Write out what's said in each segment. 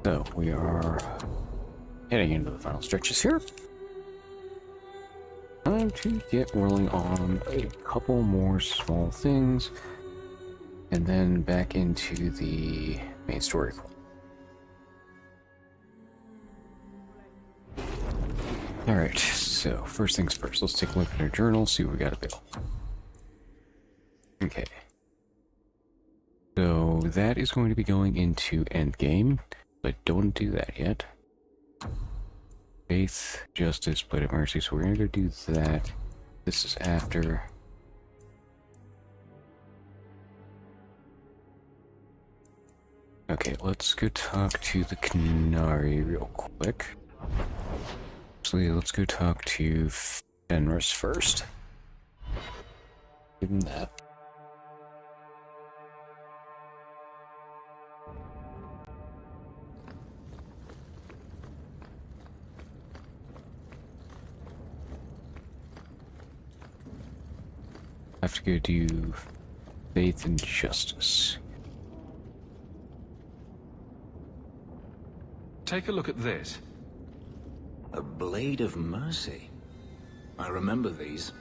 So we are heading into the final stretches here. Time to get rolling on a couple more small things, and then back into the main story. Alright, so first things first, let's take a look at our journal, see what we got to build. Okay. So that is going to be going into endgame, but don't do that yet. Faith, Justice, Blade of Mercy, so we're going to go do that. This is after. Okay, let's go talk to the Qunari real quick. Actually, let's go talk to Fenris first. Give him that. I have to go do Faith and Justice. Take a look at this. A Blade of Mercy. I remember these.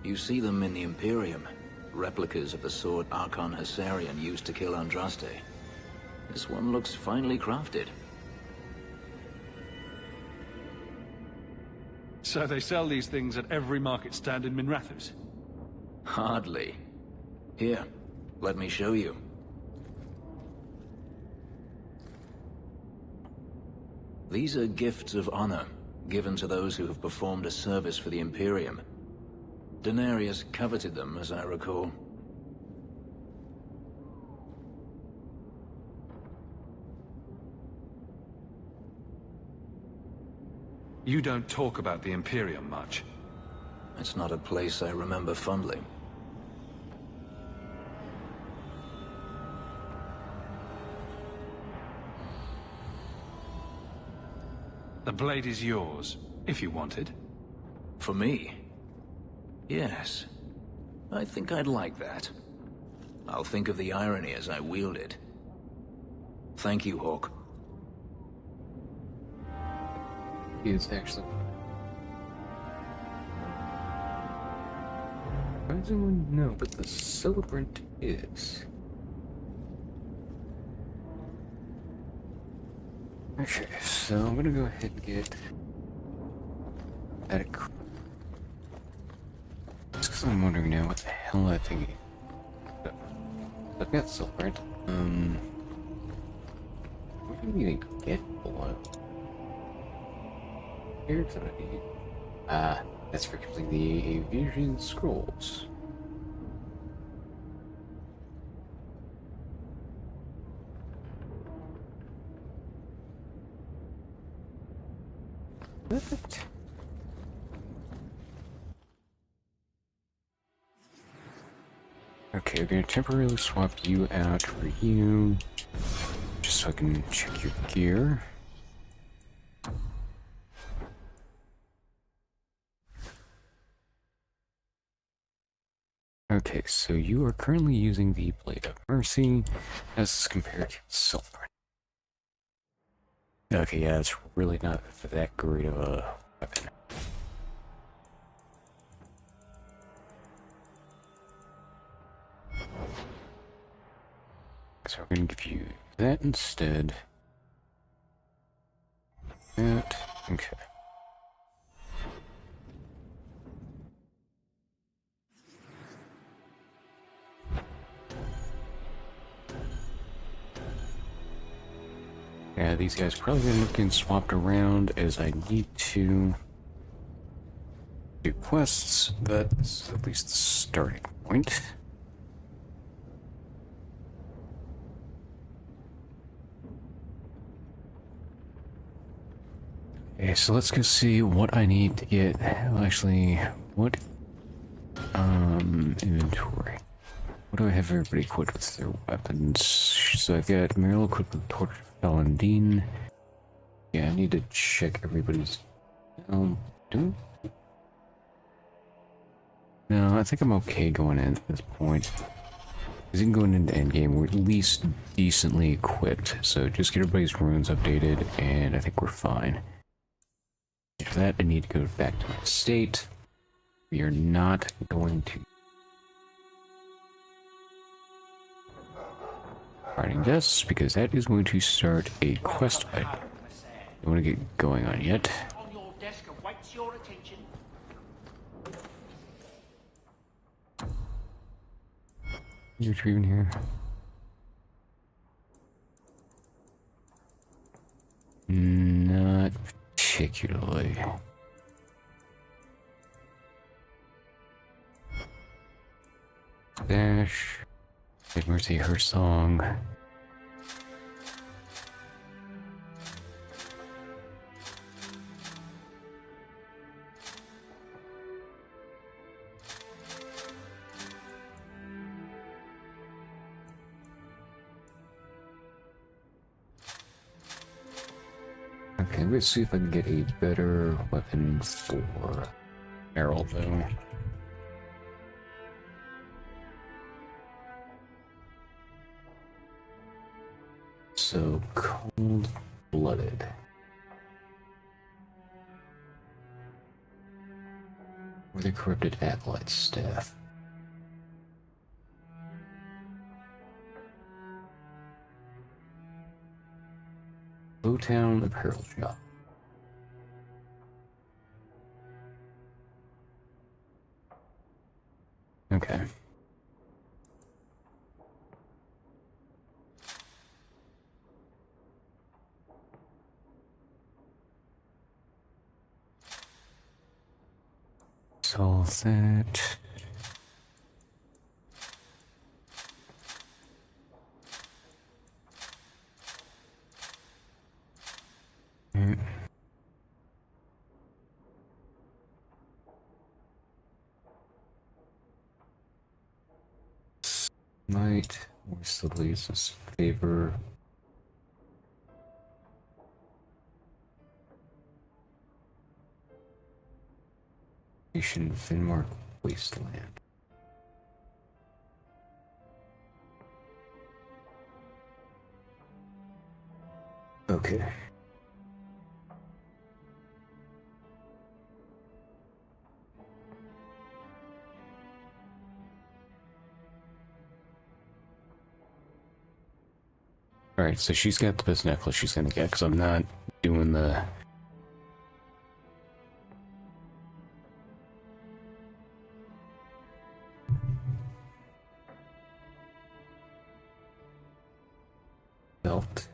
You see them in the Imperium. Replicas of the sword Archon Hessarian used to kill Andraste. This one looks finely crafted. So they sell these things at every market stand in Minrathous? Hardly. Here, let me show you. These are gifts of honor, given to those who have performed a service for the Imperium. Denarius coveted them, as I recall. You don't talk about the Imperium much. It's not a place I remember fondly. The blade is yours, if you want it. For me? Yes. I think I'd like that. I'll think of the irony as I wield it. Thank you, Hawk. He is actually... Surprisingly, no, but the celebrant is. Okay, so I'm gonna go ahead and get that. Just because I'm wondering now what the hell that thing is. I've got celebrant. What do we even get below? Here's what I need. That's for completing the Aviation Scrolls. Perfect. Okay, we're gonna temporarily swap you out for you, just so I can check your gear. Okay, so you are currently using the Blade of Mercy as compared to Silver. Okay, yeah, it's really not that great of a weapon. So we're going to give you that instead. That, okay. Yeah, these guys probably gonna end up getting swapped around as I need to do quests. That's at least the starting point. Okay, so let's go see what I need to get. Well, actually, what inventory. What do I have everybody equipped with their weapons? So I've got Meryl equipped with Torch Paladin. Yeah, I need to check everybody's. Do? No, I think I'm okay going in at this point. Because even going into endgame, we're at least decently equipped. So just get everybody's runes updated, and I think we're fine. After that, I need to go back to my state. We are not going to fighting this, because that is going to start a quest fight. Don't want to get going on yet. On your desk awaits your attention. Is your tree in here? Not particularly. Dash. Give Mercy her song. Okay, let's see if I can get a better weapon for Errol, though. So, cold-blooded. Or the corrupted acolyte staff. Lowtown apparel shop. Okay. So that. Might more slowly this favor. Nation Finmark Wasteland. Okay. Alright, so she's got the best necklace she's gonna get, because I'm not doing the... belt.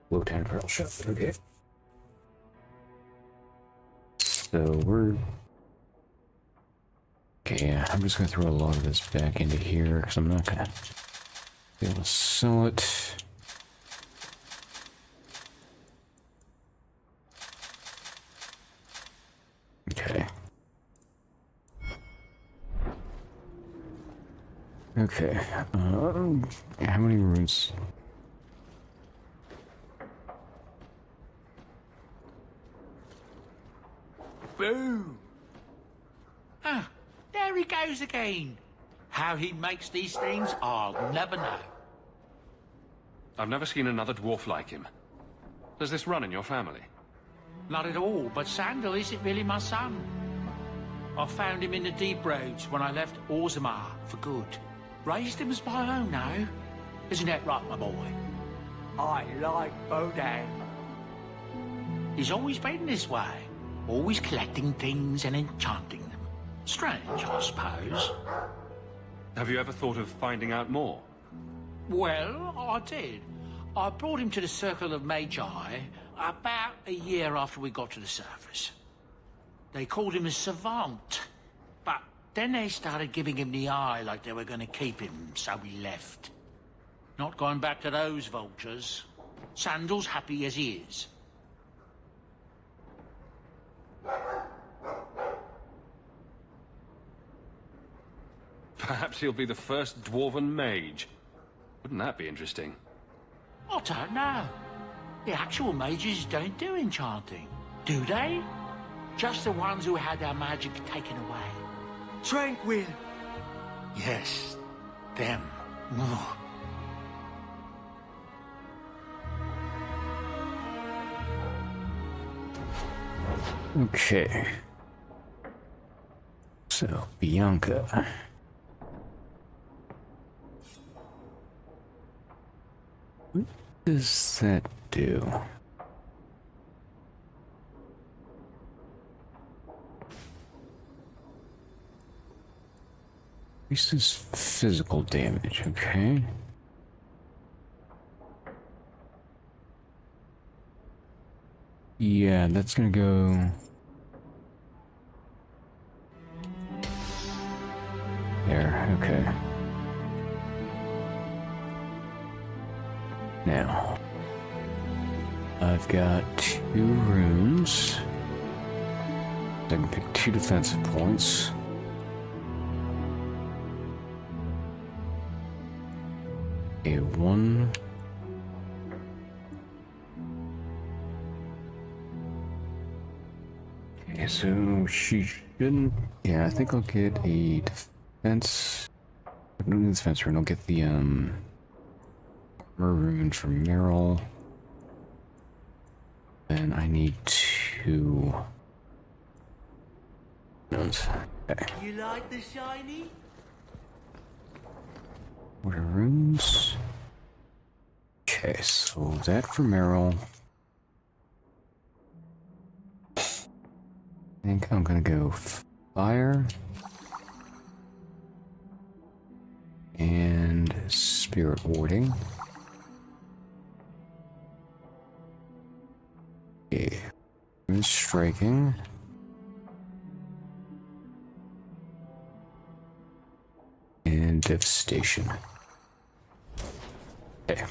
Lowtown apparel shop, okay. So we're... Okay, yeah, I'm just gonna throw a lot of this back into here, because I'm not gonna be able to sell it. Okay. Okay, how many runes? Boom! Ah, there he goes again. How he makes these things, I'll never know. I've never seen another dwarf like him. Does this run in your family? Not at all, but Sandal isn't really my son. I found him in the deep roads when I left Orzammar for good. Raised him as my own now. Isn't that right, my boy? I like Bodan. He's always been this way. Always collecting things and enchanting them. Strange, I suppose. Have you ever thought of finding out more? Well, I did. I brought him to the Circle of Magi about a year after we got to the surface. They called him a savant, but then they started giving him the eye like they were going to keep him, so we left. Not going back to those vultures. Sandal's happy as he is. Perhaps he'll be the first dwarven mage. Wouldn't that be interesting? I don't know. The actual mages don't do enchanting, do they? Just the ones who had their magic taken away. Tranquil. Yes, them. Ugh. Okay. So, Bianca. What does that do? Increases physical damage, okay. Yeah, that's gonna go... there, okay. Now, I've got 2 runes. I can pick 2 defensive points. A 1. Okay, so she shouldn't... yeah, I think I'll get a defense... no defense rune, I'll get the, armor rune from Meryl. Then I need 2... runes. Okay. You like the shiny? What are runes? Okay, so that for Meryl. I think I'm gonna go fire and spirit warding. Okay, rune striking. And devastation. Okay.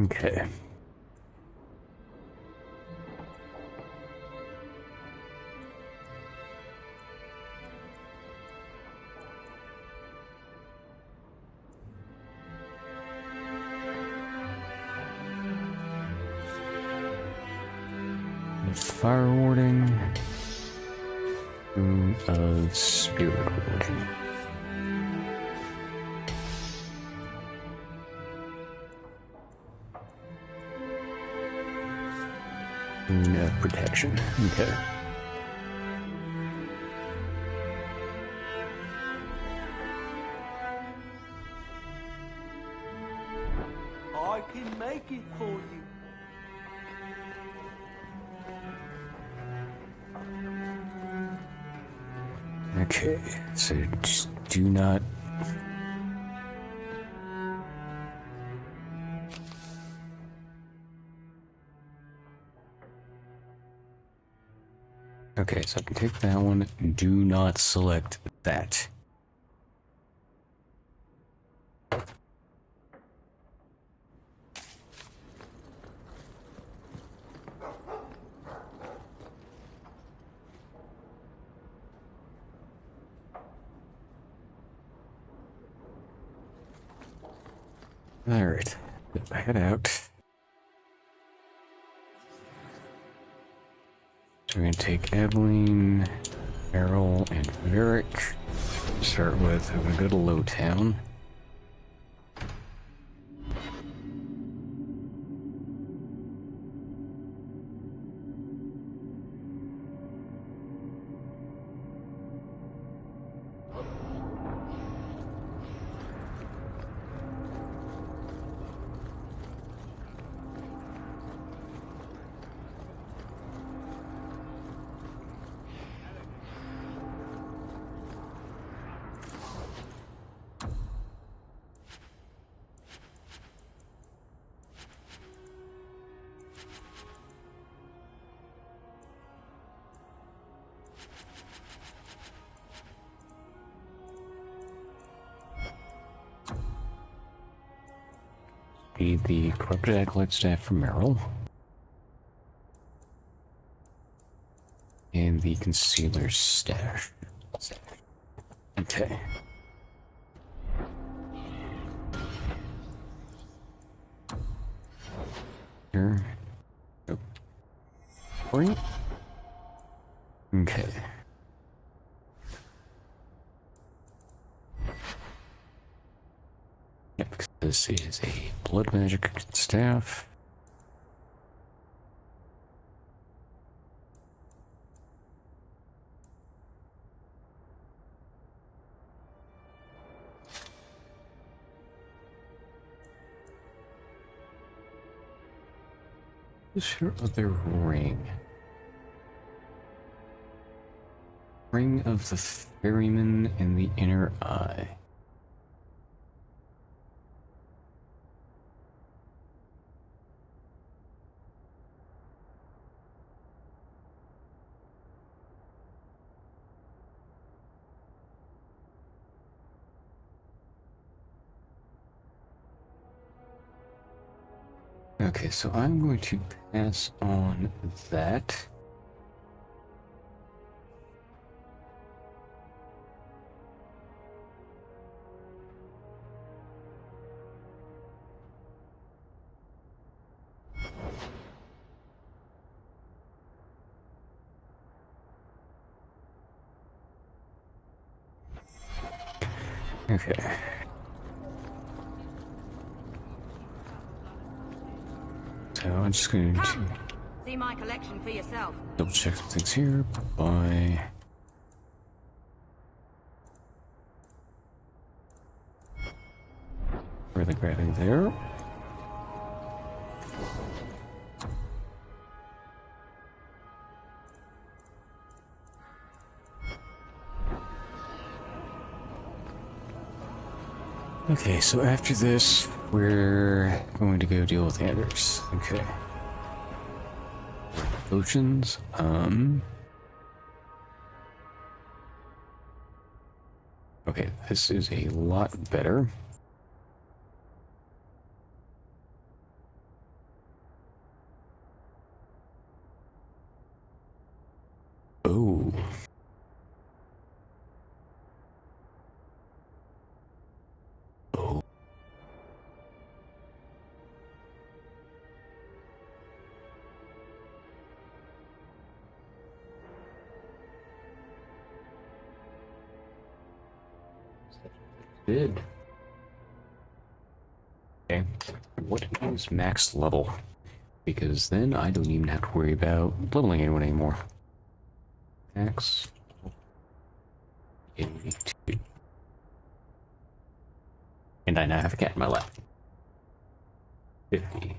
Okay. Fire warding. Spirit warding. Protection. Okay. I can make it for you. Okay, so just do not... okay, so I can take that one. Do not select that. Alright, head out. So we're gonna take Evelyn, Errol, and Varric. Start with, I'm gonna go to Lowtown. Need the corrupted acolyte staff from Merrill. And the concealer's stash. Okay. Here. Oh. Right. Okay. Yep, because this is a blood magic staff. What's your other ring? Ring of the Ferryman in the Inner Eye. Okay, so I'm going to pass on that. Okay. So I'm just going to See my collection for yourself. double check some things here. Bye. Really grabbing there. Okay, so after this, we're going to go deal with the others. Okay. Potions, okay, this is a lot better. Oh. Oh. Did. Okay, what is max level? Because then I don't even have to worry about leveling anyone anymore. Max 82. And I now have a cat in my lap. 50.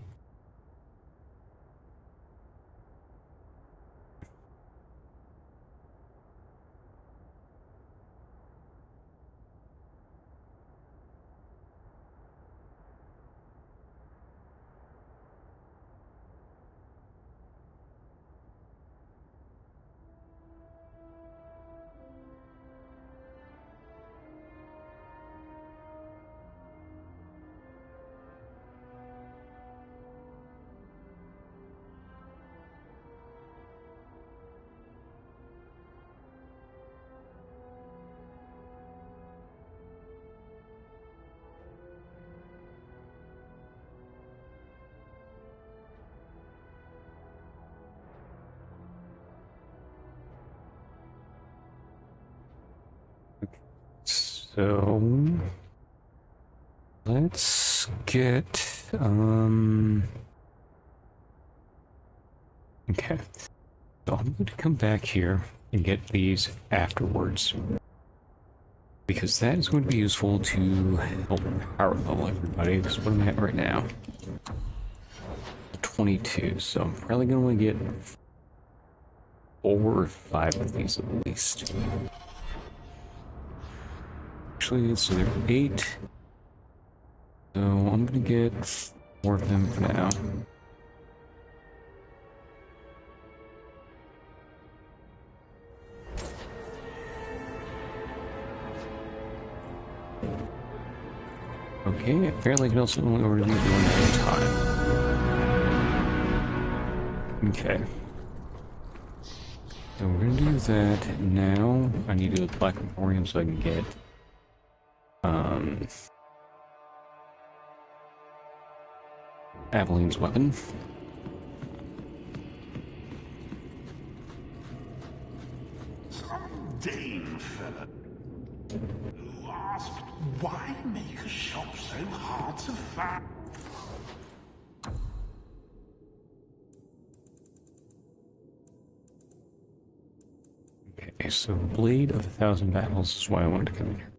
So let's get okay. So I'm going to come back here and get these afterwards, because that is going to be useful to help power level everybody. This is what I'm at right now. 22, so I'm probably going to only get 4 or 5 of these at least. Actually, so they're 8. So I'm gonna get 4 of them for now. Okay, apparently I can also only order these one at a time. Okay. So we're gonna do that now. I need to go to the Black Emporium so I can get Aveline's weapon. Some Dane fella who asked why make a shop so hard to find. Okay, so Blade of 1,000 Battles is why I wanted to come in here.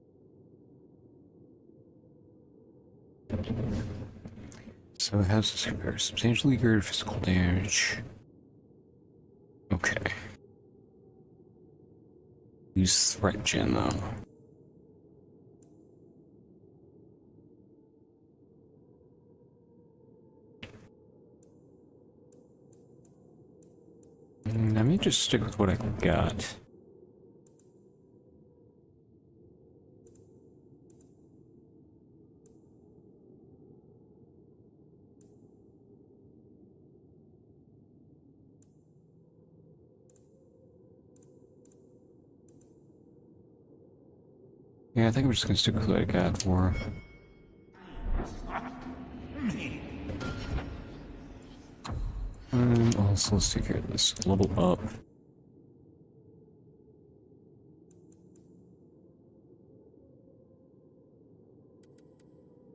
So it has this compare substantially greater physical damage. Okay. Use threat gen though. Let me just stick with what I got. Yeah, I think I'm just gonna stick with what I got for. Also, let's take care of this. Level up.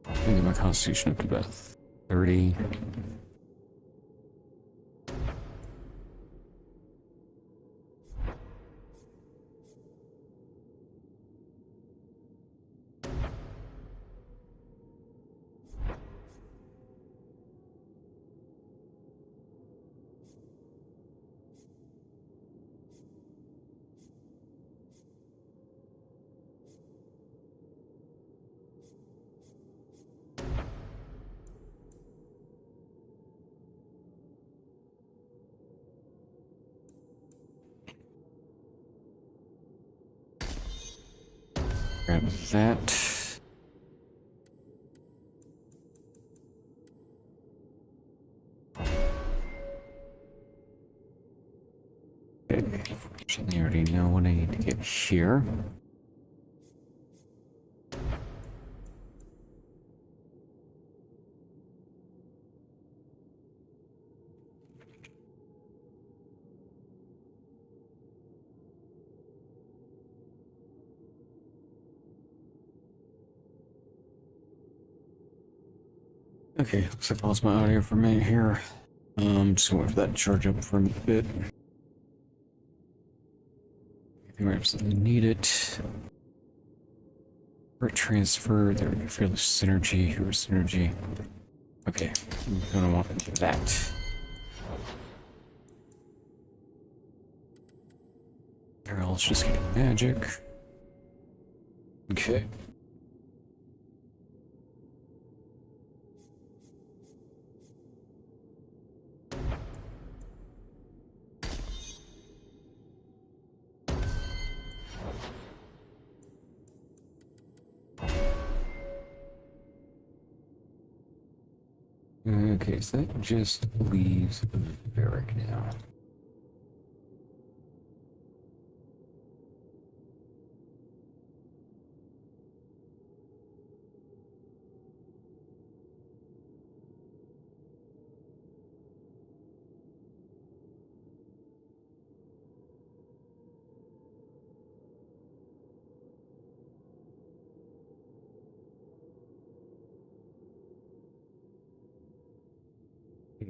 I think my constitution up to about 30. Grab that. Okay, fortunately I already know what I need to get here. Okay, looks like I lost my audio for a minute here. Just gonna wait for that to charge up for a bit. I think we absolutely need it. For transfer, there we go. Fearless synergy, hero synergy. Okay, I'm gonna want to do that. Here, let's just get magic. Okay. Okay, so that just leaves Varric now.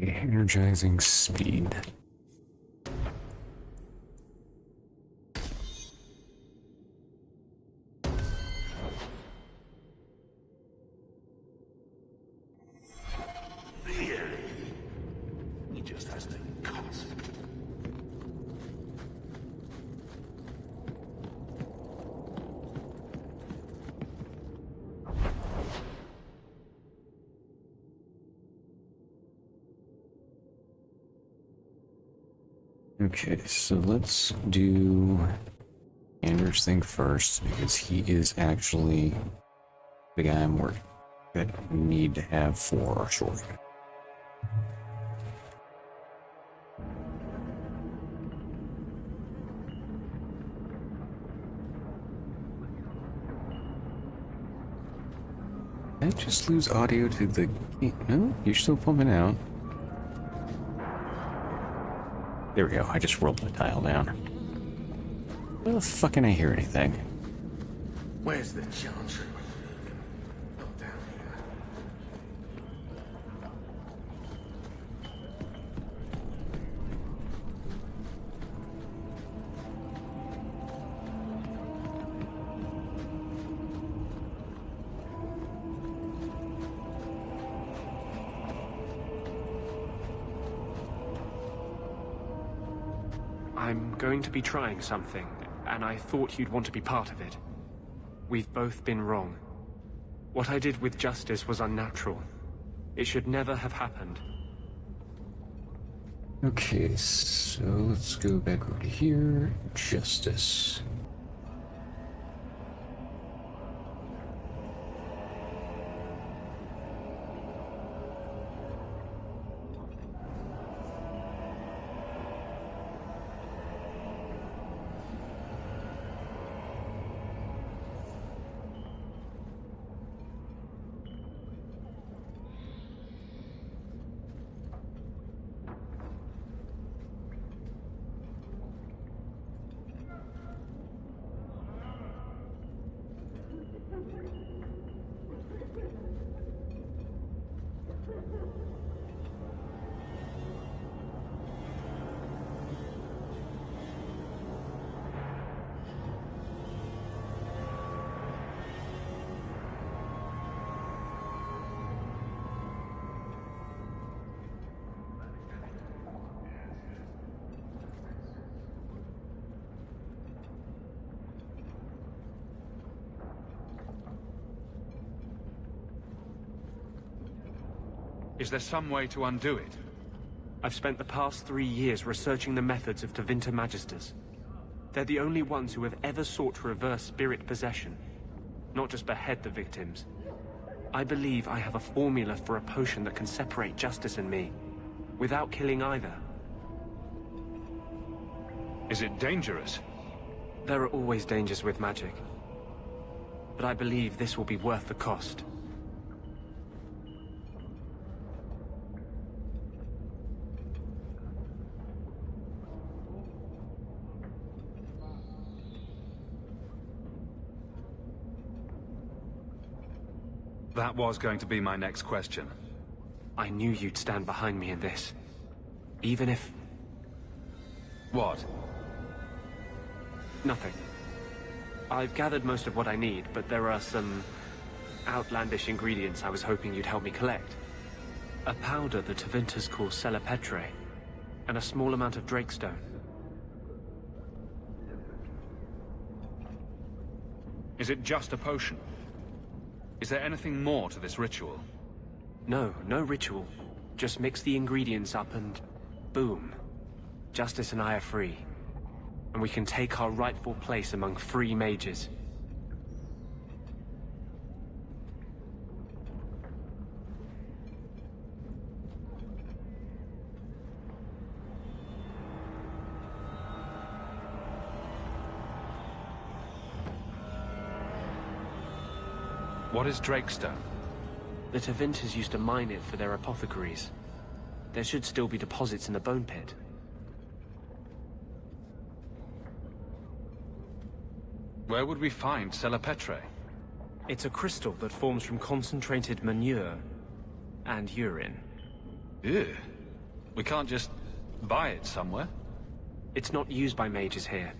Energizing speed. Really? He just has to cost. Okay, so let's do Anders thing first because he is actually the guy I'm working that we need to have for our sword. Did I just lose audio to the... No, you're still pumping out. There we go, I just rolled the tile down. Where the fuck can I hear anything? Where's the chantry? Not down here. I'm going to be trying something, and I thought you'd want to be part of it. We've both been wrong. What I did with Justice was unnatural. It should never have happened. Okay, so let's go back over to here. Justice. Is there some way to undo it? I've spent the past 3 years researching the methods of Tevinter Magisters. They're the only ones who have ever sought to reverse spirit possession, not just behead the victims. I believe I have a formula for a potion that can separate Justice and me, without killing either. Is it dangerous? There are always dangers with magic. But I believe this will be worth the cost. That was going to be my next question. I knew you'd stand behind me in this. Even if... What? Nothing. I've gathered most of what I need, but there are some outlandish ingredients I was hoping you'd help me collect. A powder the Tevinters call Celepetre, and a small amount of Drakestone. Is it just a potion? Is there anything more to this ritual? No, no ritual. Just mix the ingredients up and... boom. Justice and I are free. And we can take our rightful place among free mages. What is Drakestone? The Tevinters used to mine it for their apothecaries. There should still be deposits in the bone pit. Where would we find Celepetre? It's a crystal that forms from concentrated manure and urine. Ew. We can't just buy it somewhere? It's not used by mages here.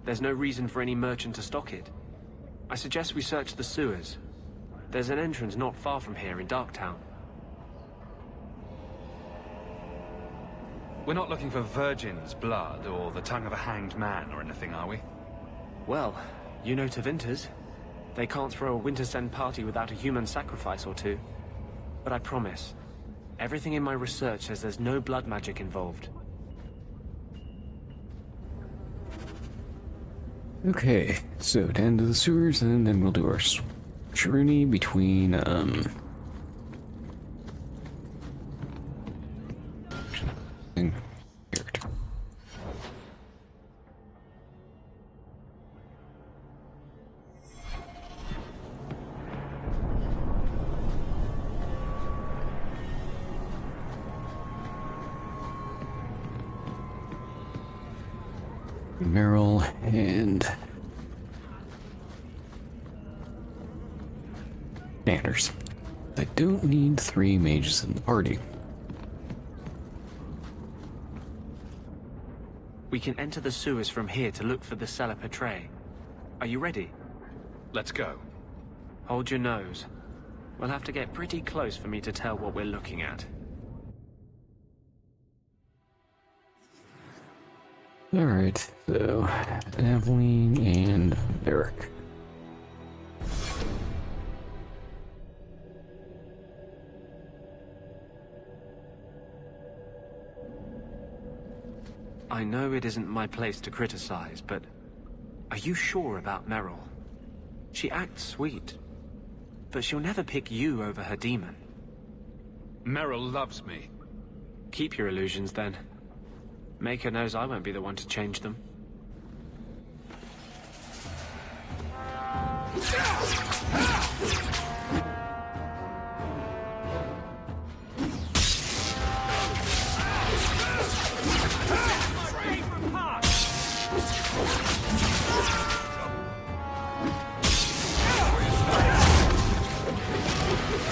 There's no reason for any merchant to stock it. I suggest we search the sewers. There's an entrance not far from here in Darktown. We're not looking for virgin's blood or the tongue of a hanged man or anything, are we? Well, you know Tevinters. They can't throw a Wintersend party without a human sacrifice or two. But I promise, everything in my research says there's no blood magic involved. Okay, so down to the sewers, and then we'll do our journey between character. Meryl and Anders. I don't need 3 mages in the party. We can enter the sewers from here to look for the cellar portray. Are you ready? Let's go. Hold your nose. We'll have to get pretty close for me to tell what we're looking at. Alright, so Aveline and Eric. I know it isn't my place to criticize, but are you sure about Meryl? She acts sweet, but she'll never pick you over her demon. Meryl loves me. Keep your illusions then. Maker knows I won't be the one to change them.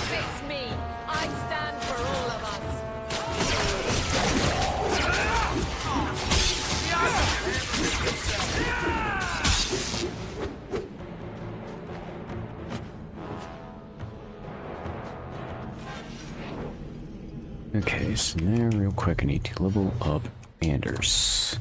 Face me. I stand for all of us. Okay, so now real quick I need to level up Anders.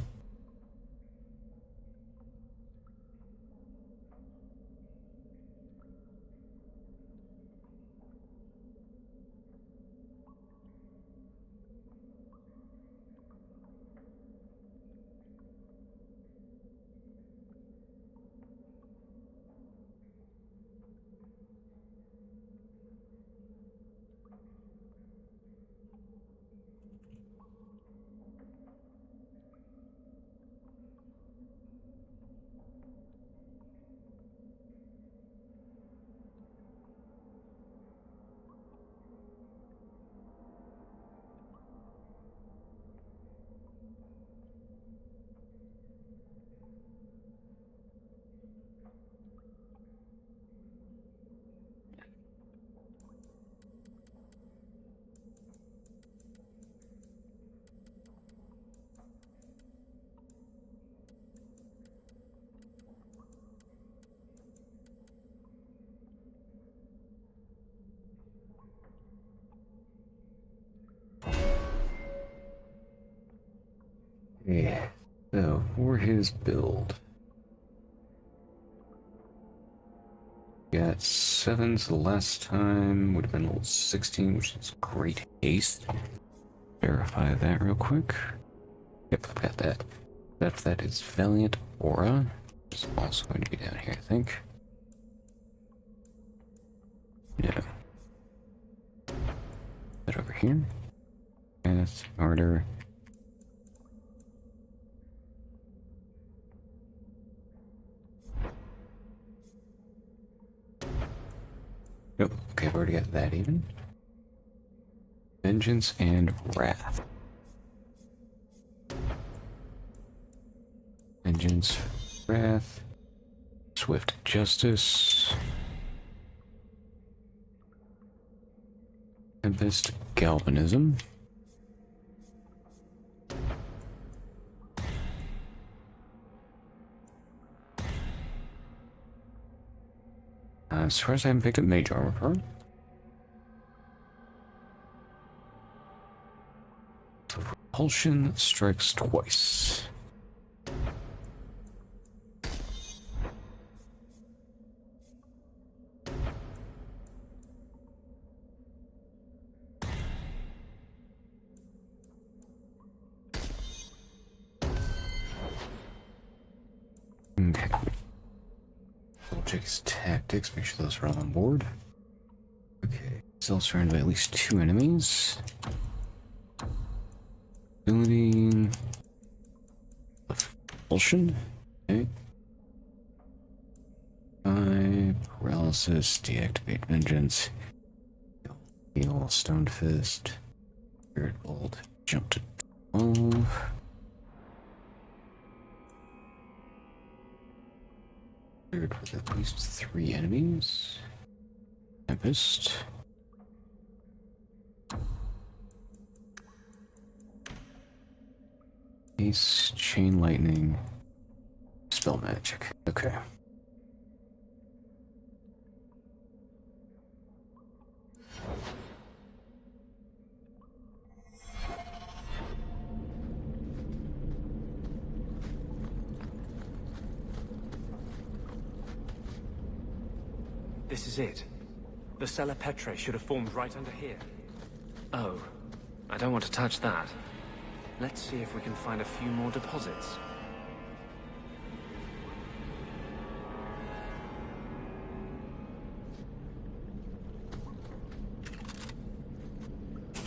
Yeah, so for his build, got 7s the last time, would have been level 16, which is great haste. Verify that real quick. Yep, I've got that. That is Valiant Aura, which is also going to be down here, I think. No. That over here. Path, Order. Nope, okay, I've already got that even. Vengeance and Wrath. Vengeance, Wrath, Swift Justice, Tempest, Galvanism, as far as I haven't picked up Mage Armor for him. So Repulsion strikes twice. Okay. check his tactics, make sure those are all on board. Okay, still surrounded by at least 2 enemies. Ability... Propulsion? Okay. Paralysis, deactivate vengeance. Heal, stone fist. Spirit bolt, jump to 12. Cleared with at least 3 enemies. Tempest. Ace, chain lightning, spell magic. Okay. This is it. The Cella Petrae should have formed right under here. Oh, I don't want to touch that. Let's see if we can find a few more deposits.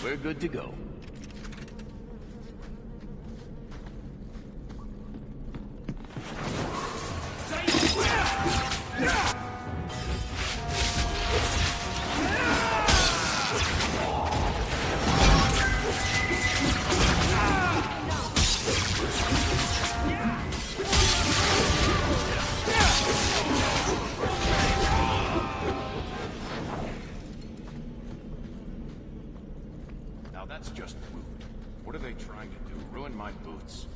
We're good to go. Now that's just rude. What are they trying to do? Ruin my boots?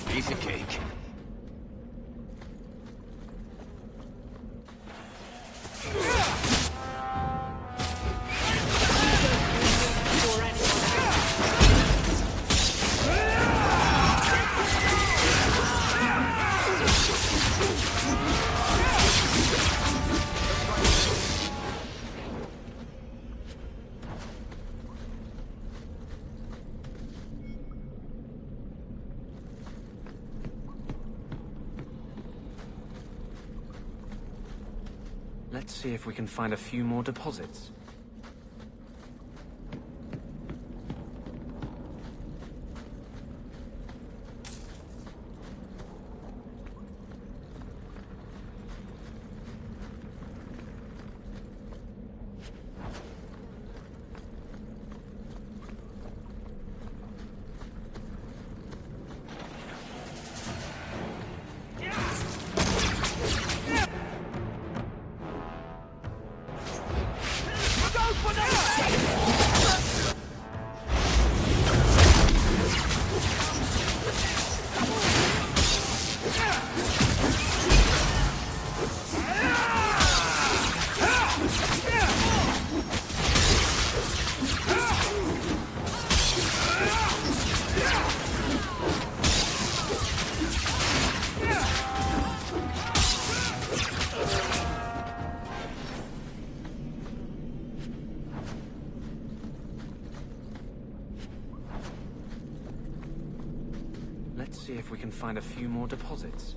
Piece of cake. Let's see if we can find a few more deposits. Let's see if we can find a few more deposits.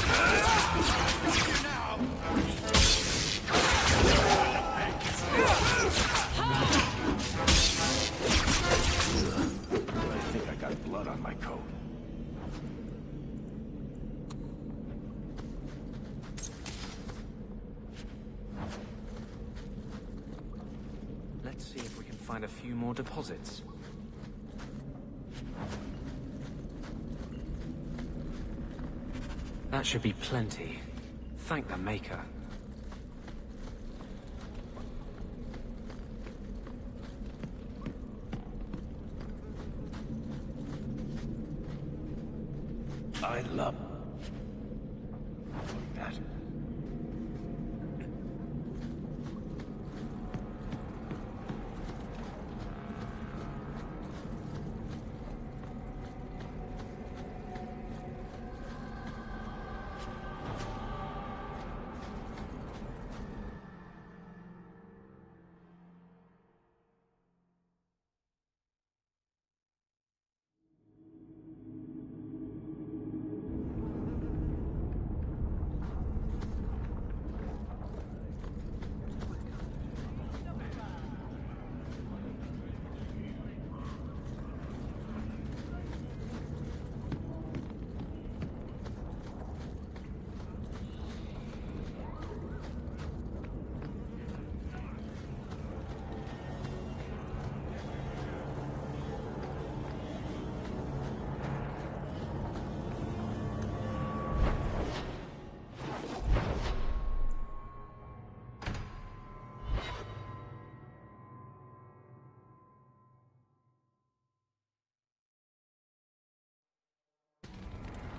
I think I got blood on my coat. Let's see if we can find a few more deposits. That should be plenty. Thank the Maker. I love that.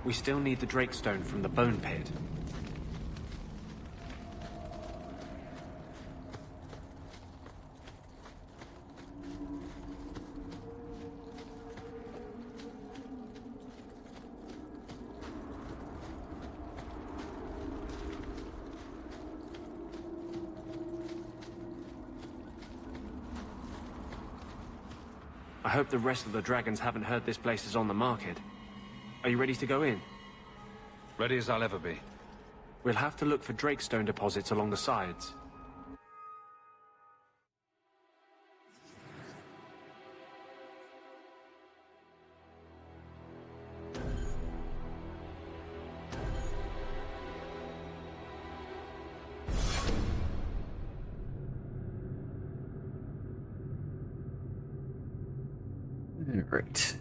We still need the Drakestone from the Bone Pit. I hope the rest of the dragons haven't heard this place is on the market. Are you ready to go in? Ready as I'll ever be. We'll have to look for Drakestone deposits along the sides. Right.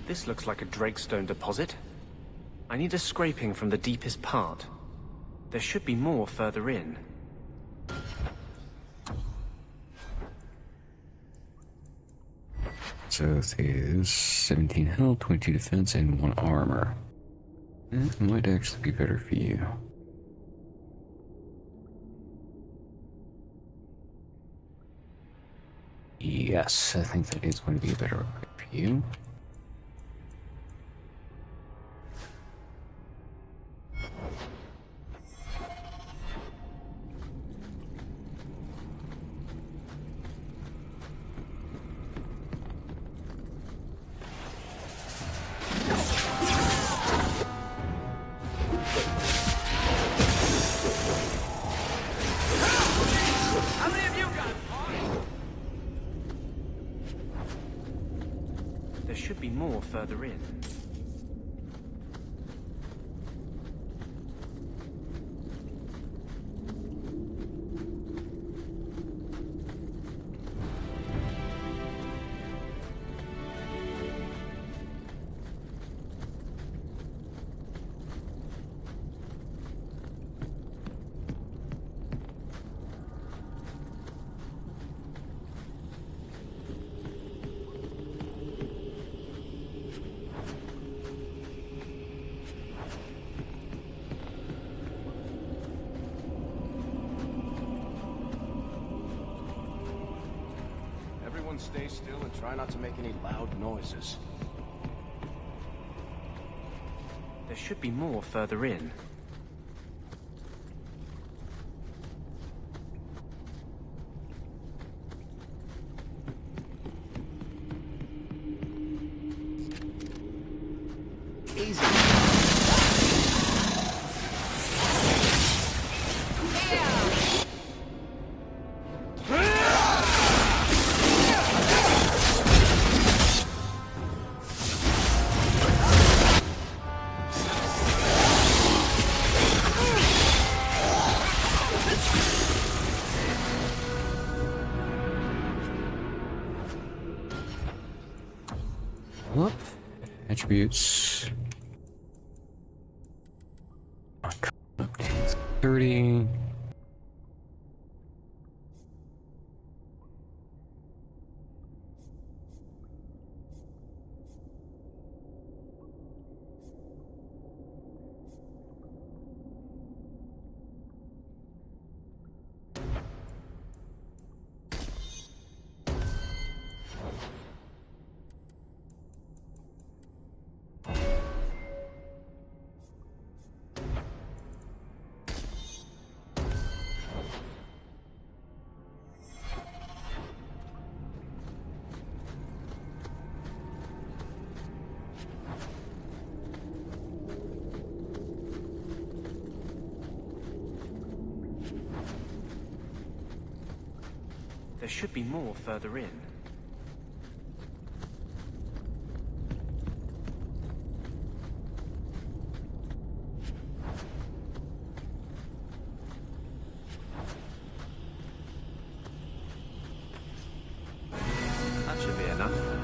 This looks like a Drakestone deposit. I need a scraping from the deepest part. There should be more further in. So this is 17 health, 22 defense, and 1 armor. That might actually be better for you. Yes, I think that is going to be a better upgrade for you. There should be more further in. Everyone stay still and try not to make any loud noises. There should be more further in. Whoop. Attributes. Up to 30. There should be more further in. That should be enough.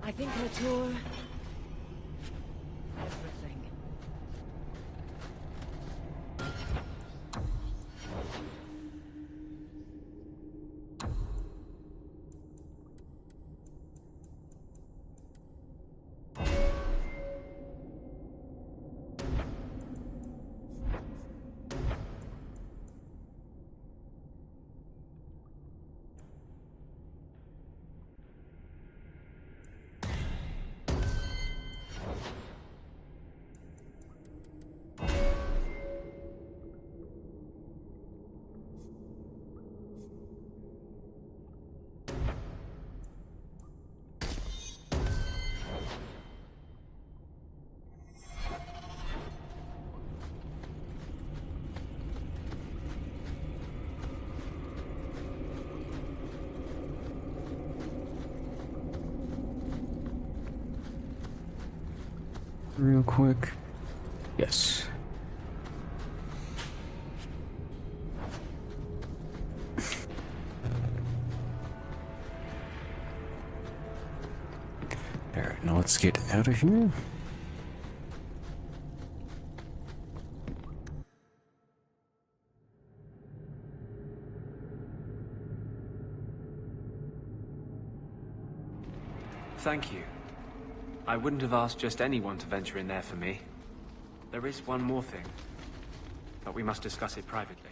I think her tour... everything. Real quick. Yes. Alright, now let's get out of here. Thank you. I wouldn't have asked just anyone to venture in there for me. There is one more thing, but we must discuss it privately.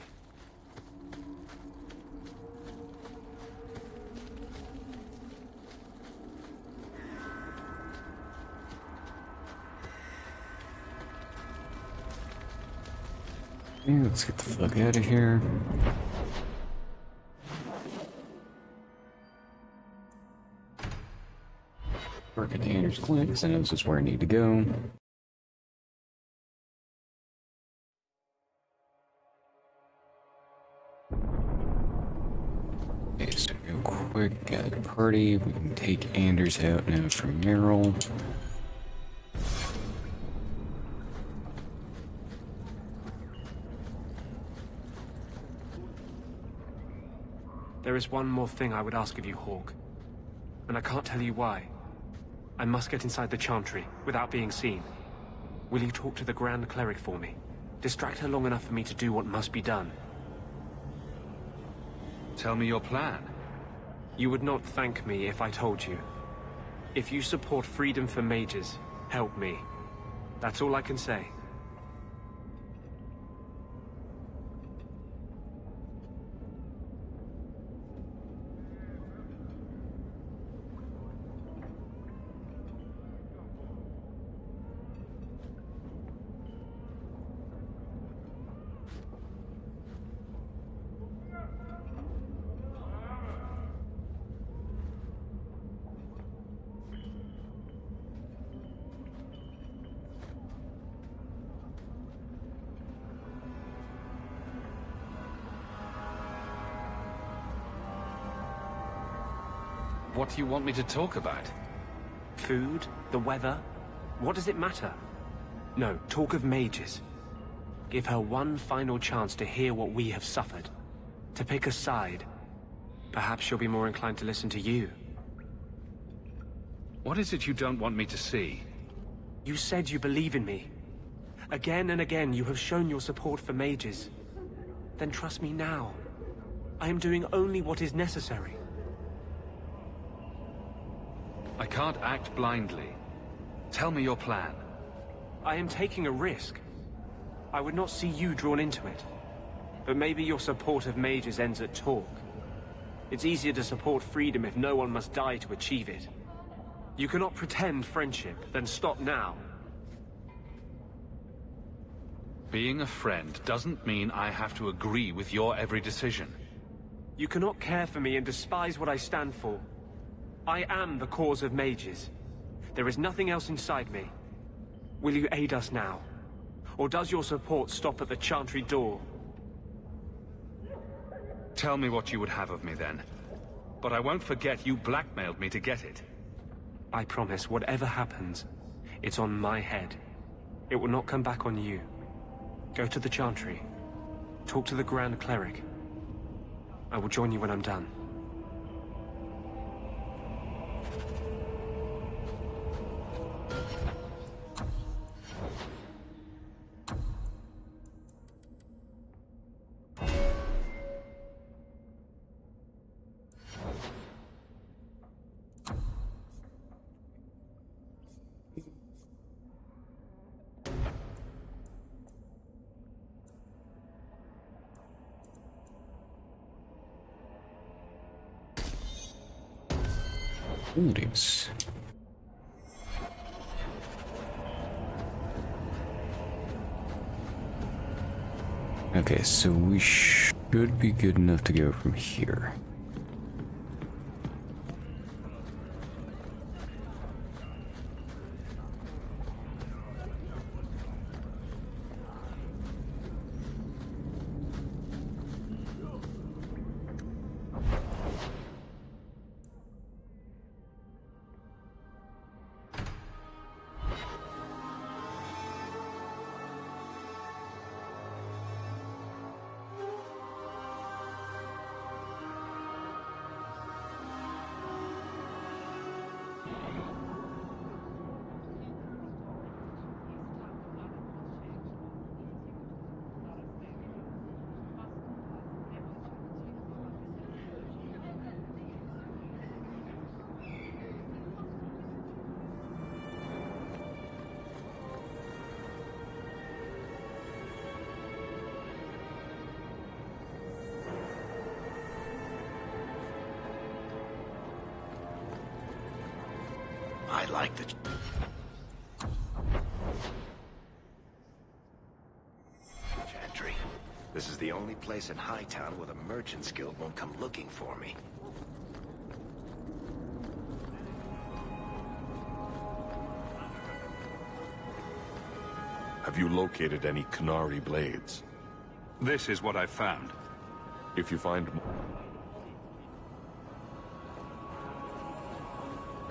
Okay, let's get the fuck out of here. Work at the Anders Clinic, because I know this is where I need to go. Okay, so real quick, got a party. We can take Anders out now from Meryl. There is one more thing I would ask of you, Hawk. And I can't tell you why. I must get inside the Chantry, without being seen. Will you talk to the Grand Cleric for me? Distract her long enough for me to do what must be done. Tell me your plan. You would not thank me if I told you. If you support freedom for mages, help me. That's all I can say. What do you want me to talk about? Food? The weather? What does it matter? No, talk of mages. Give her one final chance to hear what we have suffered. To pick a side. Perhaps she'll be more inclined to listen to you. What is it you don't want me to see? You said you believe in me. Again and again you have shown your support for mages. Then trust me now. I am doing only what is necessary. I can't act blindly. Tell me your plan. I am taking a risk. I would not see you drawn into it. But maybe your support of mages ends at talk. It's easier to support freedom if no one must die to achieve it. You cannot pretend friendship, then stop now. Being a friend doesn't mean I have to agree with your every decision. You cannot care for me and despise what I stand for. I am the cause of mages. There is nothing else inside me. Will you aid us now? Or does your support stop at the Chantry door? Tell me what you would have of me then. But I won't forget you blackmailed me to get it. I promise, whatever happens, it's on my head. It will not come back on you. Go to the Chantry. Talk to the Grand Cleric. I will join you when I'm done. Holdings. Okay, so we should be good enough to go from here. I like the... Chantry. This is the only place in Hightown where the Merchants Guild won't come looking for me. Have you located any Qunari blades? This is what I've found. If you find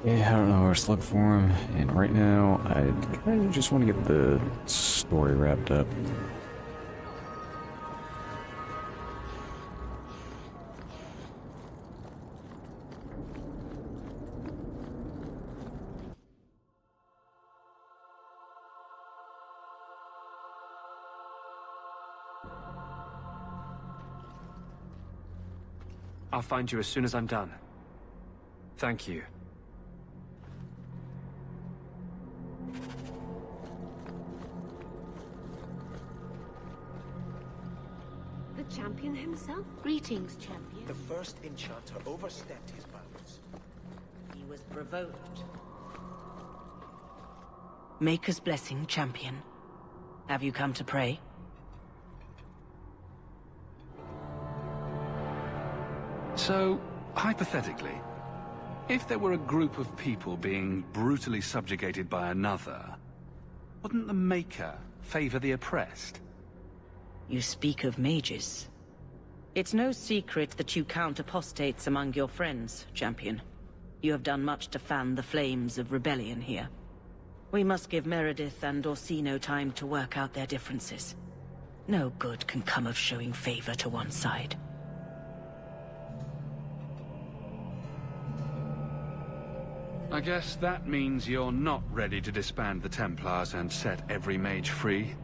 Yeah, I don't know where to look for him, and right now, I kind of just want to get the story wrapped up. I'll find you as soon as I'm done. Thank you. The champion himself? Greetings, champion. The first enchanter overstepped his bounds. He was provoked. Maker's blessing, champion. Have you come to pray? So, hypothetically, if there were a group of people being brutally subjugated by another, wouldn't the Maker favor the oppressed? You speak of mages. It's no secret that you count apostates among your friends, champion. You have done much to fan the flames of rebellion here. We must give Meredith and Orsino time to work out their differences. No good can come of showing favor to one side. I guess that means you're not ready to disband the Templars and set every mage free?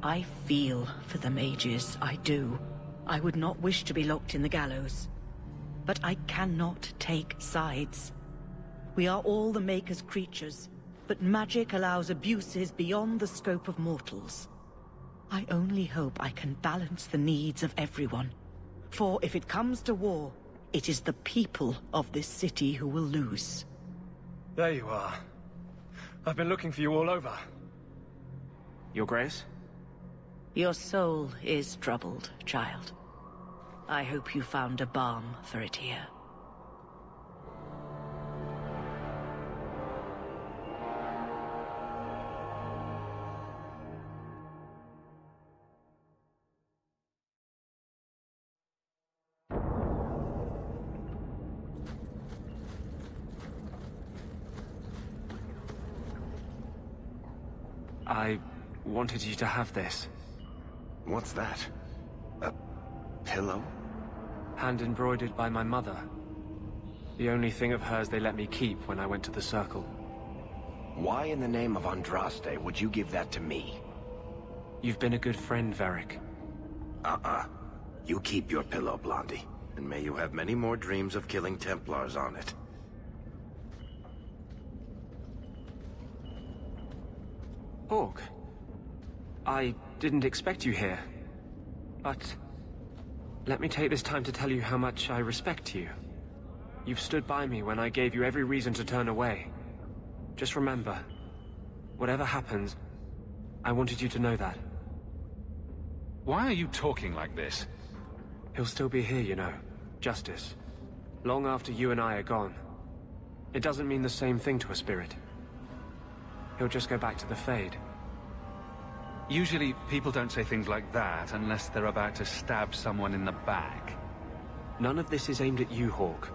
I feel for the mages, I do. I would not wish to be locked in the gallows. But I cannot take sides. We are all the Maker's creatures, but magic allows abuses beyond the scope of mortals. I only hope I can balance the needs of everyone. For if it comes to war, it is the people of this city who will lose. There you are. I've been looking for you all over. Your Grace? Your soul is troubled, child. I hope you found a balm for it here. I wanted you to have this. What's that? A pillow? Hand embroidered by my mother. The only thing of hers they let me keep when I went to the Circle. Why in the name of Andraste would you give that to me? You've been a good friend, Varric. You keep your pillow, Blondie. And may you have many more dreams of killing Templars on it. Hawk, I didn't expect you here. But let me take this time to tell you how much I respect you. You've stood by me when I gave you every reason to turn away. Just remember, whatever happens, I wanted you to know that. Why are you talking like this? He'll still be here, you know. Justice. Long after you and I are gone. It doesn't mean the same thing to a spirit. He'll just go back to the Fade. Usually, people don't say things like that unless they're about to stab someone in the back. None of this is aimed at you, Hawk.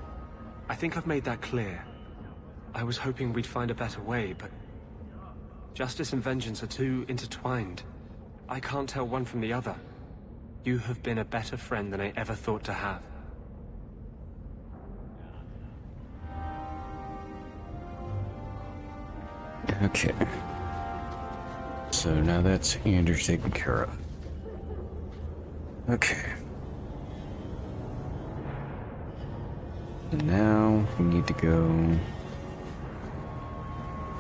I think I've made that clear. I was hoping we'd find a better way, but... justice and vengeance are too intertwined. I can't tell one from the other. You have been a better friend than I ever thought to have. Okay. So now that's Anders taken care of. Okay. And now we need to go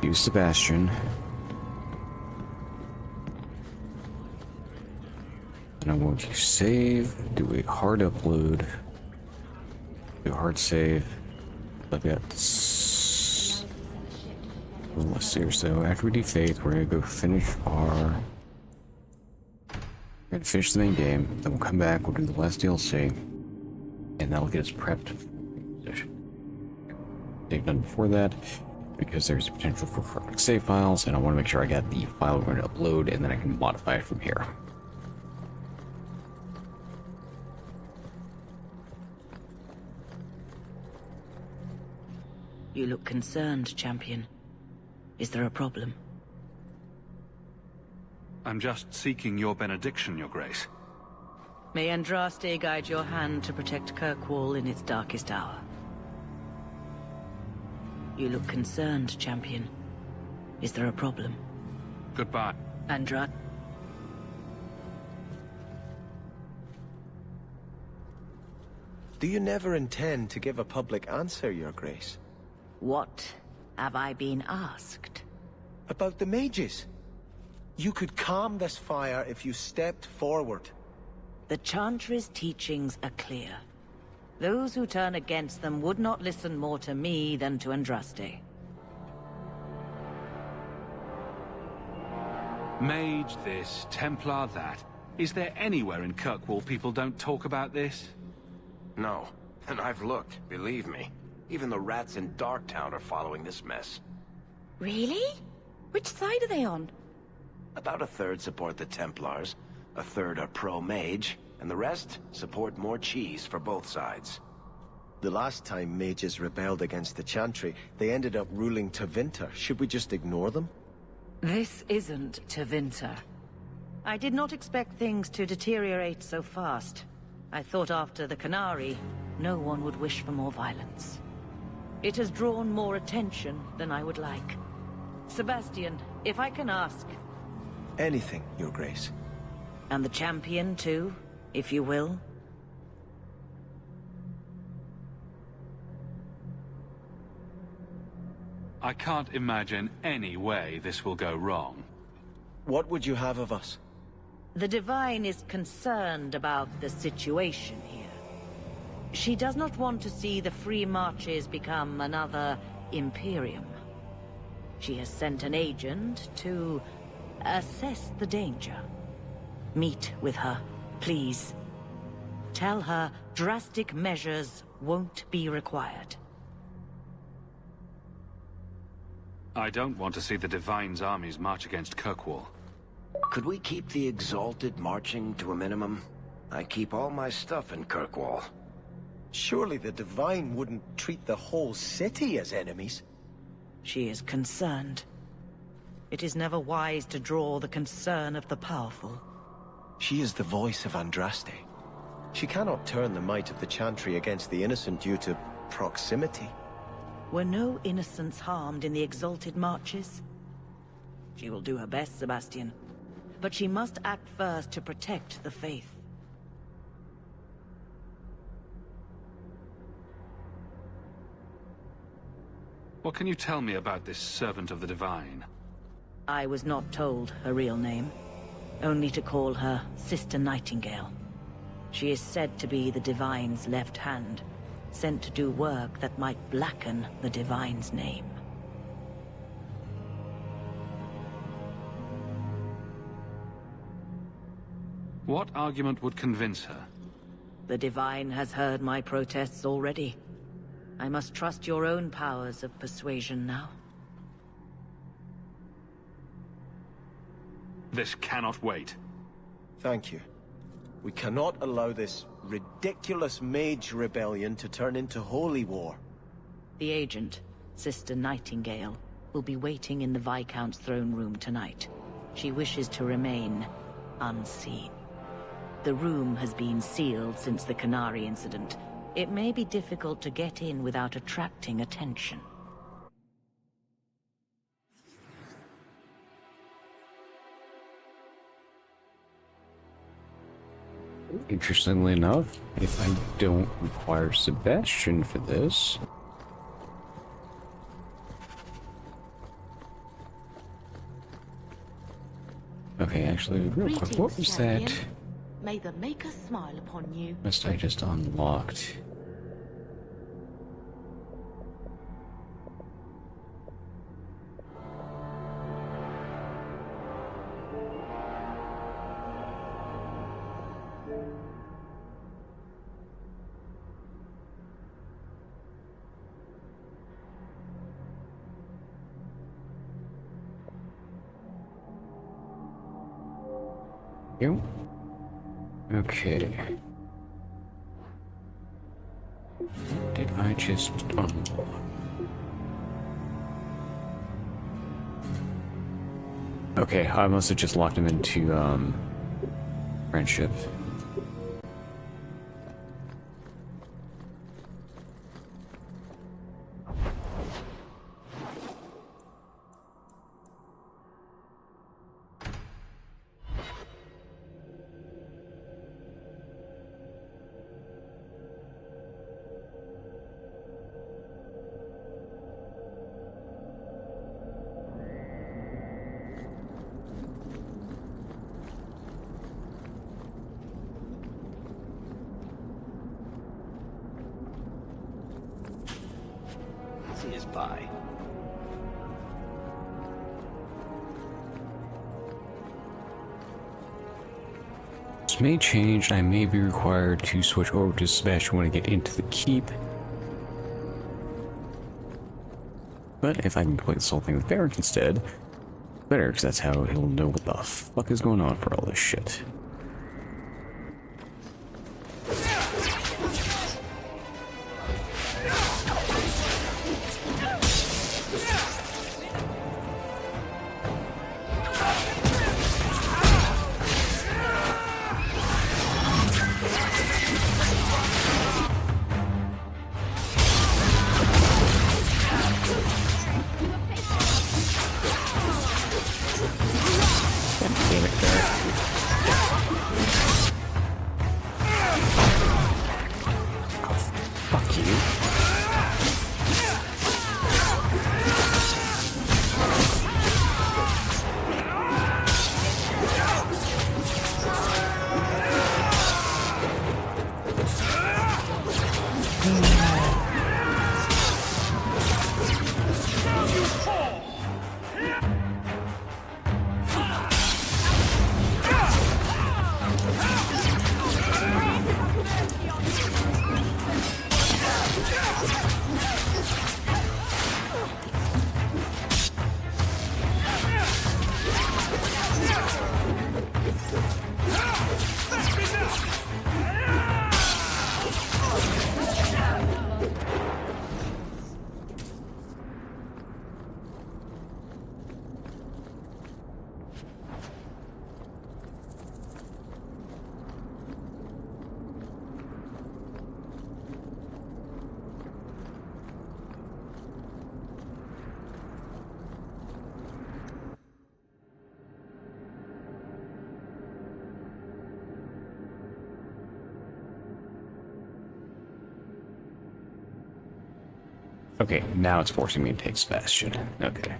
use Sebastian. And I want you save, do a hard upload, do a hard save. I've got this. Let's see here. So after we do faith, we're gonna go finish our We're gonna finish the main game, then we'll come back, we'll do the last DLC, and that'll get us prepped for the position. They've done before that, because there's a potential for corrupted save files, and I want to make sure I got the file we're going to upload, and then I can modify it from here. You look concerned, champion. Is there a problem? I'm just seeking your benediction, Your Grace. May Andraste guide your hand to protect Kirkwall in its darkest hour. You look concerned, champion. Is there a problem? Goodbye. Andra... Do you never intend to give a public answer, Your Grace? What have I been asked? About the mages. You could calm this fire if you stepped forward. The Chantry's teachings are clear. Those who turn against them would not listen more to me than to Andraste. Mage this, Templar that. Is there anywhere in Kirkwall people don't talk about this? No. And I've looked, believe me. Even the rats in Darktown are following this mess. Really? Which side are they on? About a third support the Templars, a third are pro-mage, and the rest support more cheese for both sides. The last time mages rebelled against the Chantry, they ended up ruling Tevinter. Should we just ignore them? This isn't Tevinter. I did not expect things to deteriorate so fast. I thought after the Qunari, no one would wish for more violence. It has drawn more attention than I would like. Sebastian, if I can ask... Anything, Your Grace. And the champion, too, if you will? I can't imagine any way this will go wrong. What would you have of us? The Divine is concerned about the situation here. She does not want to see the Free Marches become another Imperium. She has sent an agent to assess the danger. Meet with her, please. Tell her drastic measures won't be required. I don't want to see the Divine's armies march against Kirkwall. Could we keep the Exalted marching to a minimum? I keep all my stuff in Kirkwall. Surely the Divine wouldn't treat the whole city as enemies. She is concerned. It is never wise to draw the concern of the powerful. She is the voice of Andraste. She cannot turn the might of the Chantry against the innocent due to proximity. Were no innocents harmed in the Exalted marches? She will do her best, Sebastian. But she must act first to protect the faith. What can you tell me about this servant of the Divine? I was not told her real name. Only to call her Sister Nightingale. She is said to be the Divine's left hand, sent to do work that might blacken the Divine's name. What argument would convince her? The Divine has heard my protests already. I must trust your own powers of persuasion now. This cannot wait. Thank you. We cannot allow this ridiculous mage rebellion to turn into holy war. The agent, Sister Nightingale, will be waiting in the Viscount's throne room tonight. She wishes to remain unseen. The room has been sealed since the Qunari incident. It may be difficult to get in without attracting attention. Interestingly enough, if I don't require Sebastian for this... Okay, actually, real quick, what was that? May the Maker smile upon you. Must I just unlocked? You? Okay. Did I just unlock? Okay, I must have just locked him into friendship. See us by. This may change. I may be required to switch over to Sebastian when I get into the keep. But if I can complete this whole thing with Barrack instead, better, because that's how he'll know what the fuck is going on for all this shit. Damn it, Barrack. Oh, fuck you. Okay, now it's forcing me to take Sebastian. Okay.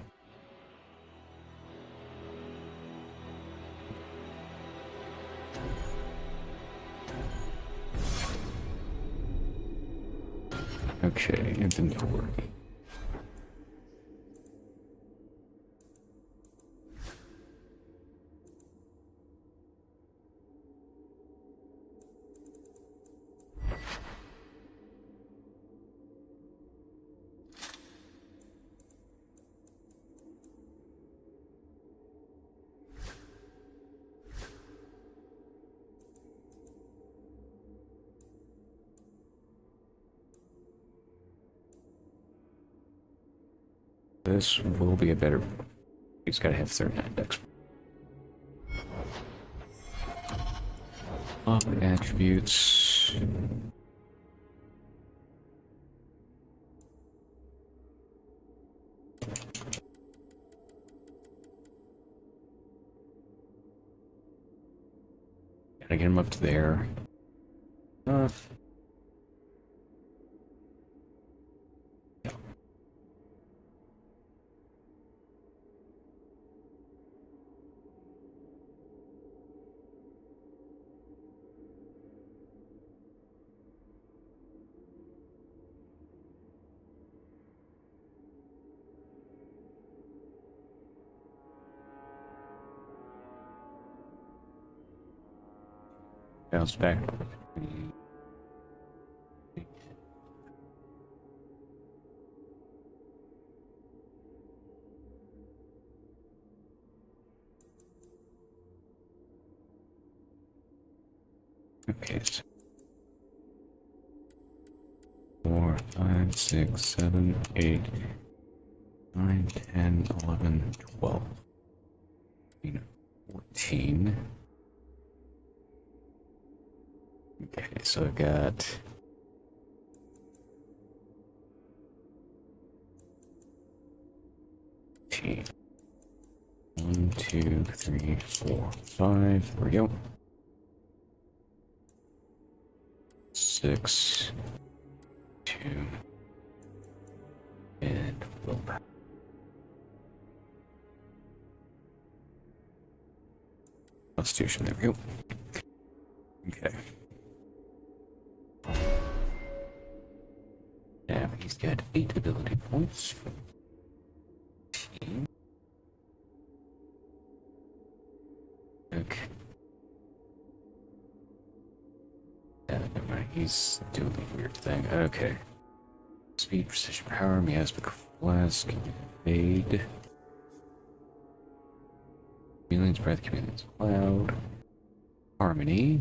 Okay, inventory. This will be a better. He's got to have 39 dex. Attributes. Gotta get him up to there. Bounce back. Okay, so 4, 5, 6, 7, 8, 9, 10, 11, 12, 14. Okay, so I got 15. 1, 2, 3, 4, 5. There we go. 6, 2, and willpower. Constitution, there we go. Okay. Now he's got 8 ability points. Okay. Yeah, never mind. He's doing a weird thing. Okay. Speed, precision, power, miasmic flask, evade. Chameleon's breath, chameleon's cloud. Harmony.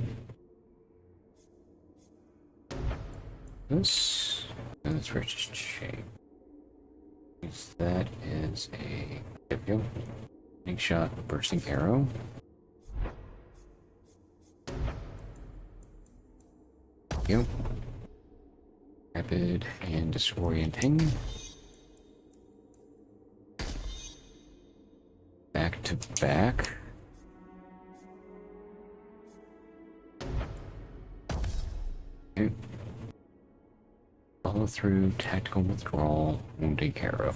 This. And that's where it's just chain. That is a. There we go. Big shot, bursting arrow. There we go. Rapid and disorienting. Back to back. Okay. Follow through, tactical withdrawal, wounding arrow.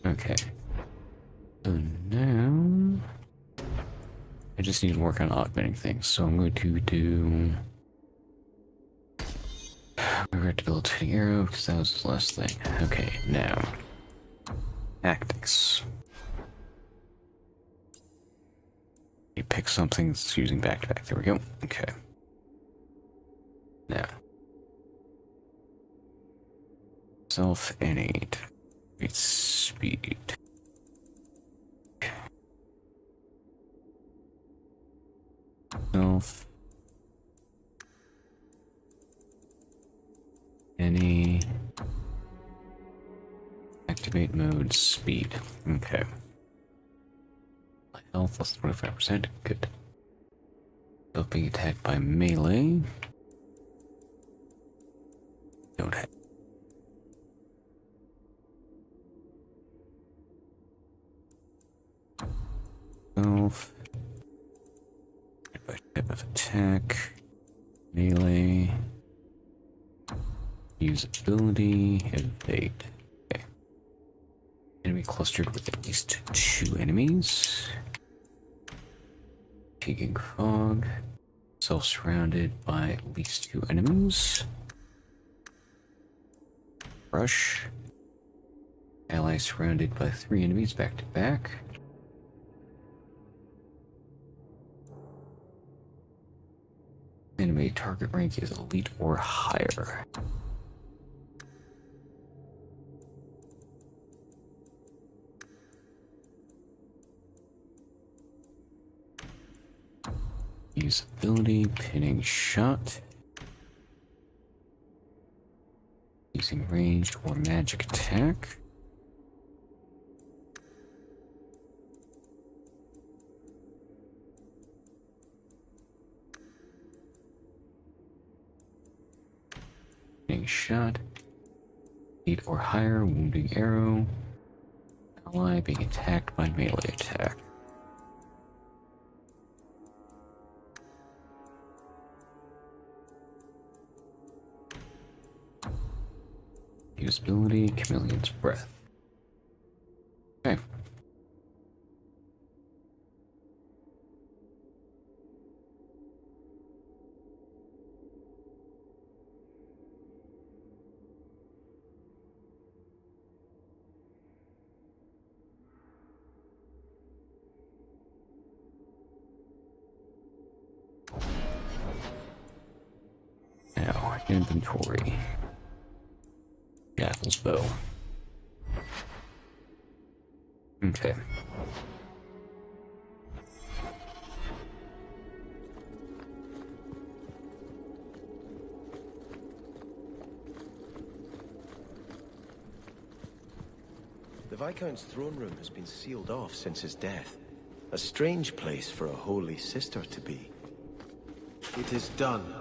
Okay. So now I just need to work on augmenting things. So I'm going to do debilitating arrow because that was the last thing. Okay, now tactics. You pick something that's using back to back. There we go. Okay. Now self innate. It's speed. Self. Any. Activate mode speed. Okay. Health plus 25%. Good. Self being attacked by melee. Don't have. Self. By type of attack. Melee. Use ability. Evade. Okay. Enemy clustered with at least 2 enemies. Taking fog. Self surrounded by at least 2 enemies. Rush. Ally surrounded by 3 enemies back to back. Enemy target rank is elite or higher. Use ability, pinning shot. Using ranged or magic attack. Pinning shot. 8 or higher, wounding arrow. Ally being attacked by melee attack. Usability, Chameleon's Breath. Okay. Now, inventory. Jackal's bow. Okay. The Viscount's throne room has been sealed off since his death. A strange place for a holy sister to be. It is done.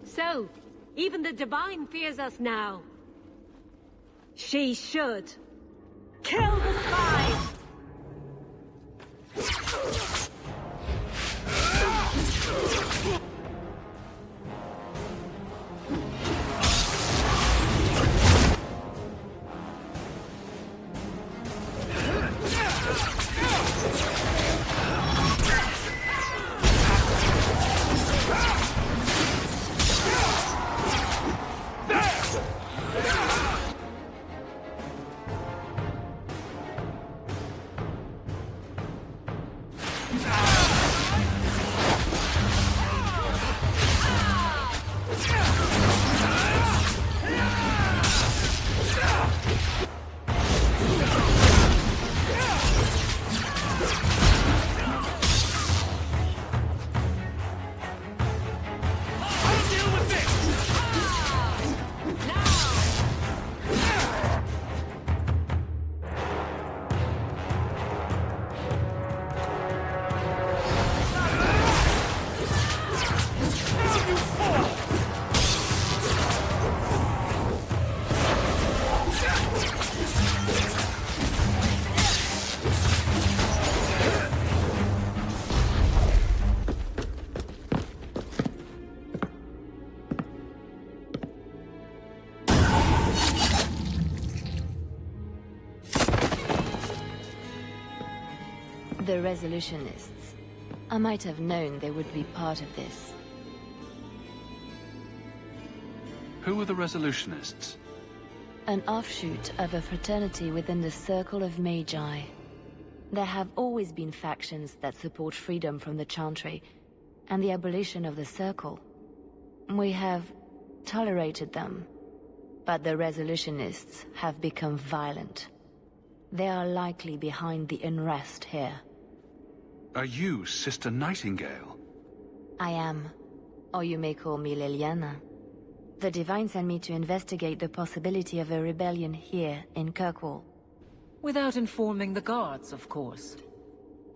So, even the Divine fears us now. She should. Kill the spies! The Resolutionists. I might have known they would be part of this. Who are the Resolutionists? An offshoot of a fraternity within the Circle of Magi. There have always been factions that support freedom from the Chantry and the abolition of the Circle. We have tolerated them, but the Resolutionists have become violent. They are likely behind the unrest here. Are you Sister Nightingale? I am. Or you may call me Liliana. The Divine sent me to investigate the possibility of a rebellion here in Kirkwall. Without informing the guards, of course.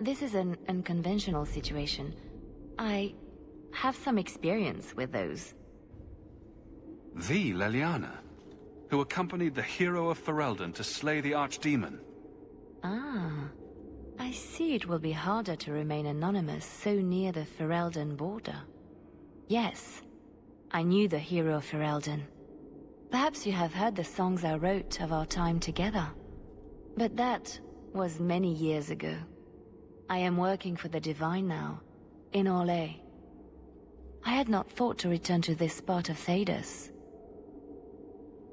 This is an unconventional situation. I have some experience with those. The Liliana, who accompanied the hero of Ferelden to slay the Archdemon. Ah. I see it will be harder to remain anonymous so near the Ferelden border. Yes, I knew the hero of Ferelden. Perhaps you have heard the songs I wrote of our time together. But that was many years ago. I am working for the Divine now, in Orlais. I had not thought to return to this part of Thedas.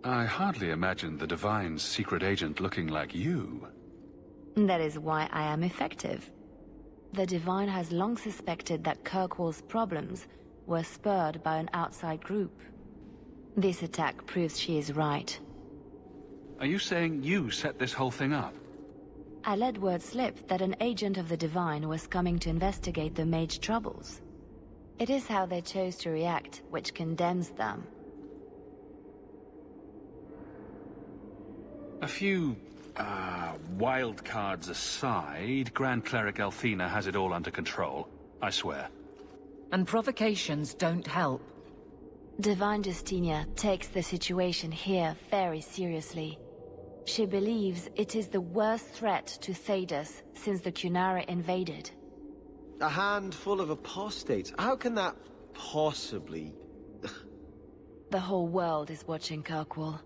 I hardly imagined the Divine's secret agent looking like you. That is why I am effective. The Divine has long suspected that Kirkwall's problems were spurred by an outside group. This attack proves she is right. Are you saying you set this whole thing up? I let word slip that an agent of the Divine was coming to investigate the Mage troubles. It is how they chose to react which condemns them. A few, wild cards aside, Grand Cleric Althena has it all under control, I swear. And provocations don't help. Divine Justinia takes the situation here very seriously. She believes it is the worst threat to Thedas since the Qunari invaded. A handful of apostates? How can that possibly... The whole world is watching Kirkwall.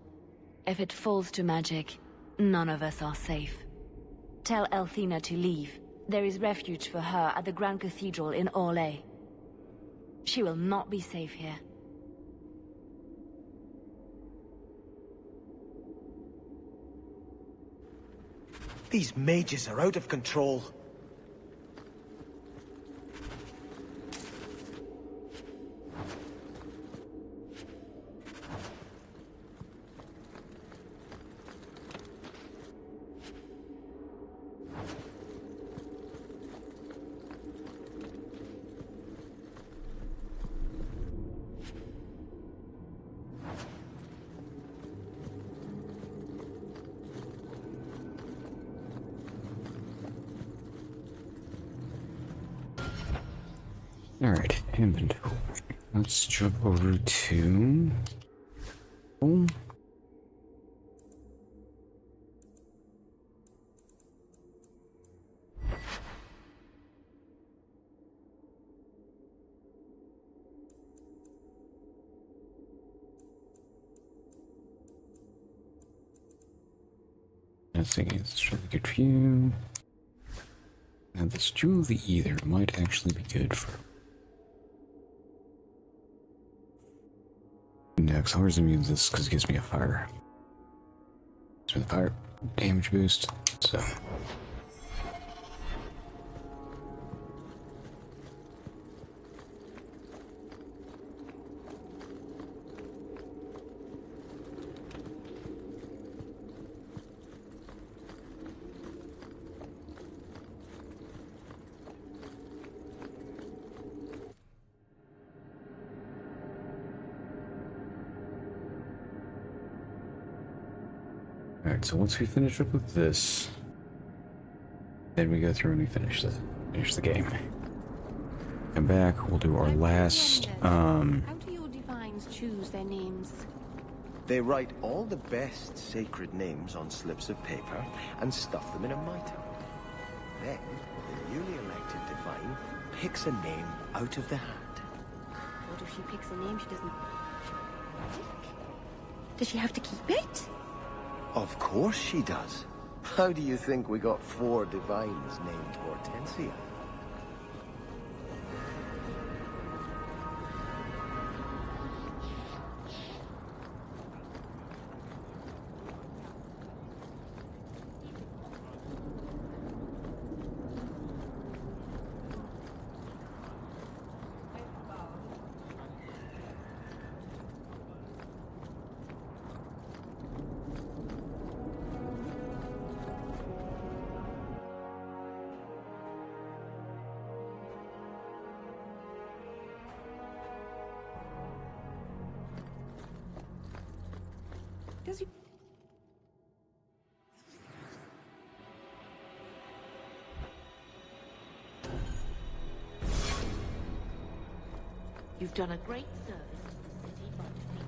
If it falls to magic, none of us are safe. Tell Elthina to leave. There is refuge for her at the Grand Cathedral in Orlais. She will not be safe here. These mages are out of control. Alright, inventory. Let's jump over to... Oh. I think it's really good for you. And this Jewel of the Ether might actually be good for... Next, Horror's immune to this because it gives me a fire. Gives me the fire damage boost, so... Alright, so once we finish up with this, then we go through and we finish the game. Come back, we'll do our last, How do your divines choose their names? They write all the best sacred names on slips of paper and stuff them in a mitre. Then, the newly elected divine picks a name out of the hat. What if she picks a name she doesn't pick? Does she have to keep it? Of course she does. How do you think we got 4 divines named Hortensia? Does he... You've done a great service to the city by defeating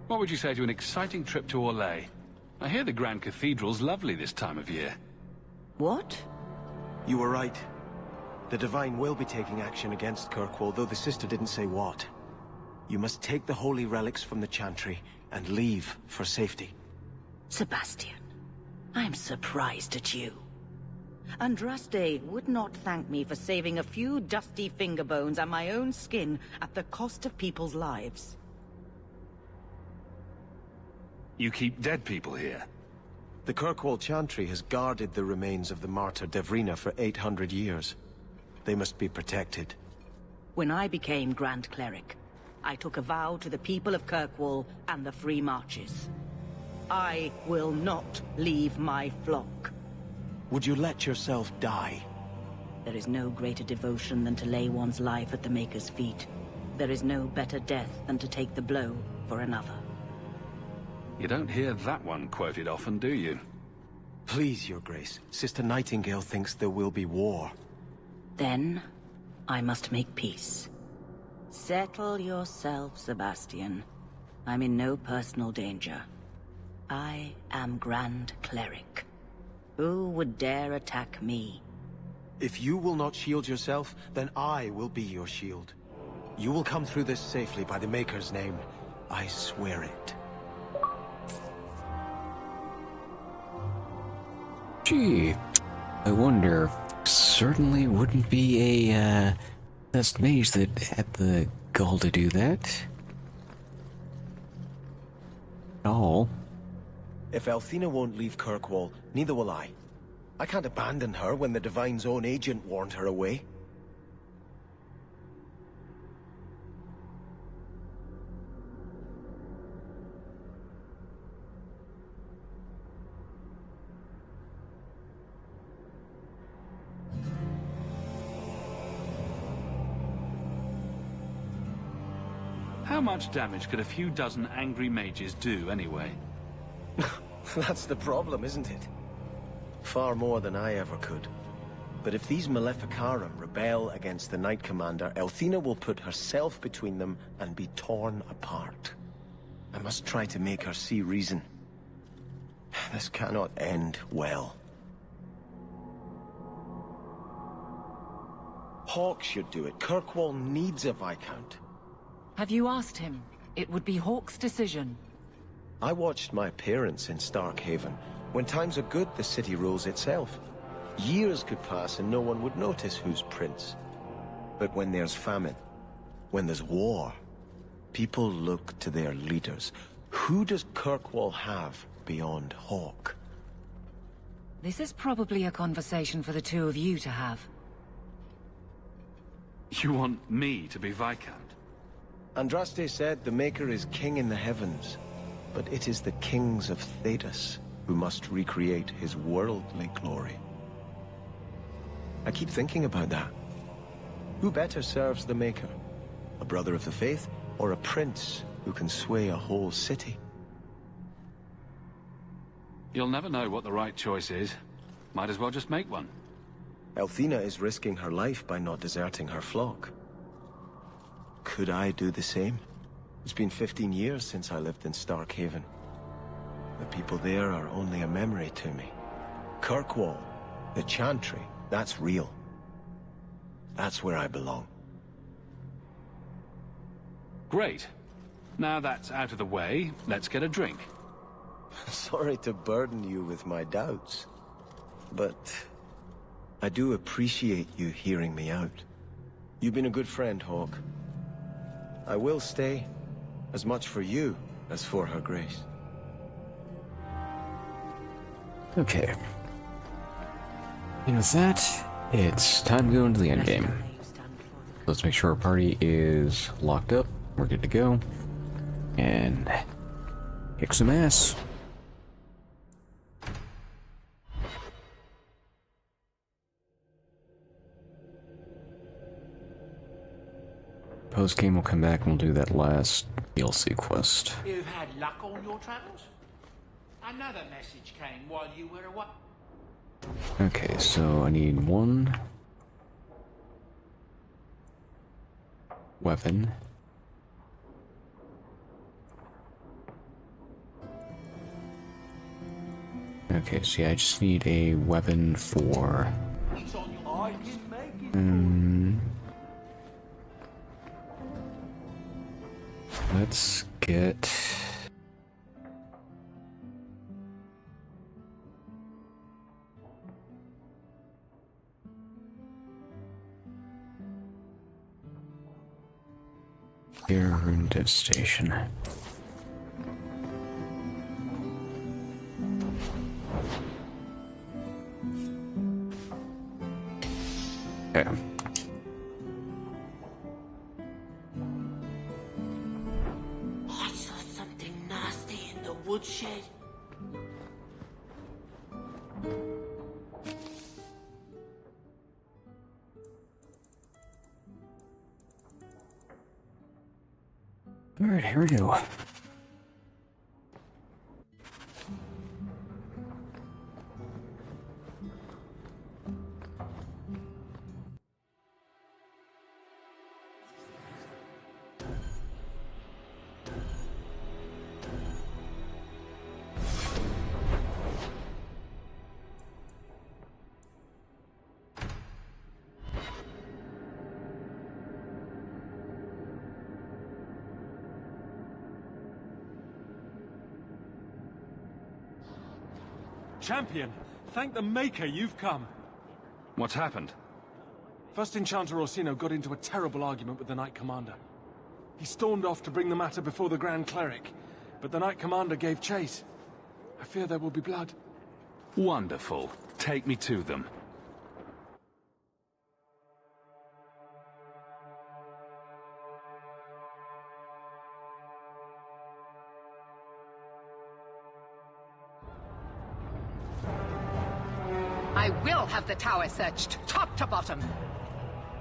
What would you say to an exciting trip to Orlais? I hear the Grand Cathedral's lovely this time of year. What? You were right. The Divine will be taking action against Kirkwall, though the sister didn't say what. You must take the holy relics from the Chantry and leave for safety. Sebastian, I'm surprised at you. Andraste would not thank me for saving a few dusty finger bones and my own skin at the cost of people's lives. You keep dead people here? The Kirkwall Chantry has guarded the remains of the martyr Devrina for 800 years. They must be protected. When I became Grand Cleric, I took a vow to the people of Kirkwall and the Free Marches. I will not leave my flock. Would you let yourself die? There is no greater devotion than to lay one's life at the Maker's feet. There is no better death than to take the blow for another. You don't hear that one quoted often, do you? Please, Your Grace. Sister Nightingale thinks there will be war. Then, I must make peace. Settle yourself, Sebastian. I'm in no personal danger. I am Grand Cleric. Who would dare attack me? If you will not shield yourself, then I will be your shield. You will come through this safely by the Maker's name. I swear it. Gee, I wonder. Certainly wouldn't be a best mage that had the gall to do that. At all. If Althena won't leave Kirkwall, neither will I. I can't abandon her when the Divine's own agent warned her away. How much damage could a few dozen angry mages do, anyway? That's the problem, isn't it? Far more than I ever could. But if these Maleficarum rebel against the Knight Commander, Althena will put herself between them and be torn apart. I must try to make her see reason. This cannot end well. Hawke should do it. Kirkwall needs a Viscount. Have you asked him? It would be Hawke's decision. I watched my parents in Starkhaven. When times are good, the city rules itself. Years could pass and no one would notice who's prince. But when there's famine, when there's war, people look to their leaders. Who does Kirkwall have beyond Hawke? This is probably a conversation for the two of you to have. You want me to be Viscount? Andraste said the Maker is king in the heavens, but it is the kings of Thedas who must recreate his worldly glory. I keep thinking about that. Who better serves the Maker? A brother of the faith, or a prince who can sway a whole city? You'll never know what the right choice is. Might as well just make one. Althena is risking her life by not deserting her flock. Could I do the same? It's been 15 years since I lived in Starkhaven. The people there are only a memory to me. Kirkwall, the Chantry, that's real. That's where I belong. Great. Now that's out of the way, let's get a drink. Sorry to burden you with my doubts, but I do appreciate you hearing me out. You've been a good friend, Hawke. I will stay, as much for you as for her grace. Okay. And with that, it's time to go into the endgame. Let's make sure our party is locked up. We're good to go. And kick some ass. Post-game, we'll come back and we'll do that last DLC quest. You've had luck on your travels? Another message came while you were away. Okay, so I need one weapon. Okay, see, I just need a weapon for... I can make it. Let's get... Here, devastation. Okay. I saw something nasty in the woodshed. Alright, here we go. Champion, thank the Maker you've come. What's happened? First Enchanter Orsino got into a terrible argument with the Knight Commander. He stormed off to bring the matter before the Grand Cleric, but the Knight Commander gave chase. I fear there will be blood. Wonderful. Take me to them. I will have the tower searched, top to bottom.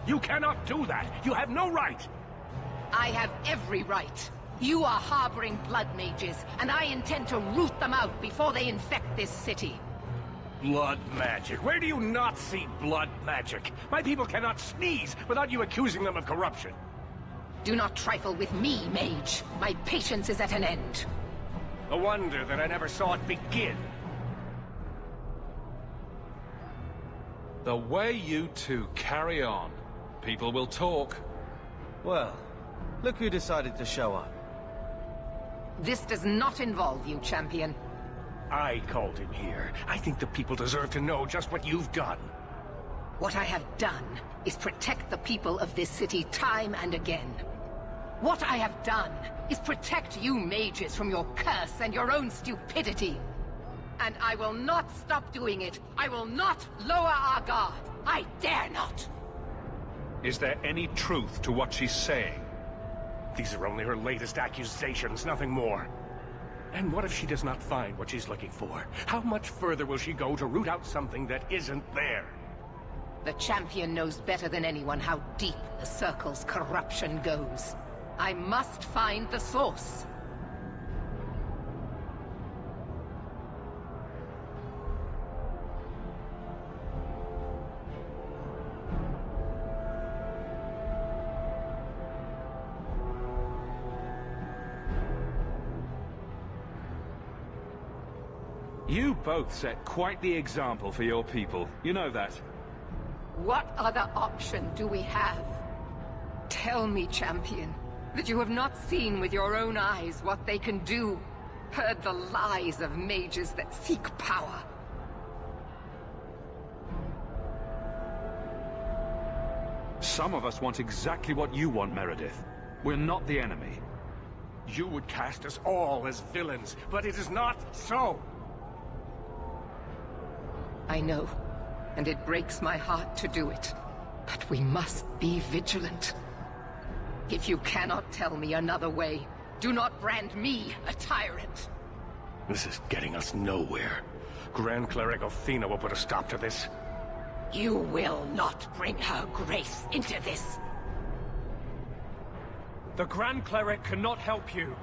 You cannot do that! You have no right! I have every right. You are harboring blood mages, and I intend to root them out before they infect this city. Blood magic? Where do you not see blood magic? My people cannot sneeze without you accusing them of corruption. Do not trifle with me, mage. My patience is at an end. A wonder that I never saw it begin. The way you two carry on, people will talk. Well, look who decided to show up. This does not involve you, champion. I called him here. I think the people deserve to know just what you've done. What I have done is protect the people of this city time and again. What I have done is protect you mages from your curse and your own stupidity. And I will not stop doing it. I will not lower our guard. I dare not. Is there any truth to what she's saying? These are only her latest accusations, nothing more. And what if she does not find what she's looking for? How much further will she go to root out something that isn't there? The champion knows better than anyone how deep the Circle's corruption goes. I must find the source. You both set quite the example for your people. You know that. What other option do we have? Tell me, champion, that you have not seen with your own eyes what they can do. Heard the lies of mages that seek power. Some of us want exactly what you want, Meredith. We're not the enemy. You would cast us all as villains, but it is not so. I know, and it breaks my heart to do it. But we must be vigilant. If you cannot tell me another way, do not brand me a tyrant. This is getting us nowhere. Grand Cleric Othina will put a stop to this. You will not bring her grace into this. The Grand Cleric cannot help you.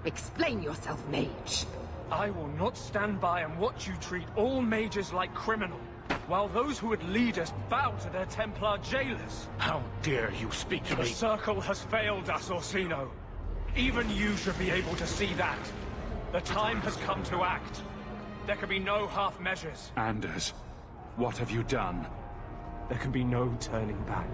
Explain yourself, mage. I will not stand by and watch you treat all mages like criminal, while those who would lead us bow to their Templar jailers. How dare you speak to me? The Circle has failed us, Orsino. Even you should be able to see that. The time has come to act. There can be no half measures. Anders, what have you done? There can be no turning back.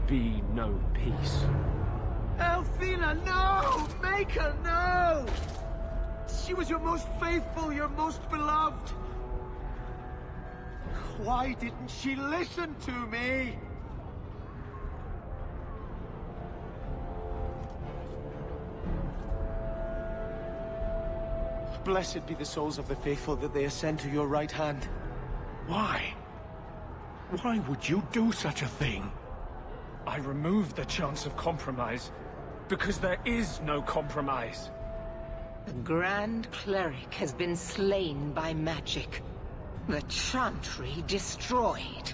Be no peace. Elfina, no! Maker, no! She was your most faithful, your most beloved. Why didn't she listen to me? Blessed be the souls of the faithful that they ascend to your right hand. Why? Why would you do such a thing? I removed the chance of compromise, because there is no compromise. The Grand Cleric has been slain by magic. The Chantry destroyed.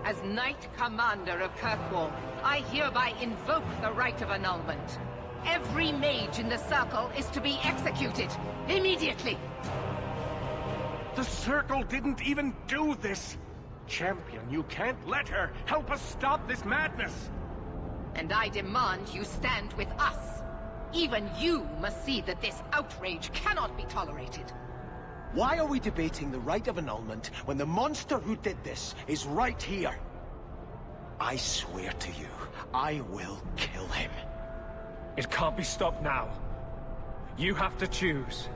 As Knight Commander of Kirkwall, I hereby invoke the right of annulment. Every mage in the circle is to be executed. Immediately. The Circle didn't even do this! Champion, you can't let her! Help us stop this madness! And I demand you stand with us. Even you must see that this outrage cannot be tolerated. Why are we debating the right of annulment when the monster who did this is right here? I swear to you, I will kill him. It can't be stopped now. You have to choose.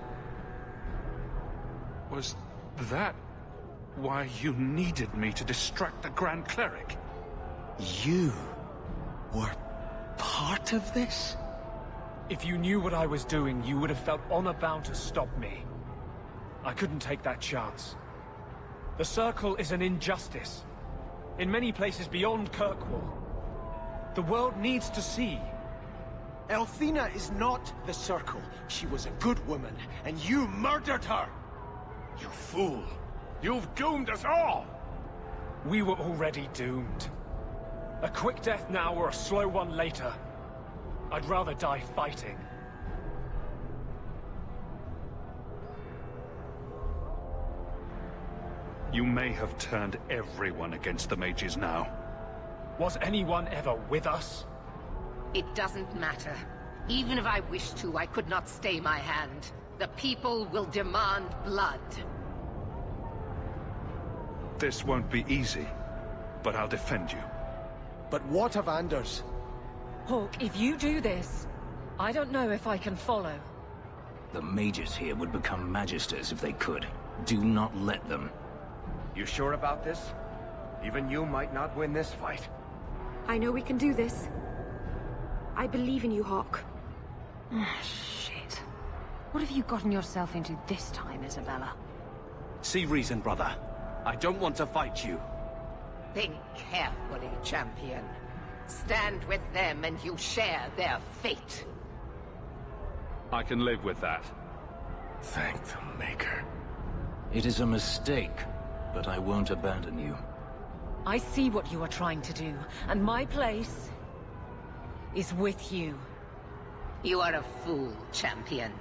Was that why you needed me to distract the Grand Cleric? You were part of this? If you knew what I was doing, you would have felt honor-bound to stop me. I couldn't take that chance. The Circle is an injustice. In many places beyond Kirkwall. The world needs to see. Elthina is not the Circle. She was a good woman, and you murdered her! You fool! You've doomed us all! We were already doomed. A quick death now or a slow one later. I'd rather die fighting. You may have turned everyone against the mages now. Was anyone ever with us? It doesn't matter. Even if I wished to, I could not stay my hand. The people will demand blood. This won't be easy, but I'll defend you. But what of Anders? Hawk, if you do this, I don't know if I can follow. The mages here would become magisters if they could. Do not let them. You sure about this? Even you might not win this fight. I know we can do this. I believe in you, Hawk. Shit. What have you gotten yourself into this time, Isabella? See reason, brother. I don't want to fight you. Think carefully, champion. Stand with them and you share their fate. I can live with that. Thank the Maker. It is a mistake, but I won't abandon you. I see what you are trying to do, and my place is with you. You are a fool, champion.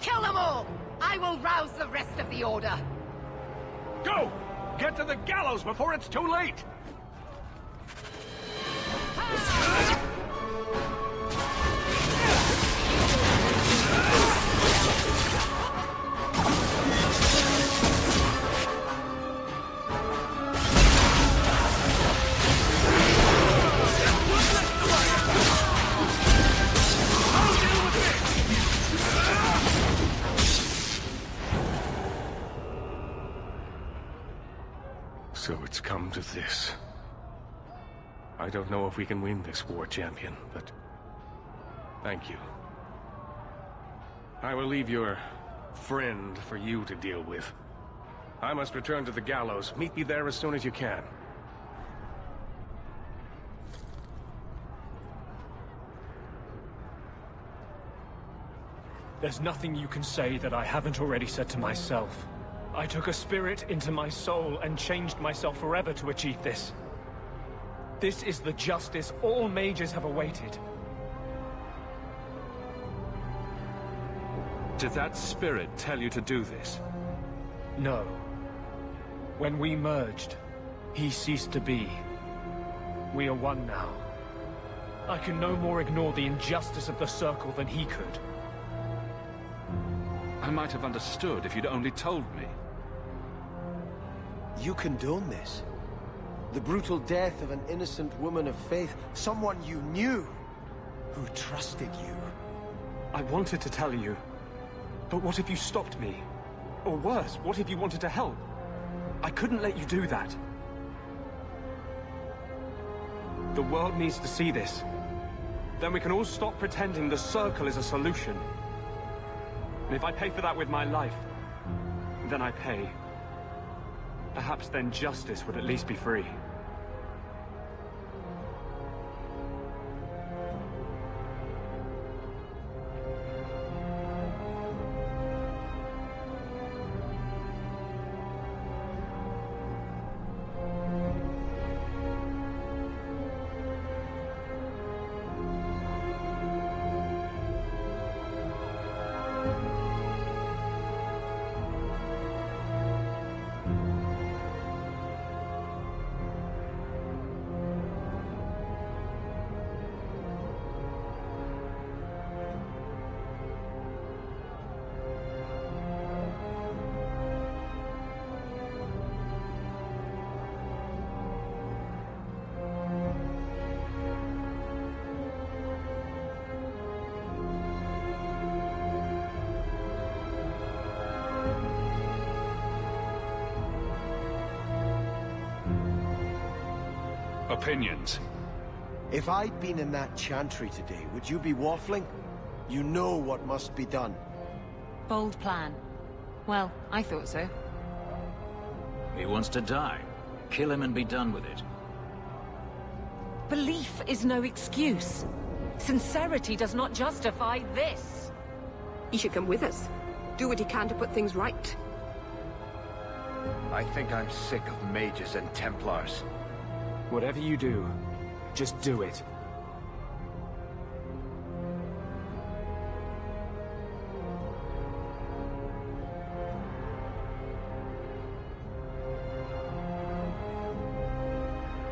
Kill them all! I will rouse the rest of the Order. Go! Get to the gallows before it's too late! So it's come to this. I don't know if we can win this war, champion, but thank you. I will leave your friend for you to deal with. I must return to the gallows. Meet me there as soon as you can. There's nothing you can say that I haven't already said to myself. I took a spirit into my soul and changed myself forever to achieve this. This is the justice all mages have awaited. Did that spirit tell you to do this? No. When we merged, he ceased to be. We are one now. I can no more ignore the injustice of the Circle than he could. I might have understood if you'd only told me. You condone this? The brutal death of an innocent woman of faith, someone you knew, who trusted you. I wanted to tell you, but what if you stopped me? Or worse, what if you wanted to help? I couldn't let you do that. The world needs to see this. Then we can all stop pretending the Circle is a solution. And if I pay for that with my life, then I pay. Perhaps then justice would at least be free. opinions. If I'd been in that chantry today, would you be waffling? You know what must be done. Bold plan. Well, I thought so. He wants to die. Kill him and be done with it. Belief is no excuse. Sincerity does not justify this. He should come with us. Do what he can to put things right. I think I'm sick of Mages and Templars. Whatever you do, just do it.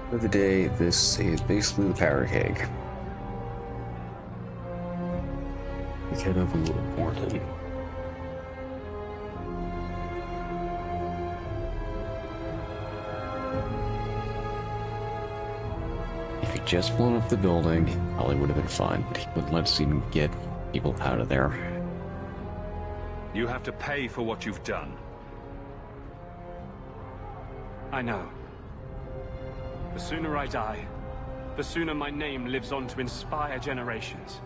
For the day, this is basically the power keg. We could have a little more than. If he'd just blown up the building, it probably would have been fine, but he wouldn't let us even get people out of there. You have to pay for what you've done. I know. The sooner I die, the sooner my name lives on to inspire generations.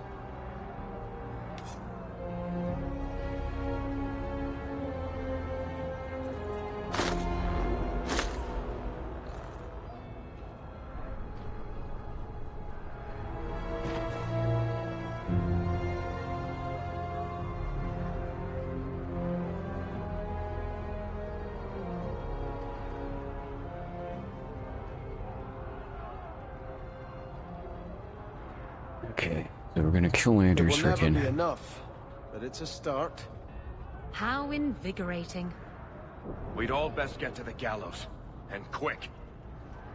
Okay, so we're gonna kill Anders It will never be freaking. enough, but it's a start. How invigorating. We'd all best get to the gallows. And quick.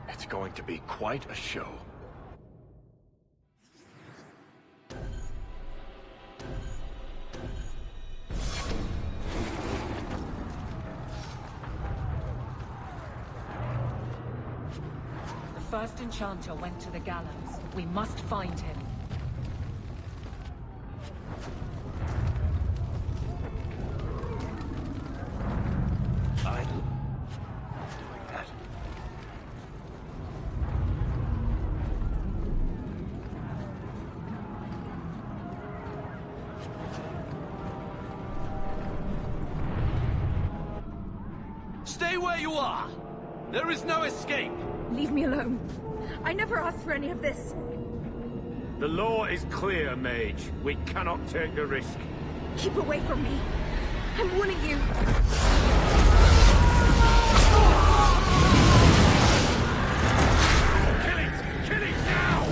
It's going to be quite a show. The first enchanter went to the gallows. We must find him. I'm doing that. Stay where you are! There is no escape! Leave me alone. I never asked for any of this. The law is clear, Mage. We cannot take the risk. Keep away from me. I'm warning you. Kill it! Kill it now!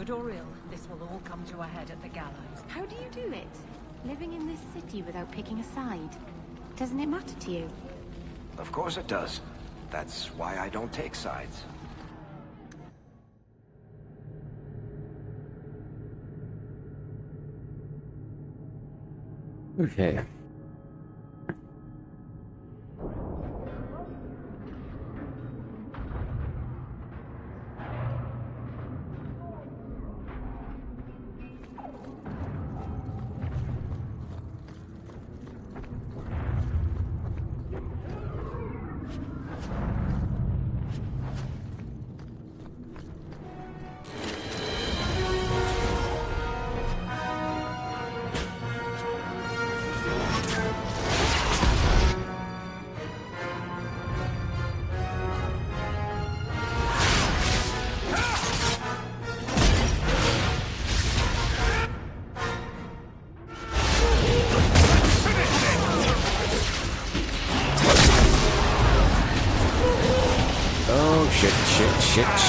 good or ill, this will all come to a head at the gallows. How do you do it? Living in this city without picking a side? Doesn't it matter to you? Of course it does. That's why I don't take sides. Okay.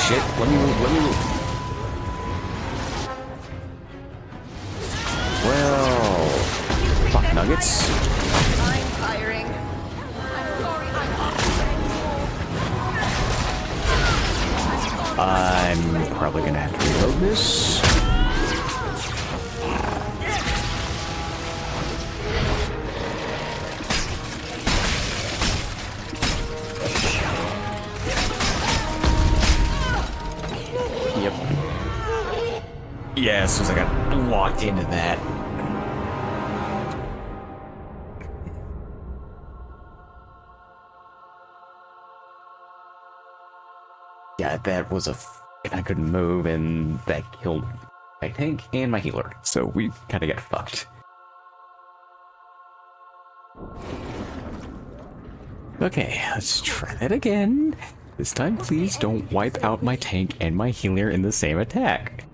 Shit, let me move. Well, fuck nuggets. I'm tiring. I'm probably gonna have to reload this. Yeah, as soon as I got locked into that. Yeah, that was I couldn't move, and that killed my tank and my healer, so we kinda got fucked. Okay, let's try that again. This time, please don't wipe out my tank and my healer in the same attack.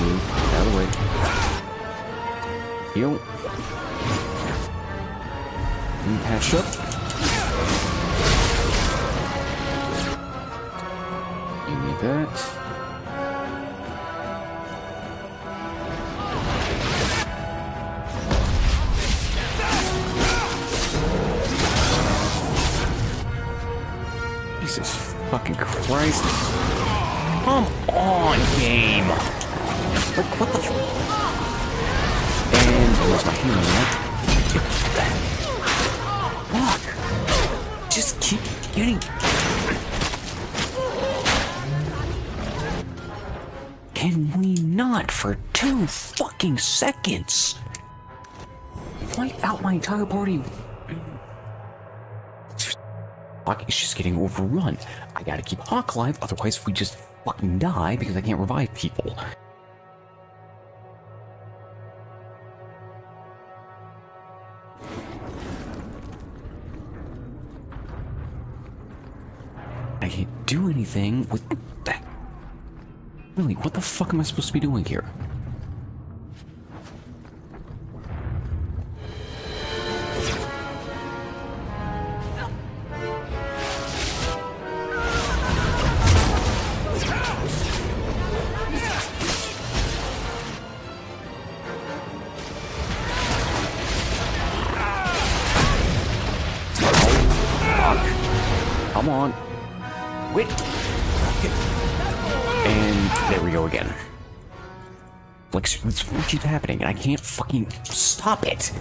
Out of the way. Heal. Patch up. You need that. Jesus fucking Christ. Come on, game. Like, what the f- And where's my healing at? Fuck! Just keep getting... Can we not for 2 fucking seconds? Wipe out my entire party. Hawk is just getting overrun. I gotta keep Hawk alive, otherwise we just fucking die because I can't revive people. I can't do anything with that. Really, what the fuck am I supposed to be doing here? Come on. Wait. And there we go again. Like, this keeps happening, and I can't fucking stop it.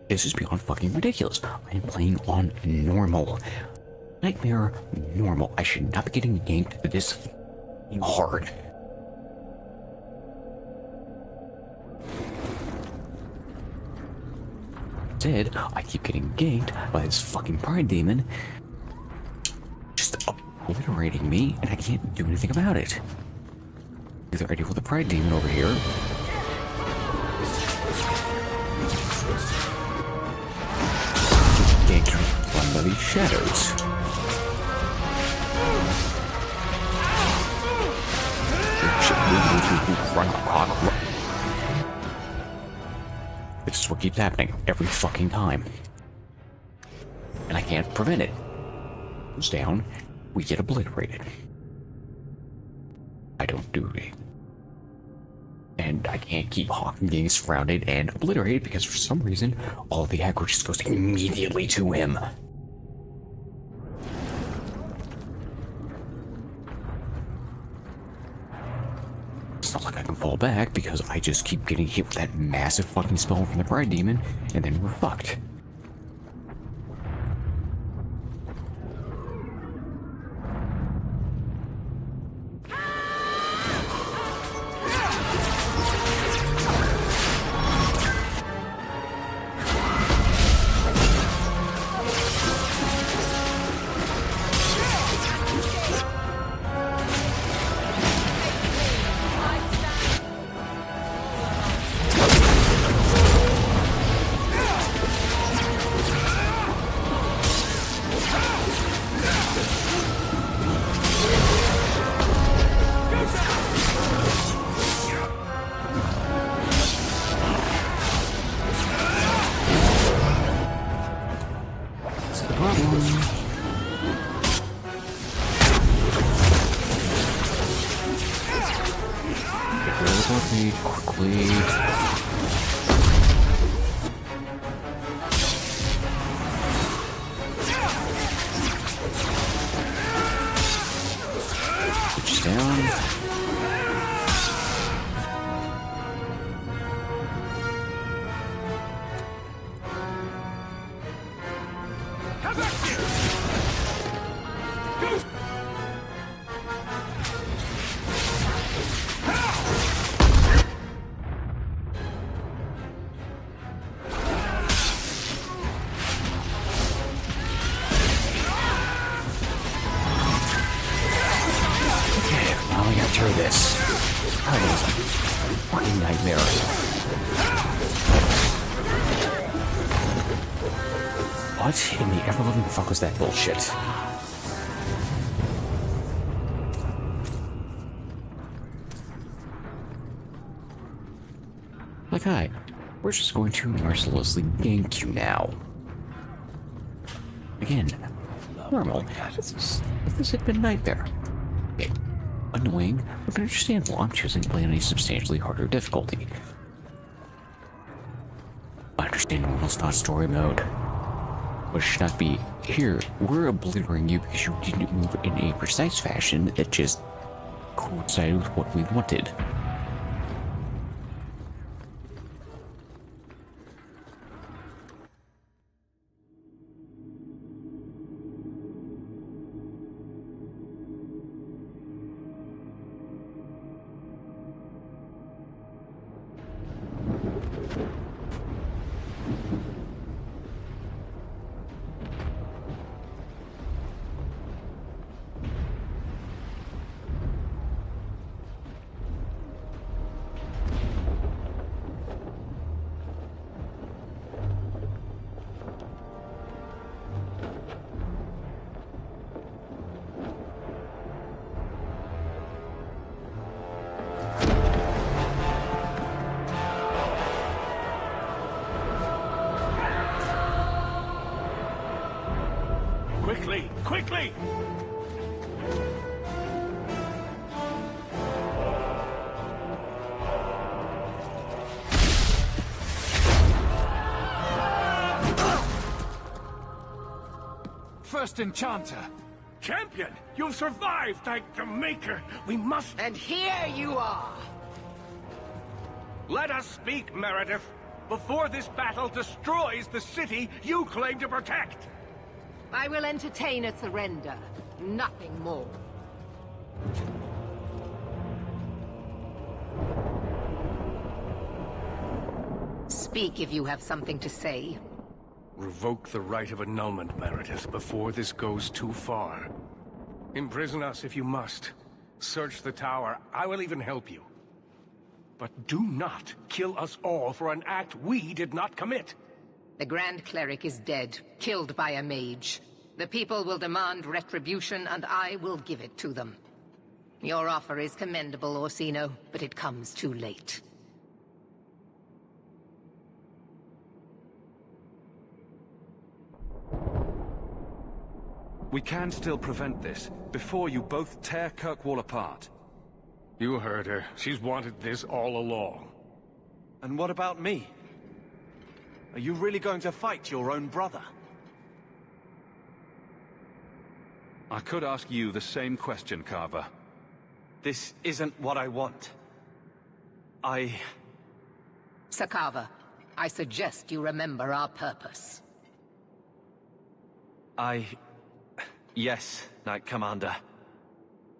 This is beyond fucking ridiculous. I'm playing on normal. Nightmare normal. I should not be getting ganked this hard. Instead, I keep getting ganked by this fucking pride demon, just obliterating me, and I can't do anything about it. Either I deal with the pride demon over here, Danger run by these shadows. This is what keeps happening every fucking time. And I can't prevent it. Goes down, we get obliterated. I don't do it. And I can't keep Hawking getting surrounded and obliterated because for some reason, all the aggro just goes immediately to him. It's not like I can fall back because I just keep getting hit with that massive fucking spell from the Pride Demon, and then we're fucked. Quickly. Switch down. Through this. That was a fucking nightmare. What in the ever-loving fuck was that bullshit? Like, hi, we're just going to mercilessly gank you now. Again, normal. This had been a nightmare. Okay. Annoying, but understandable. I'm choosing to play on a substantially harder difficulty. I understand normal's not story mode. But it should not be here. We're obliterating you because you didn't move in a precise fashion that just coincided with what we wanted. Quickly! Quickly! First Enchanter! Champion! You've survived, thank the Maker! We must... And here you are! Let us speak, Meredith! Before this battle destroys the city you claim to protect! I will entertain a surrender. Nothing more. Speak if you have something to say. Revoke the right of annulment, Meredith, before this goes too far. Imprison us if you must. Search the tower. I will even help you. But do not kill us all for an act we did not commit. The Grand Cleric is dead, killed by a mage. The people will demand retribution, and I will give it to them. Your offer is commendable, Orsino, but it comes too late. We can still prevent this, before you both tear Kirkwall apart. You heard her. She's wanted this all along. And what about me? Are you really going to fight your own brother? I could ask you the same question, Carver. This isn't what I want. Sakava, I suggest you remember our purpose. Yes, Knight Commander.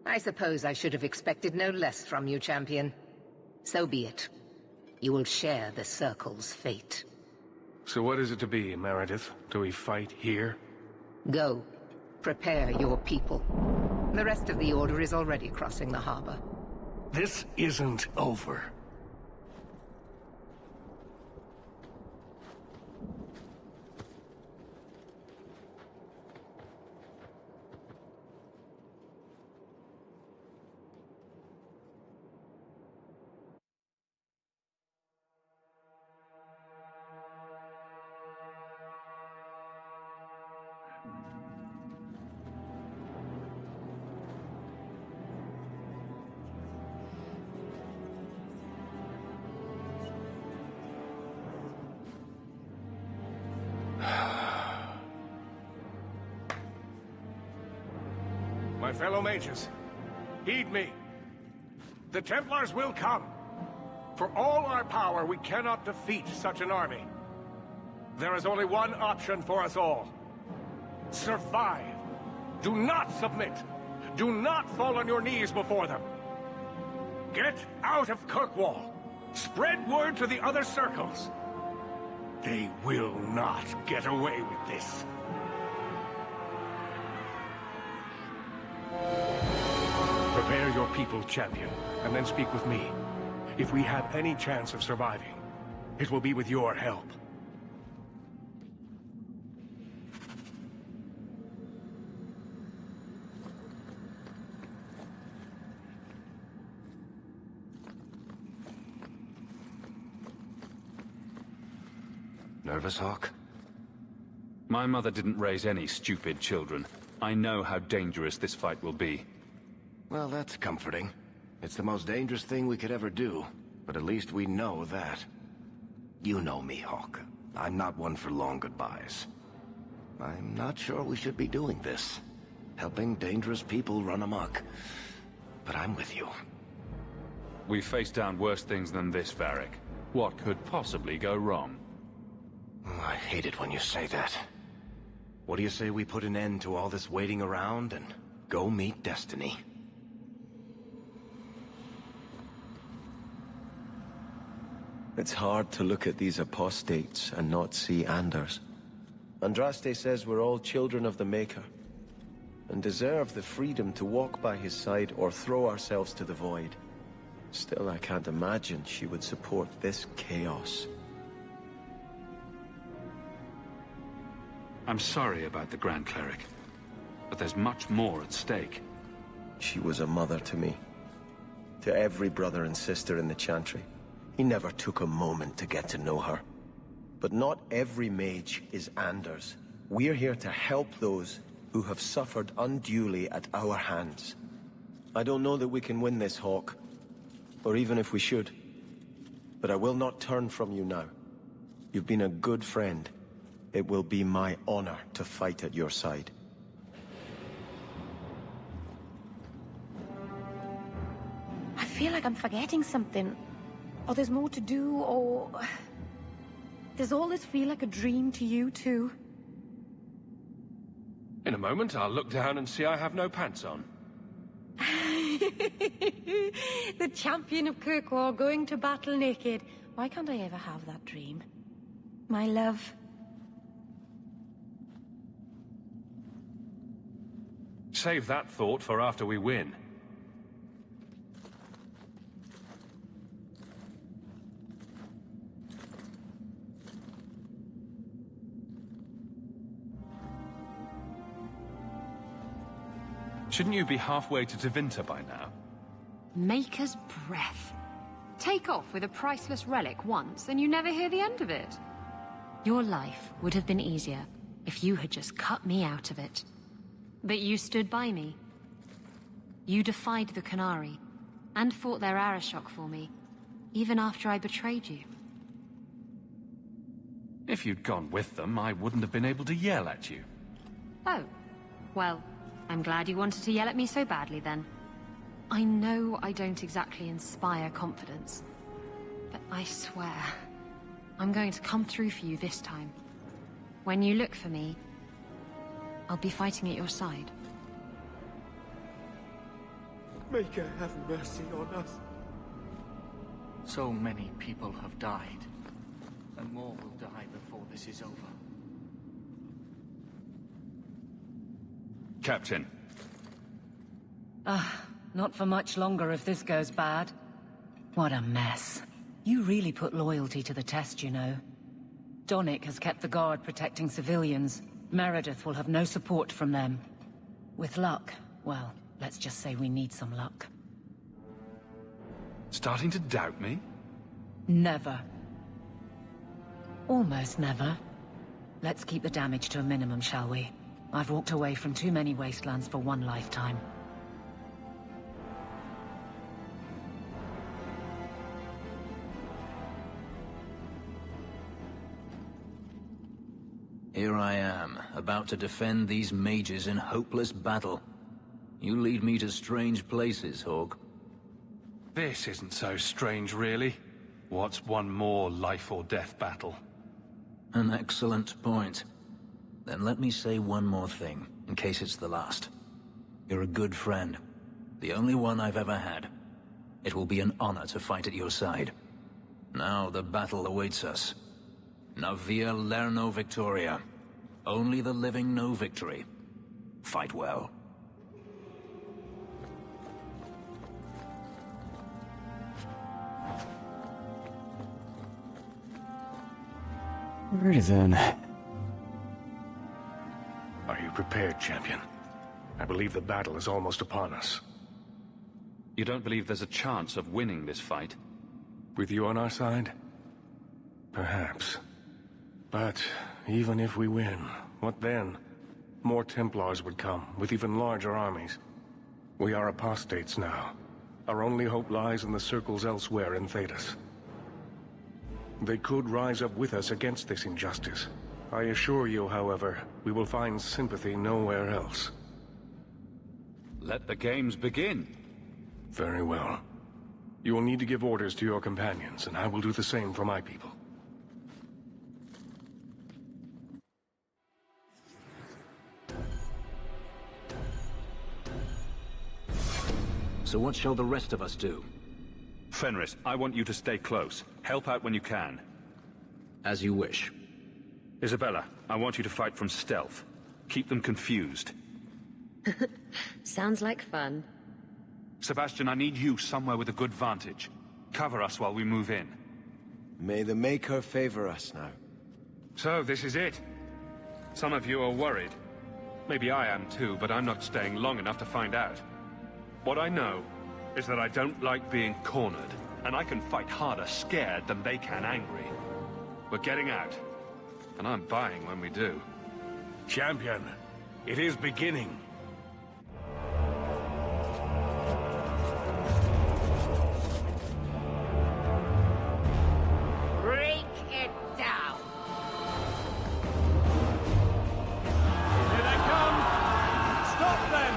I suppose I should have expected no less from you, champion. So be it. You will share the Circle's fate. So what is it to be, Meredith? Do we fight here? Go. Prepare your people. The rest of the Order is already crossing the harbor. This isn't over. My fellow mages, heed me. The Templars will come. For all our power, we cannot defeat such an army. There is only one option for us all. Survive. Do not submit. Do not fall on your knees before them. Get out of Kirkwall. Spread word to the other circles. They will not get away with this. Prepare your people, champion, and then speak with me. If we have any chance of surviving, it will be with your help. Nervous, Hawk? My mother didn't raise any stupid children. I know how dangerous this fight will be. Well, that's comforting. It's the most dangerous thing we could ever do, but at least we know that. You know me, Hawk. I'm not one for long goodbyes. I'm not sure we should be doing this. Helping dangerous people run amok. But I'm with you. We faced down worse things than this, Varric. What could possibly go wrong? Oh, I hate it when you say that. What do you say we put an end to all this waiting around and go meet Destiny? It's hard to look at these apostates and not see Anders. Andraste says we're all children of the Maker, and deserve the freedom to walk by his side or throw ourselves to the void. Still, I can't imagine she would support this chaos. I'm sorry about the Grand Cleric, but there's much more at stake. She was a mother to me. To every brother and sister in the Chantry. He never took a moment to get to know her. But not every mage is Anders. We're here to help those who have suffered unduly at our hands. I don't know that we can win this, Hawk, or even if we should. But I will not turn from you now. You've been a good friend. It will be my honor to fight at your side. I feel like I'm forgetting something. Or there's more to do, or... Does all this feel like a dream to you, too? In a moment, I'll look down and see I have no pants on. The champion of Kirkwall going to battle naked. Why can't I ever have that dream? My love. Save that thought for after we win. Shouldn't you be halfway to Tevinter by now? Maker's breath. Take off with a priceless relic once, and you never hear the end of it. Your life would have been easier if you had just cut me out of it. But you stood by me. You defied the Qunari, and fought their Arashok for me, even after I betrayed you. If you'd gone with them, I wouldn't have been able to yell at you. Oh. Well, I'm glad you wanted to yell at me so badly then. I know I don't exactly inspire confidence, but I swear, I'm going to come through for you this time. When you look for me, I'll be fighting at your side. Maker, have mercy on us. So many people have died, and more will die before this is over. Captain. Not for much longer if this goes bad. What a mess. You really put loyalty to the test, you know. Donnic has kept the guard protecting civilians. Meredith will have no support from them. With luck, well, let's just say we need some luck. Starting to doubt me? Never. Almost never. Let's keep the damage to a minimum, shall we? I've walked away from too many wastelands for one lifetime. Here I am, about to defend these mages in hopeless battle. You lead me to strange places, Hawk. This isn't so strange, really. What's one more life or death battle? An excellent point. Then let me say one more thing, in case it's the last. You're a good friend. The only one I've ever had. It will be an honor to fight at your side. Now the battle awaits us. Navia Lerno Victoria. Only the living know victory. Fight well. Alrighty then. Are you prepared, champion? I believe the battle is almost upon us. You don't believe there's a chance of winning this fight? With you on our side? Perhaps. But even if we win, what then? More Templars would come, with even larger armies. We are apostates now. Our only hope lies in the circles elsewhere in Thedas. They could rise up with us against this injustice. I assure you, however, we will find sympathy nowhere else. Let the games begin. Very well. You will need to give orders to your companions, and I will do the same for my people. So what shall the rest of us do? Fenris, I want you to stay close. Help out when you can. As you wish. Isabella, I want you to fight from stealth. Keep them confused. Sounds like fun. Sebastian, I need you somewhere with a good vantage. Cover us while we move in. May the Maker favor us now. So, this is it. Some of you are worried. Maybe I am too, but I'm not staying long enough to find out. What I know is that I don't like being cornered, and I can fight harder scared than they can angry. We're getting out, and I'm buying when we do. Champion, it is beginning. Break it down! Here they come! Stop them!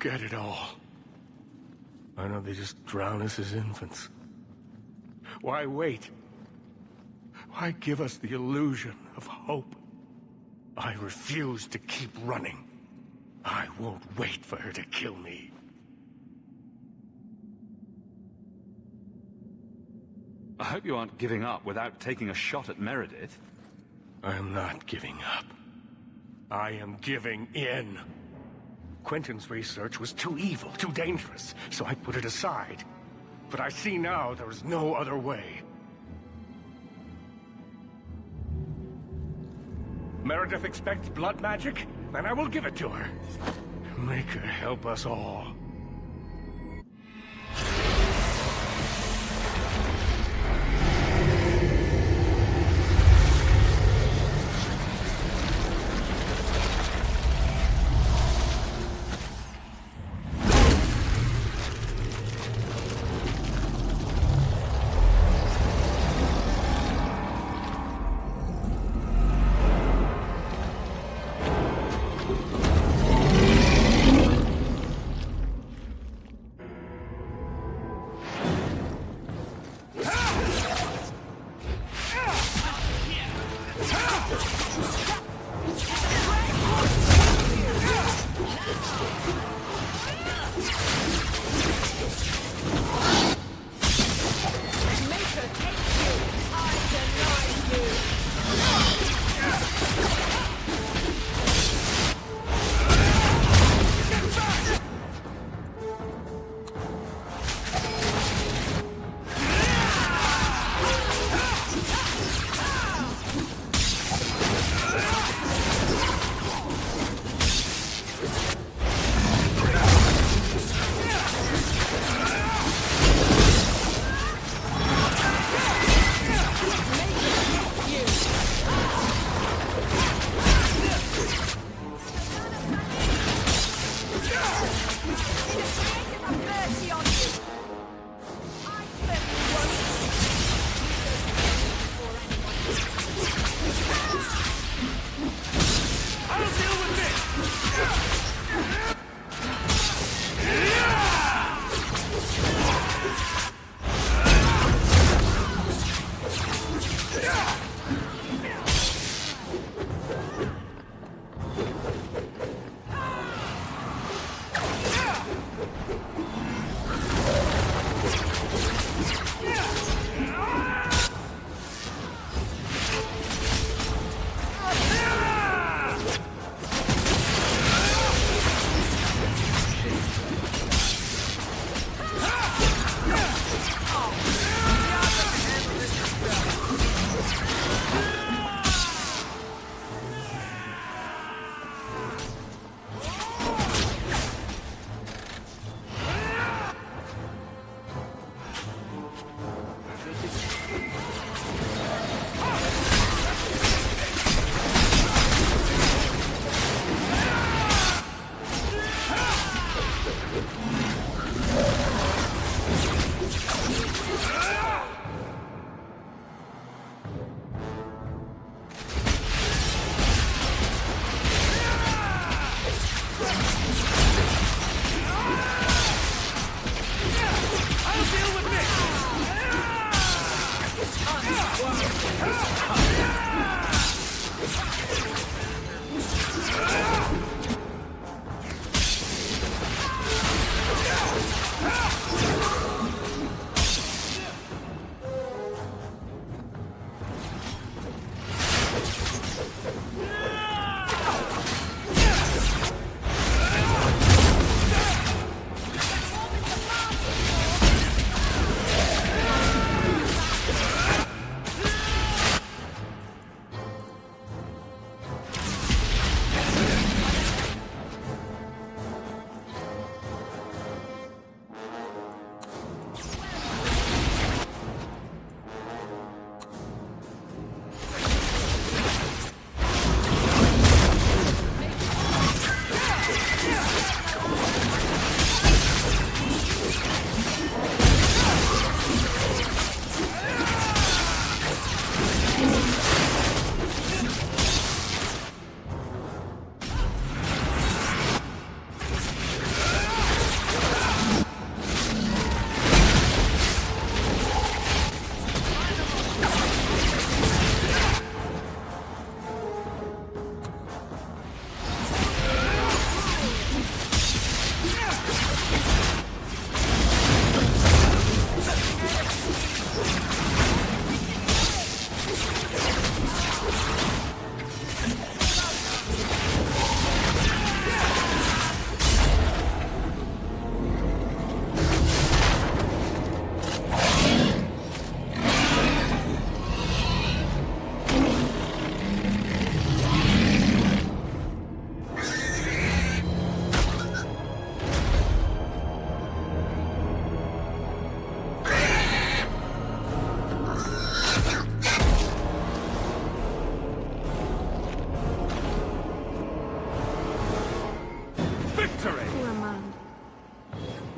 Forget it all. Why don't they just drown us as infants? Why wait? Why give us the illusion of hope? I refuse to keep running. I won't wait for her to kill me. I hope you aren't giving up without taking a shot at Meredith. I am not giving up. I am giving in. Quentin's research was too evil, too dangerous, so I put it aside. But I see now there is no other way. Meredith expects blood magic, then I will give it to her. Make her help us all.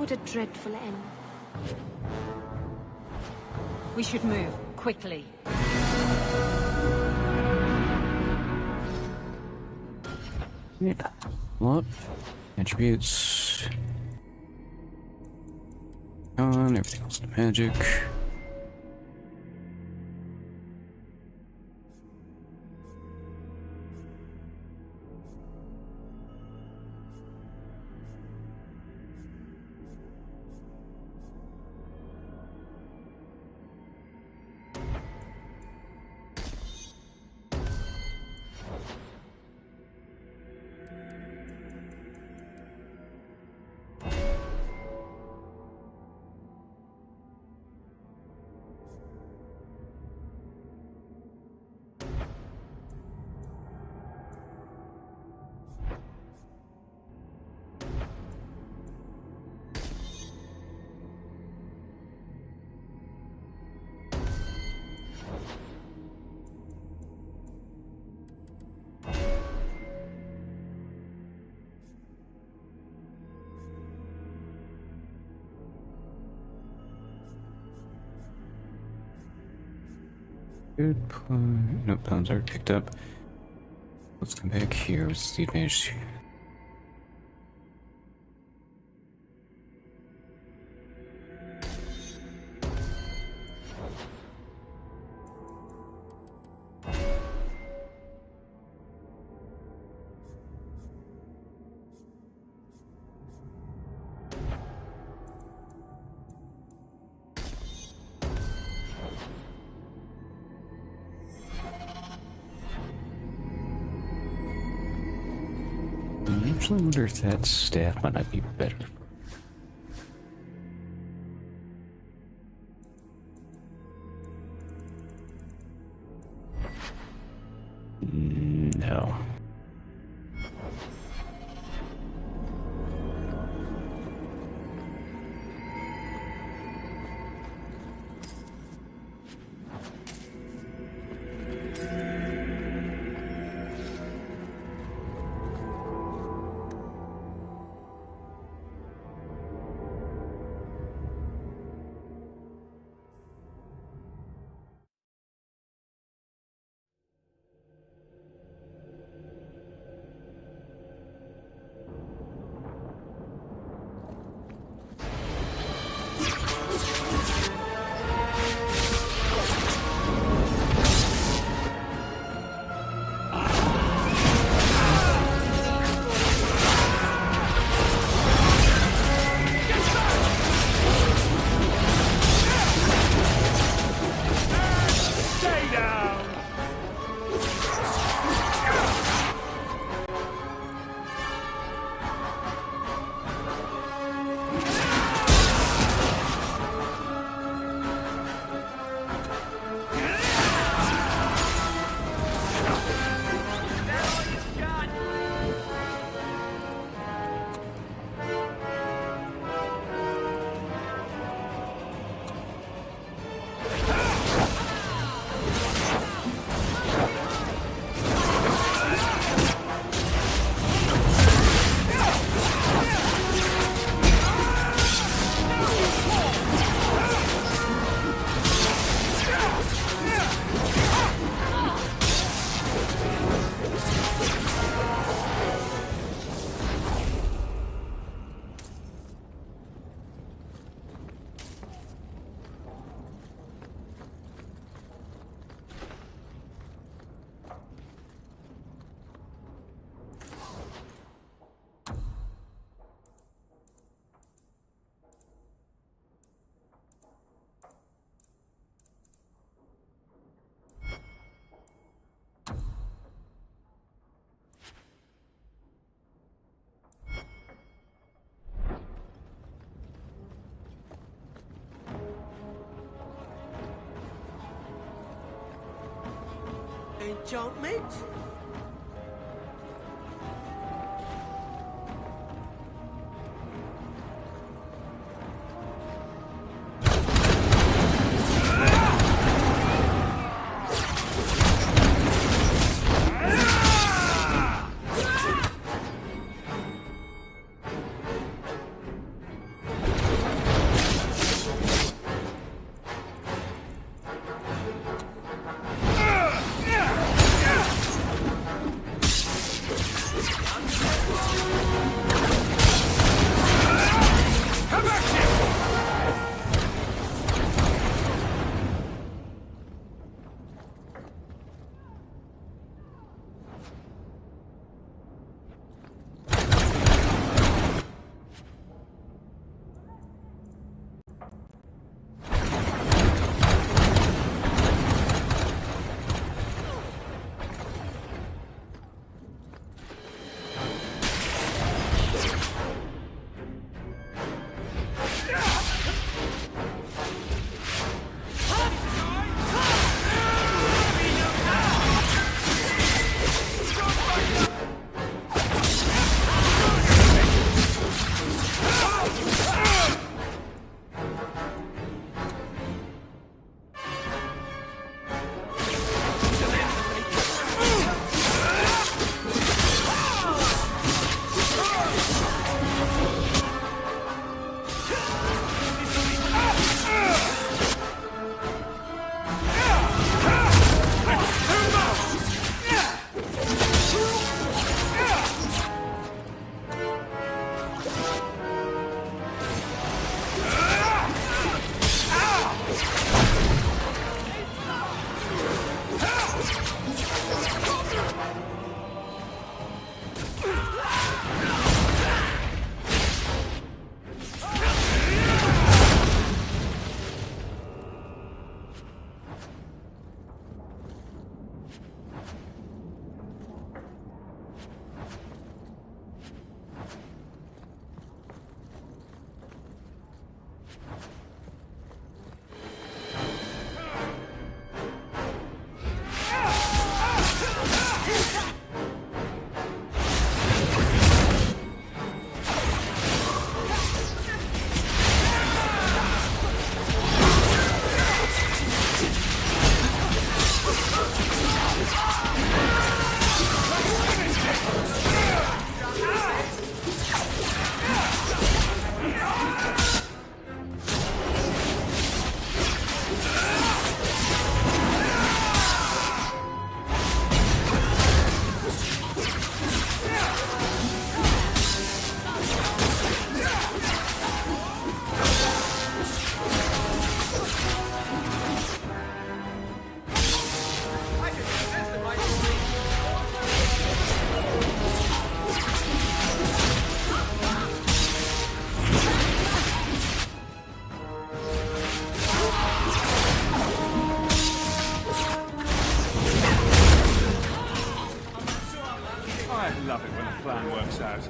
what a dreadful end. We should move, quickly. Look. Attributes. On, everything else to magic. Good point. Nope, that one's already picked up. Let's come back here. What's the advantage? I actually wonder if that staff might not be better. No. Enchantment? out.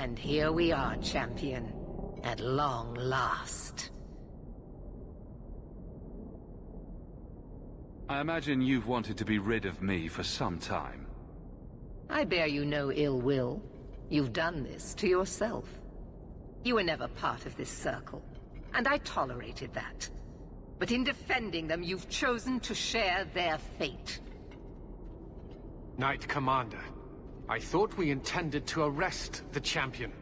And here we are, champion. At long last. I imagine you've wanted to be rid of me for some time. I bear you no ill will. You've done this to yourself. You were never part of this circle, and I tolerated that. But in defending them, you've chosen to share their fate. Knight Commander, I thought we intended to arrest the champion.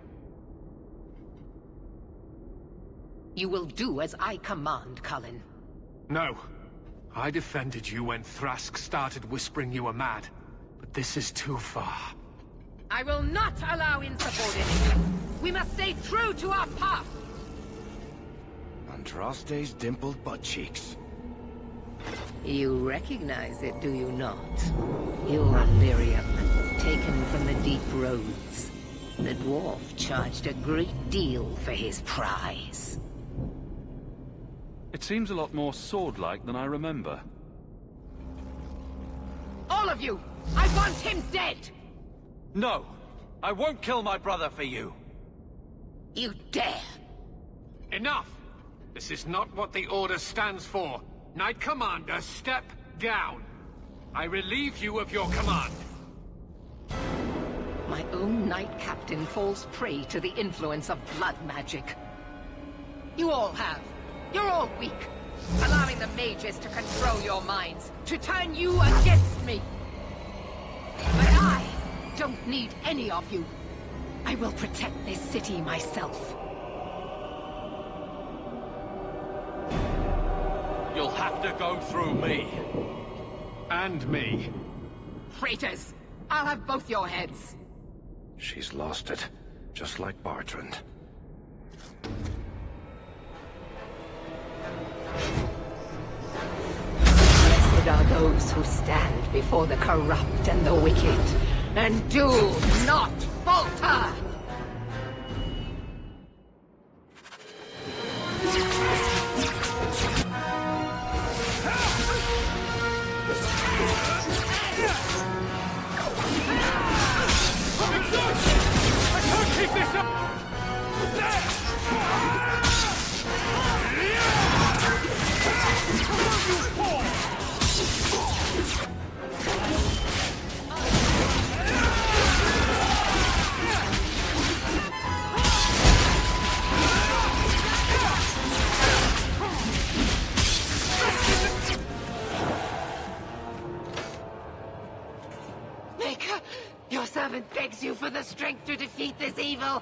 You will do as I command, Cullen. No. I defended you when Thrask started whispering you were mad. But this is too far. I will not allow insubordination. We must stay true to our path. Andraste's dimpled butt cheeks. You recognize it, do you not? Illyrium, taken from the deep roads. The dwarf charged a great deal for his prize. It seems a lot more sword-like than I remember. All of you! I want him dead! No! I won't kill my brother for you! You dare! Enough! This is not what the Order stands for. Knight Commander, step down. I relieve you of your command. My own Knight Captain falls prey to the influence of blood magic. You all have. You're all weak. Allowing the mages to control your minds, to turn you against me. But I don't need any of you. I will protect this city myself. You'll have to go through me. And me. Traitors! I'll have both your heads. She's lost it, just like Bartrand. Blessed are those who stand before the corrupt and the wicked, and do not falter! this evil!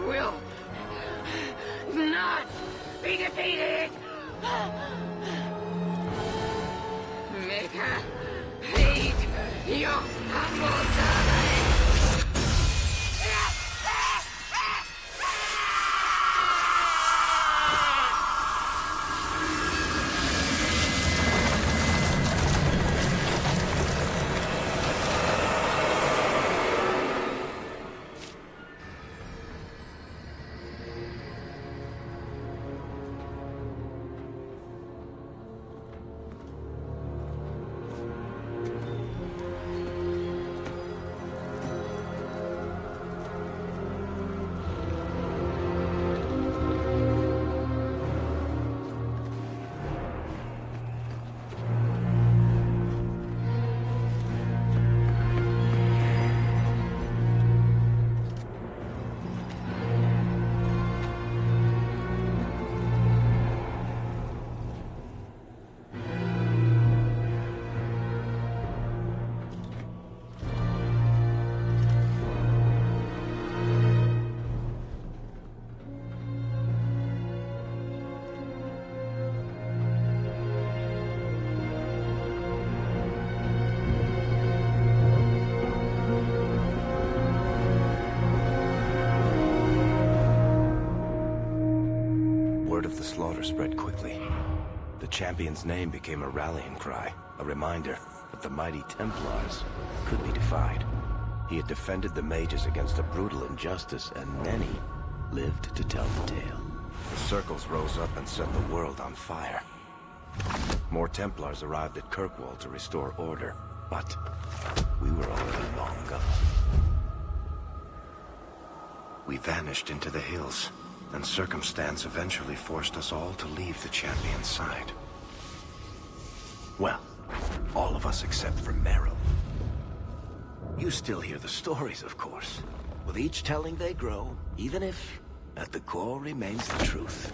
will not be defeated! Maker, hate your humble servant! Word of the slaughter spread quickly. The champion's name became a rallying cry, a reminder that the mighty Templars could be defied. He had defended the mages against a brutal injustice, and many lived to tell the tale. The circles rose up and set the world on fire. More Templars arrived at Kirkwall to restore order, but we were already long gone. We vanished into the hills, and circumstance eventually forced us all to leave the champion's side. Well, all of us except for Merrill. You still hear the stories, of course. With each telling they grow, even if, at the core, remains the truth.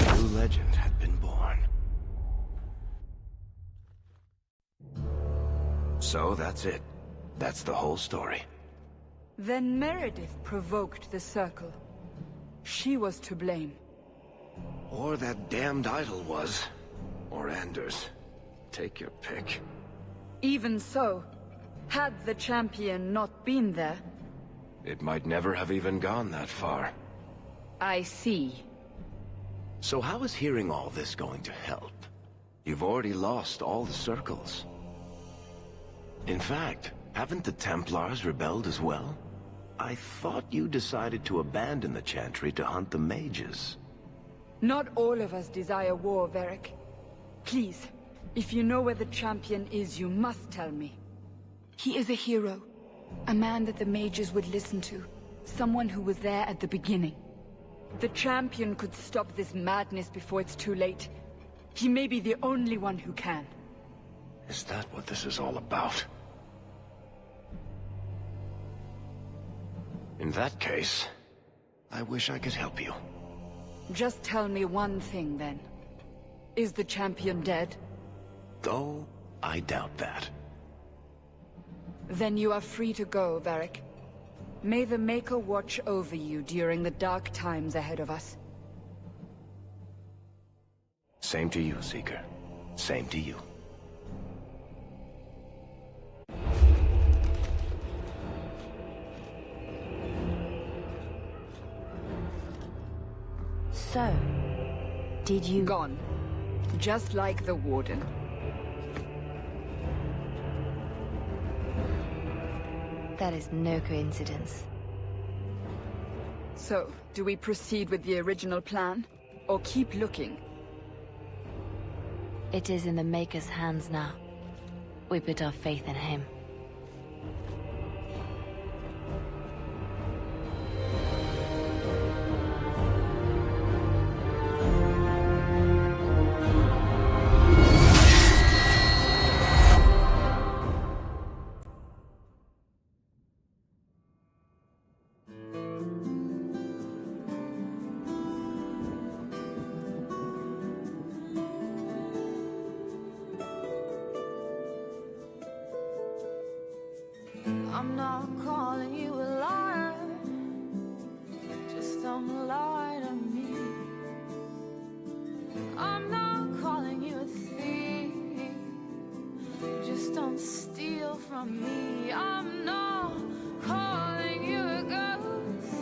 A new legend had been born. So that's it. That's the whole story. Then Meredith provoked the Circle. She was to blame. Or that damned idol was. Or Anders. Take your pick. Even so, had the champion not been there... It might never have even gone that far. I see. So how is hearing all this going to help? You've already lost all the circles. In fact, haven't the Templars rebelled as well? I thought you decided to abandon the Chantry to hunt the mages. Not all of us desire war, Varric. Please, if you know where the champion is, you must tell me. He is a hero. A man that the mages would listen to. Someone who was there at the beginning. The champion could stop this madness before it's too late. He may be the only one who can. Is that what this is all about? In that case, I wish I could help you. Just tell me one thing, then. Is the champion dead? Though, I doubt that. Then you are free to go, Varric. May the Maker watch over you during the dark times ahead of us. Same to you, Seeker. Same to you. So, did you... Gone. Just like the Warden. That is no coincidence. So, do we proceed with the original plan? Or keep looking? It is in the Maker's hands now. We put our faith in him. I'm not calling you a liar. Come lie to me. I'm not calling you a thief. Just don't steal from me. I'm not calling you a ghost.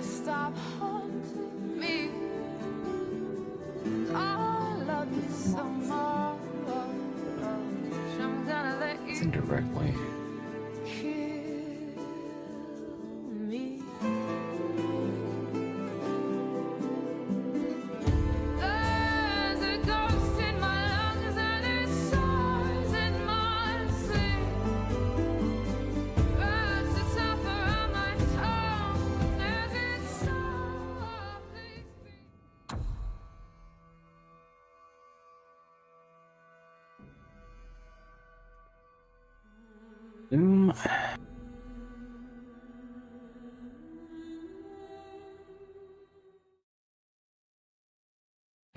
Stop haunting me. I love you so much. I'm gonna let you indirectly. kill me. There's a ghost in my lungs and it soars in my sleep. Wraps itself around my tongue as it softly speaks.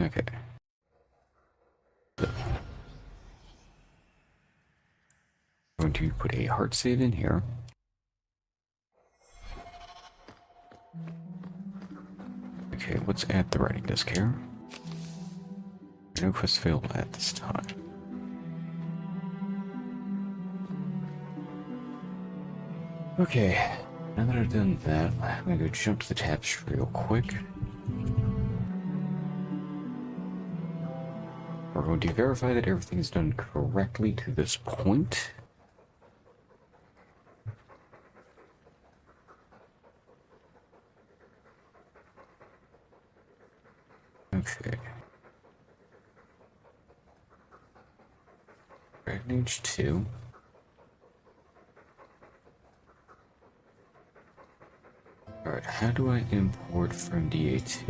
Okay. So, I'm going to put a heart save in here. Okay, what's at the writing desk here? No quest failed at this time. Okay, now that I've done that, I'm gonna go jump to the tapestry real quick. We're going to verify that everything is done correctly to this point. Okay. Dragon Age 2. Alright, how do I import from DA2?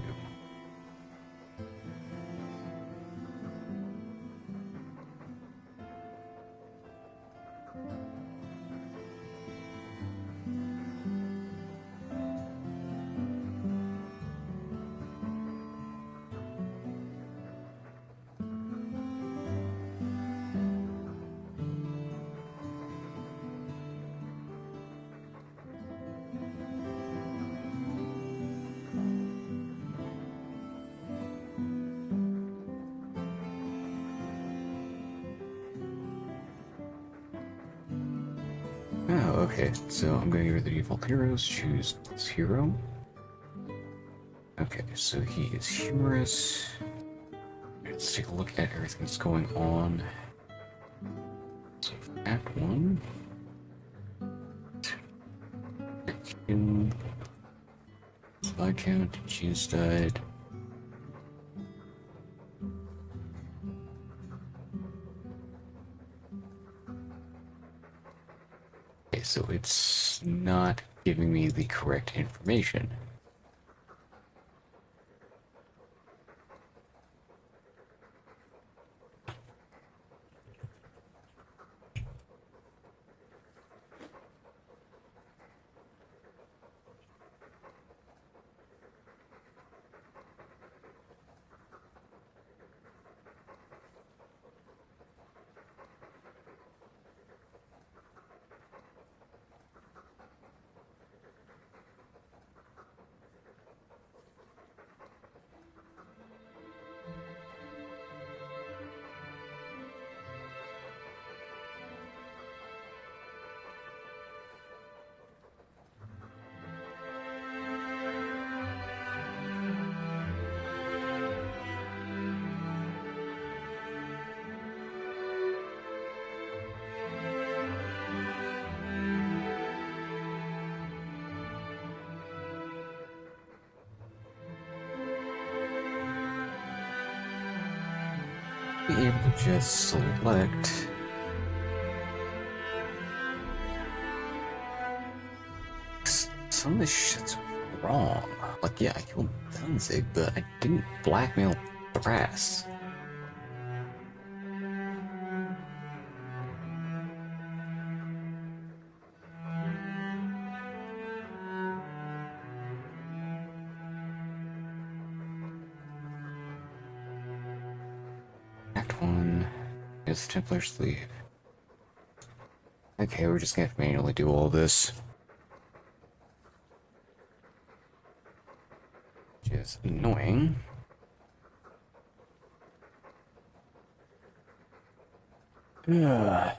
Oh, okay. So I'm going to go to the default heroes, choose this hero. Okay, so he is humorous. Let's take a look at everything that's going on. So, Act 1. Slide count, Jews died. Okay, so it's not giving me the correct information. Be able to just select some of this shit's wrong. Like, yeah, I killed Danzig, but I didn't blackmail Brass. Act 1 is Templars leave. Okay, we're just gonna have to manually do all this. which is annoying. Ugh.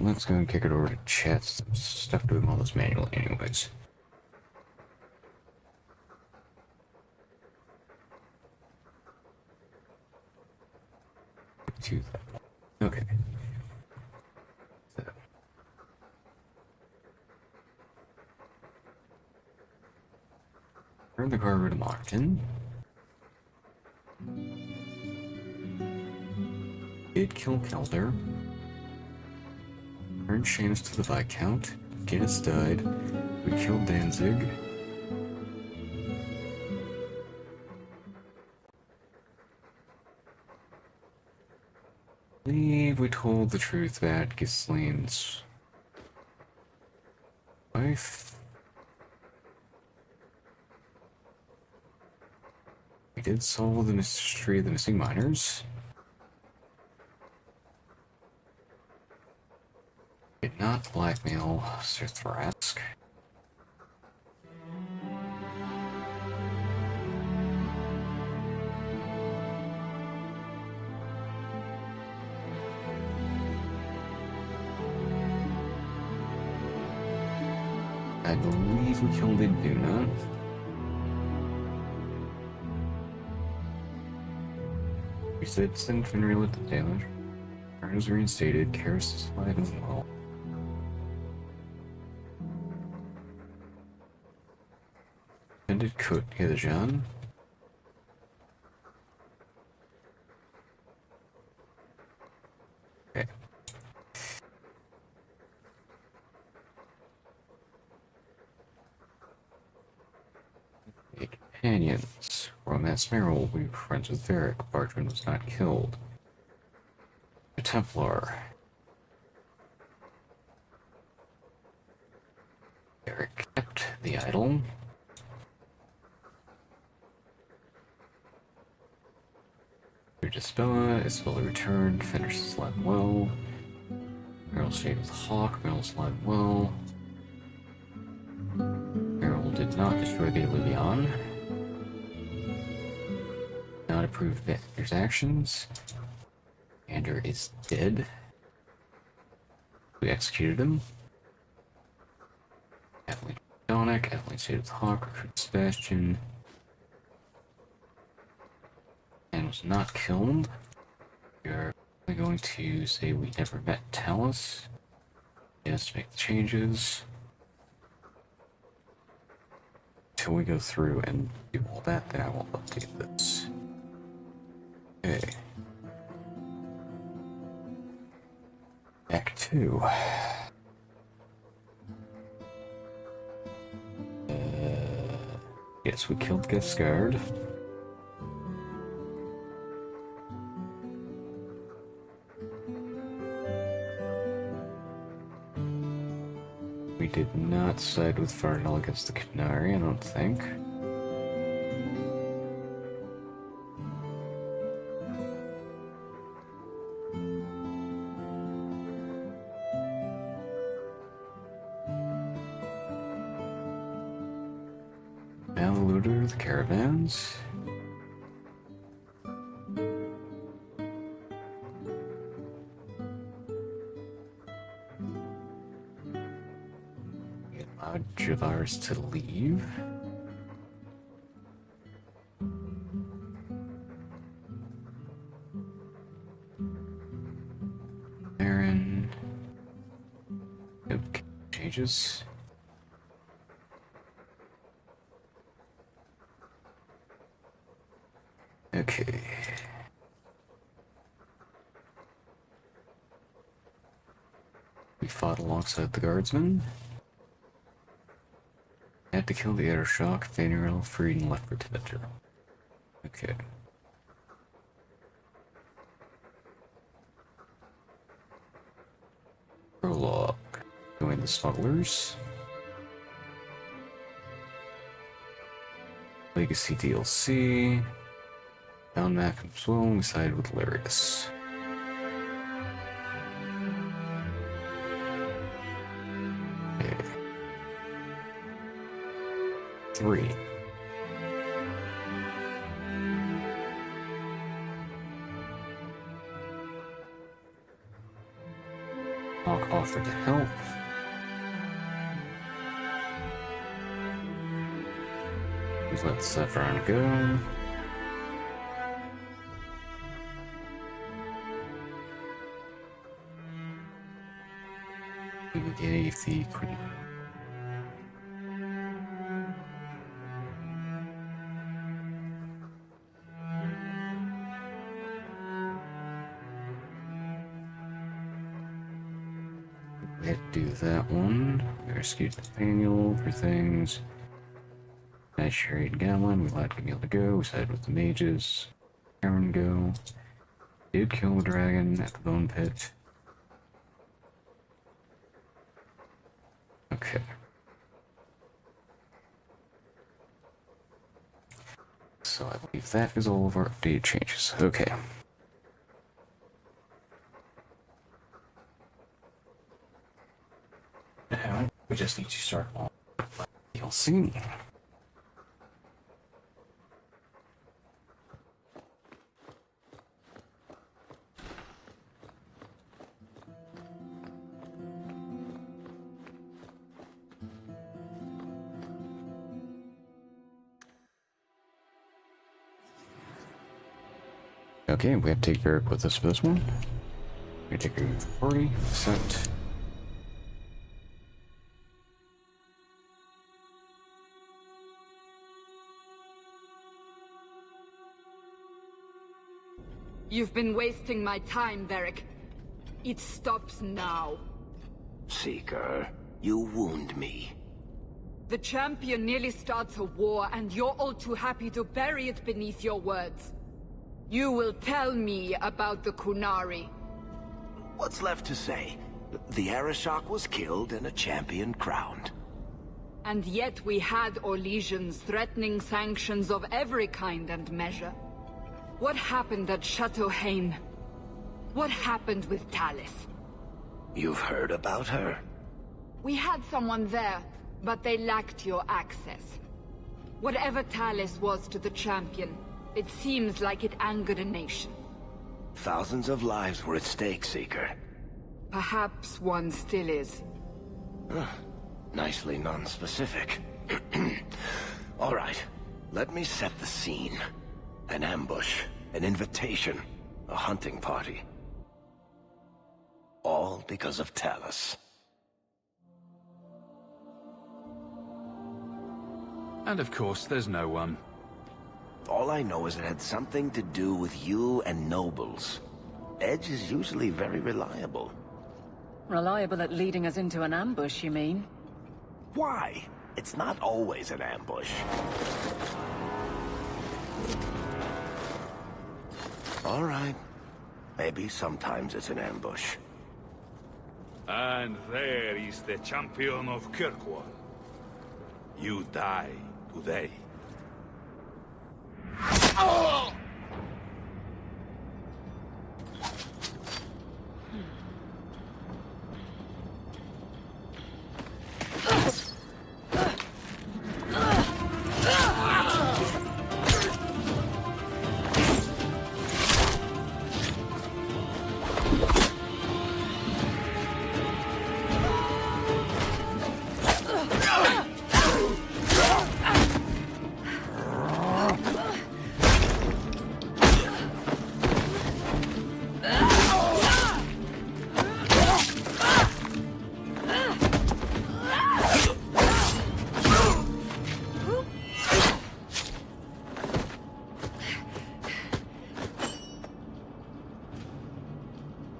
Let's go and kick it over to chat. Some stuff doing all this manually anyways. Okay. So. Turn the car over to Martin. Did kill Kelder. Turn Seamus to the Viscount. Guinness died. We killed Danzig. I believe we told the truth about Ghislaine's wife. We did solve the mystery of the missing miners. Did not blackmail Sir Thrask. I believe we killed Iduna. We said send Finreal at the damage. Turn is reinstated. Karis is alive and well. And it could get a John. Okay. The companions. Romance Merrill, we were friends with Varric. Bartman was not killed. The Templar. Varric kept the idol. Dispella, Isabella returned, finished alive well. Meryl stayed with Hawk, Meryl's alive well. Meryl did not destroy the Illion. Not approve Vander's actions. Vander is dead. We executed him. Kathleen Donick, Kathleen stayed with Hawk, recruited Sebastian. And was not killed. We are going to say we never met Talus. Yes, make the changes. Until we go through and do all that, then I will update this. Okay. Act 2. Yes, we killed Gesgard. We did not side with Farnell against the Qunari, I don't think. Malooter, the caravans. Javars to leave. Aaron. Okay, changes. Okay. We fought alongside the guardsmen. Had to kill the Air Shock, Vaniril, freed and left for Teventer. Okay. Prologue. Join the smugglers. Legacy DLC. Found Malcolm's will and we sided with Larius. 3. Hawk offered to help. Let's let Saffron go. We gave the Queen. Let's do that one. We rescued Nathaniel for things. Nice Chariot Gamelin, we let Camille go, we sided with the mages. Aaron go. Did kill the dragon at the bone pit. Okay. So I believe that is all of our updated changes. Okay. Now we just need to start on DLC. Okay, we have to take Eric with us for this one. We take her with the party. Set. You've been wasting my time, Varric. It stops now. Seeker, you wound me. The champion nearly starts a war, and you're all too happy to bury it beneath your words. You will tell me about the Qunari. What's left to say? The Arishok was killed and a champion crowned. And yet we had Orlesians threatening sanctions of every kind and measure. What happened at Chateau Hain? What happened with Talis? You've heard about her? We had someone there, but they lacked your access. Whatever Talis was to the champion, it seems like it angered a nation. Thousands of lives were at stake, Seeker. Perhaps one still is. Nicely non-specific. All right, let me set the scene. An ambush, an invitation, a hunting party. All because of Talis. And of course, there's no one. All I know is it had something to do with you and nobles. Edge is usually very reliable. Reliable at leading us into an ambush, you mean? Why? It's not always an ambush. All right. Maybe sometimes it's an ambush. And there is the champion of Kirkwall. You die today. Oh!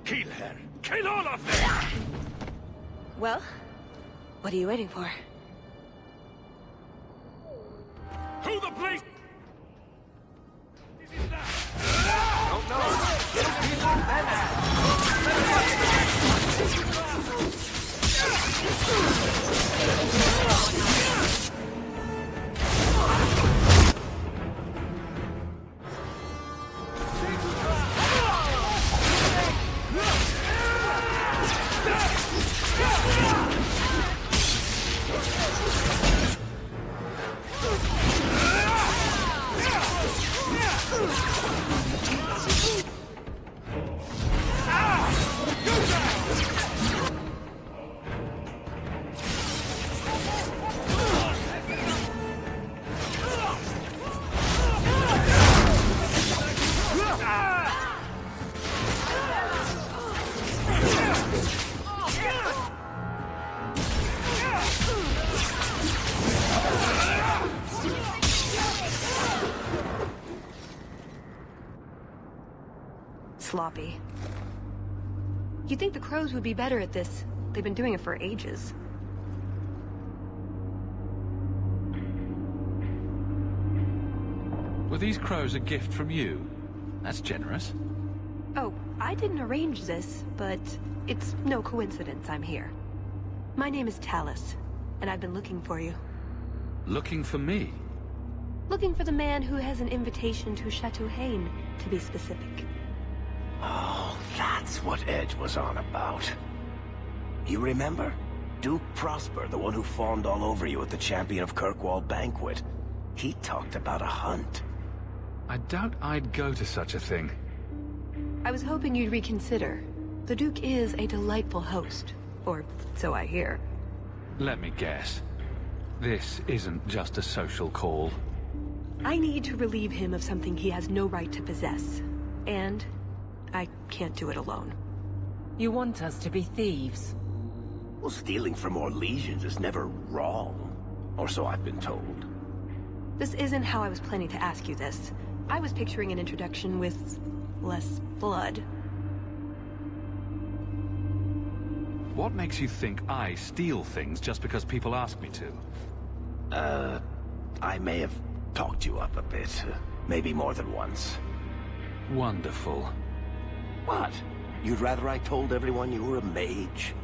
Kill her! Kill all of them! Well, what are you waiting for? To the place! sloppy. You'd think the crows would be better at this. They've been doing it for ages. Were these crows a gift from you? That's generous. Oh, I didn't arrange this, but it's no coincidence I'm here. My name is Talus, and I've been looking for you. Looking for me? Looking for the man who has an invitation to Chateau Hain, to be specific. Oh, that's what Edge was on about. You remember? Duke Prosper, the one who fawned all over you at the Champion of Kirkwall banquet. He talked about a hunt. I doubt I'd go to such a thing. I was hoping you'd reconsider. The Duke is a delightful host, or so I hear. Let me guess. This isn't just a social call. I need to relieve him of something he has no right to possess. And I can't do it alone. You want us to be thieves? Well, stealing from Orlesians is never wrong. Or so I've been told. This isn't how I was planning to ask you this. I was picturing an introduction with less blood. What makes you think I steal things just because people ask me to? I may have talked you up a bit. Maybe more than once. Wonderful. What? You'd rather I told everyone you were a mage?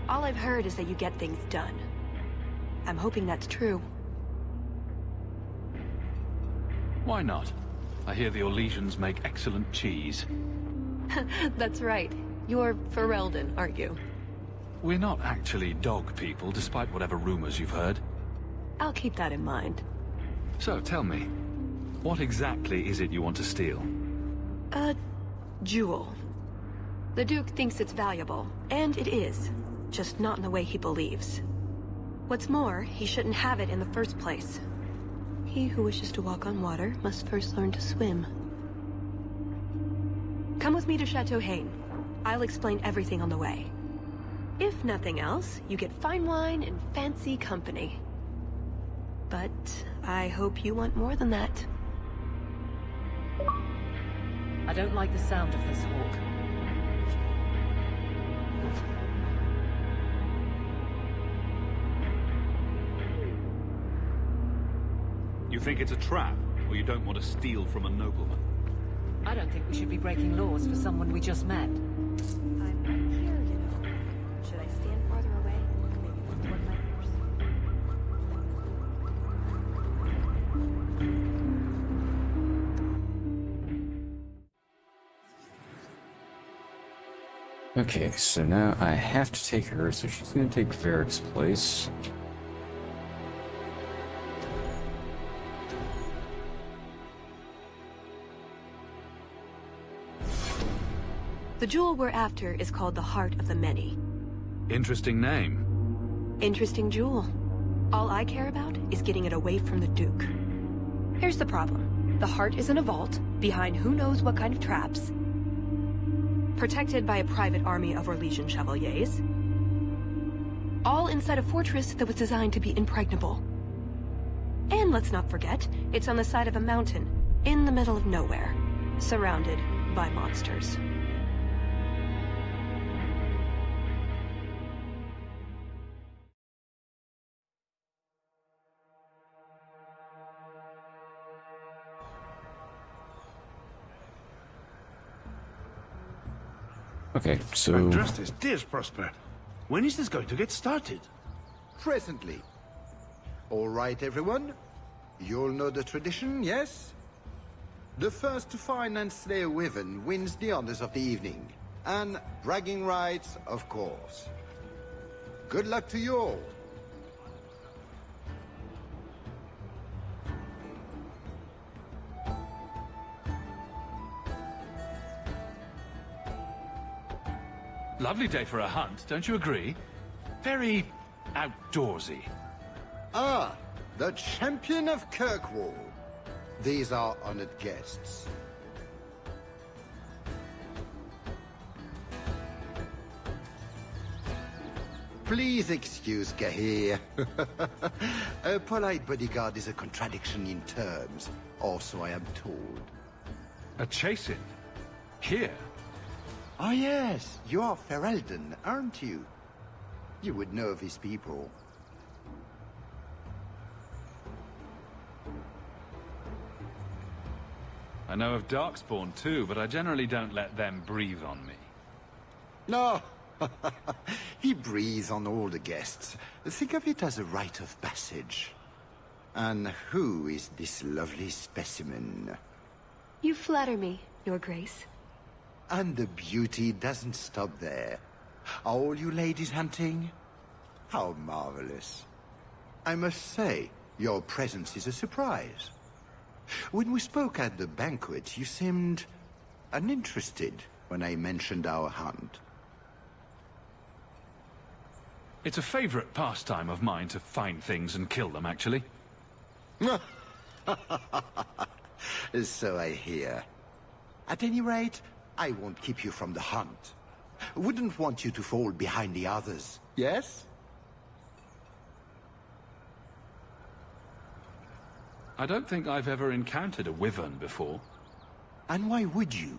All I've heard is that you get things done. I'm hoping that's true. Why not? I hear the Orlesians make excellent cheese. That's right. You're Ferelden, aren't you? We're not actually dog people, despite whatever rumors you've heard. I'll keep that in mind. So, tell me, what exactly is it you want to steal? A jewel. The Duke thinks it's valuable, and it is. Just not in the way he believes. What's more, he shouldn't have it in the first place. He who wishes to walk on water must first learn to swim. Come with me to Chateau Hain. I'll explain everything on the way. If nothing else, you get fine wine and fancy company. But I hope you want more than that. I don't like the sound of this, Hawk. You think it's a trap, or you don't want to steal from a nobleman? I don't think we should be breaking laws for someone we just met. I'm right here, you know. Should I stand farther away? Maybe with one of my ears? Okay, so now I have to take her, so she's gonna take Varric's place. The jewel we're after is called the Heart of the Many. Interesting name. Interesting jewel. All I care about is getting it away from the Duke. Here's the problem. The heart is in a vault, behind who knows what kind of traps, protected by a private army of Orlesian chevaliers, all inside a fortress that was designed to be impregnable. And let's not forget, it's on the side of a mountain, in the middle of nowhere, surrounded by monsters. Okay, so... Andraste's dears, Prosper. When is this going to get started? Presently. All right, everyone. You all know the tradition, yes? The first to find and slay a wyvern wins the honors of the evening. And bragging rights, of course. Good luck to you all. Lovely day for a hunt, don't you agree? Very outdoorsy. Ah, the Champion of Kirkwall. These are honored guests. Please excuse Gahir. A polite bodyguard is a contradiction in terms, or so I am told. A chasing? Here? Ah yes, you are Ferelden, aren't you? You would know of his people. I know of Darkspawn too, but I generally don't let them breathe on me. No, he breathes on all the guests. Think of it as a rite of passage. And who is this lovely specimen? You flatter me, Your Grace. And the beauty doesn't stop there. Are all you ladies hunting? How marvelous. I must say, your presence is a surprise. When we spoke at the banquet, you seemed uninterested when I mentioned our hunt. It's a favorite pastime of mine to find things and kill them, actually. So I hear. At any rate, I won't keep you from the hunt. Wouldn't want you to fall behind the others, yes? I don't think I've ever encountered a wyvern before. And why would you?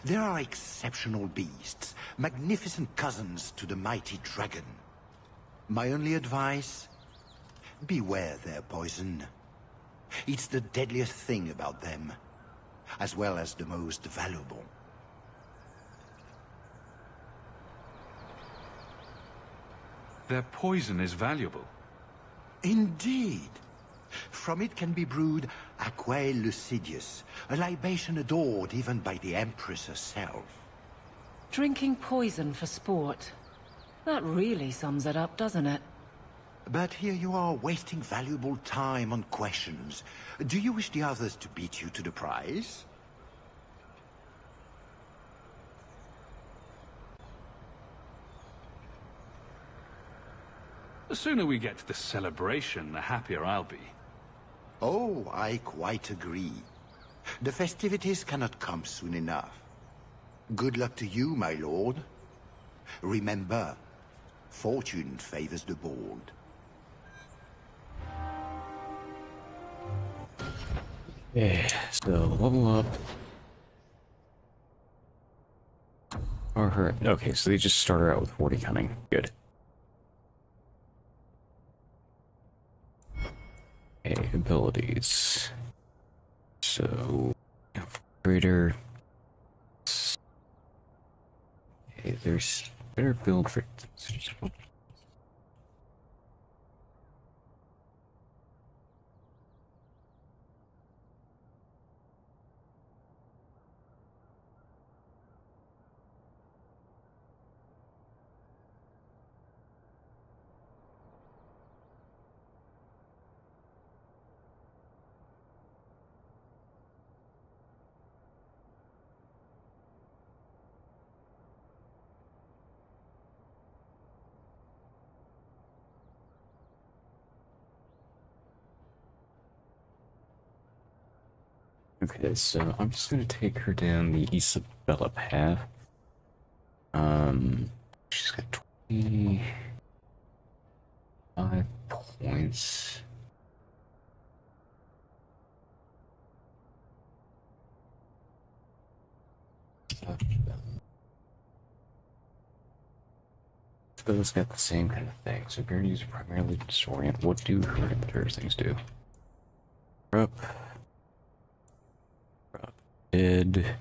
There are exceptional beasts, magnificent cousins to the mighty dragon. My only advice? Beware their poison. It's the deadliest thing about them, as well as the most valuable. Their poison is valuable. Indeed. From it can be brewed Aquae Lucidius, a libation adored even by the Empress herself. Drinking poison for sport. That really sums it up, doesn't it? But here you are wasting valuable time on questions. Do you wish the others to beat you to the prize? The sooner we get to the celebration, the happier I'll be. Oh, I quite agree. The festivities cannot come soon enough. Good luck to you, my lord. Remember, fortune favors the bold. Yeah, so level up. Or her. Okay, so they just started out with 40 cunning. Good. Okay, abilities. So, greater. Okay, there's better build for. Okay, so I'm just gonna take her down the Isabella path. She's got 25 points. Isabelle's got the same kind of thing. So Gurney's are primarily disorient. What do her things do? Up. Dead.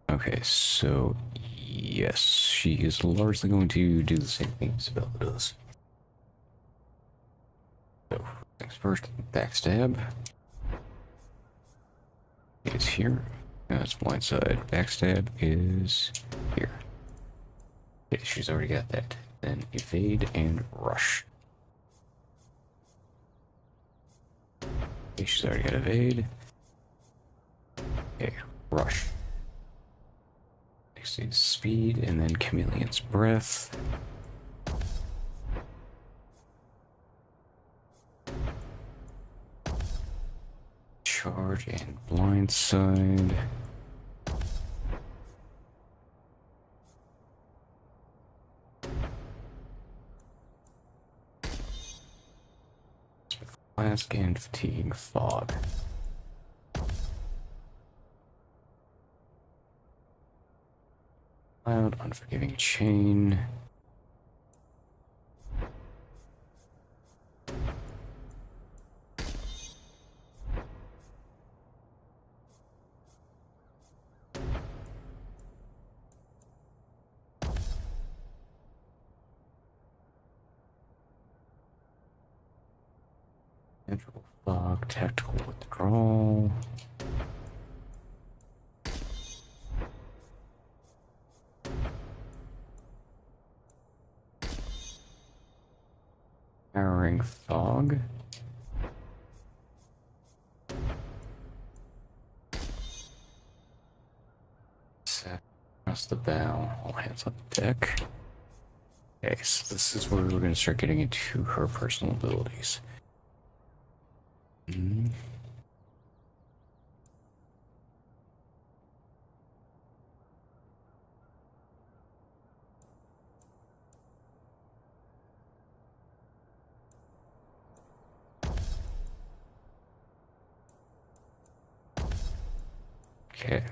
Okay, so yes, she is largely going to do the same thing Isabella does. So, things first, backstab. It's here. That's blindside. Backstab is here. Okay, she's already got that. Then evade and rush. Okay, she's already got evade. Okay, rush. Next is speed, and then chameleon's breath. Charge and blindside. Flask and fatigue fog. Cloud, Unforgiving Chain. Magical Fog, Tactical Withdrawal. Powering Fog. Set across the bow. All hands on deck. Okay, so this is where we're going to start getting into her personal abilities. Okay.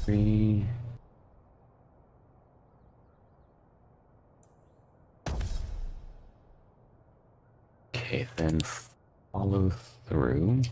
Three. Okay, then follow through.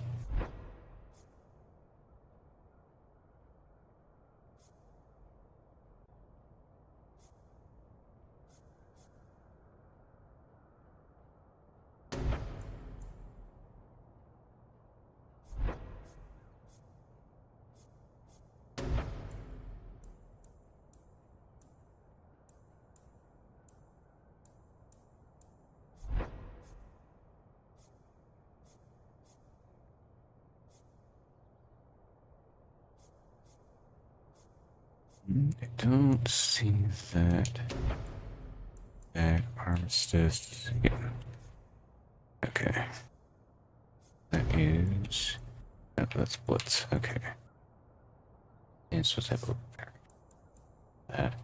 I don't see that. That armistice. Yeah. Okay. That is. No, that's Blitz. Okay. And so have a that.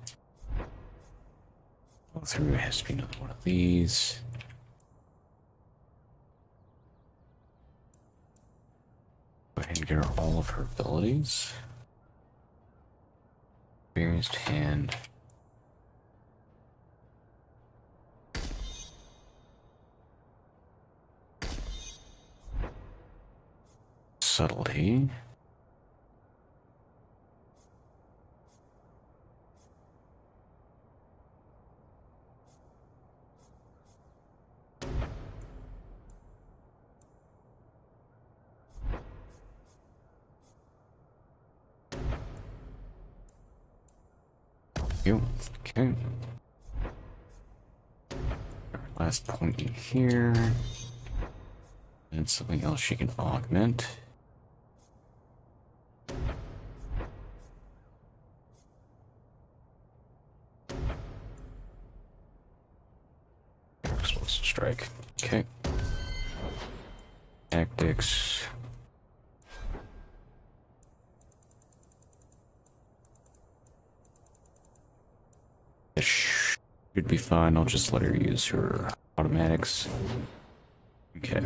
Go through. It has to be another one of these. Go ahead and get her all of her abilities. Experienced hand. Subtlety. Okay. Last point in here. And something else she can augment. Explosive strike. Okay. Tactics. Should be fine. I'll just let her use her automatics. Okay.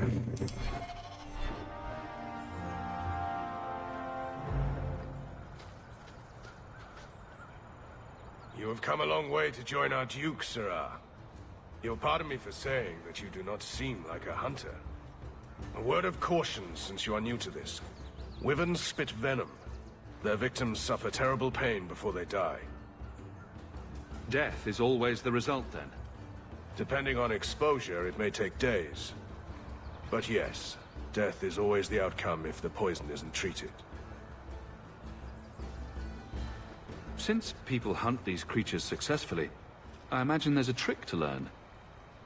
You have come a long way to join our Duke, Sirrah. You'll pardon me for saying that you do not seem like a hunter. A word of caution since you are new to this. Wyverns spit venom. Their victims suffer terrible pain before they die. Death is always the result, then? Depending on exposure, it may take days. But yes, death is always the outcome if the poison isn't treated. Since people hunt these creatures successfully, I imagine there's a trick to learn.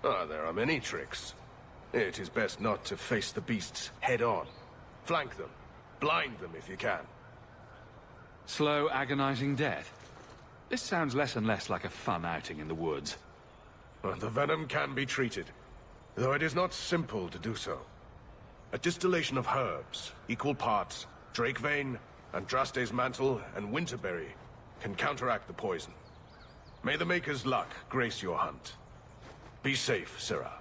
There are many tricks. It is best not to face the beasts head-on. Flank them. Blind them if you can. Slow, agonizing death? This sounds less and less like a fun outing in the woods. The venom can be treated, though it is not simple to do so. A distillation of herbs, equal parts, Drakevein, Andraste's mantle, and winterberry, can counteract the poison. May the Maker's luck grace your hunt. Be safe, Sirrah.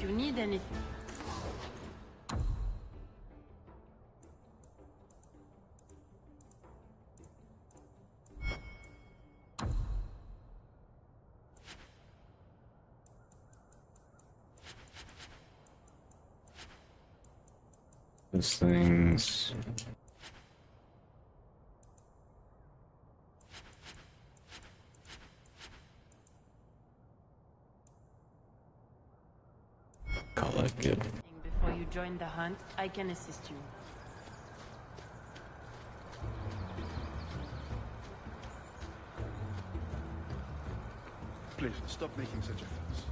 you need anything. Those things. Call that good. Before you join the hunt, I can assist you. Please, stop making such a fuss.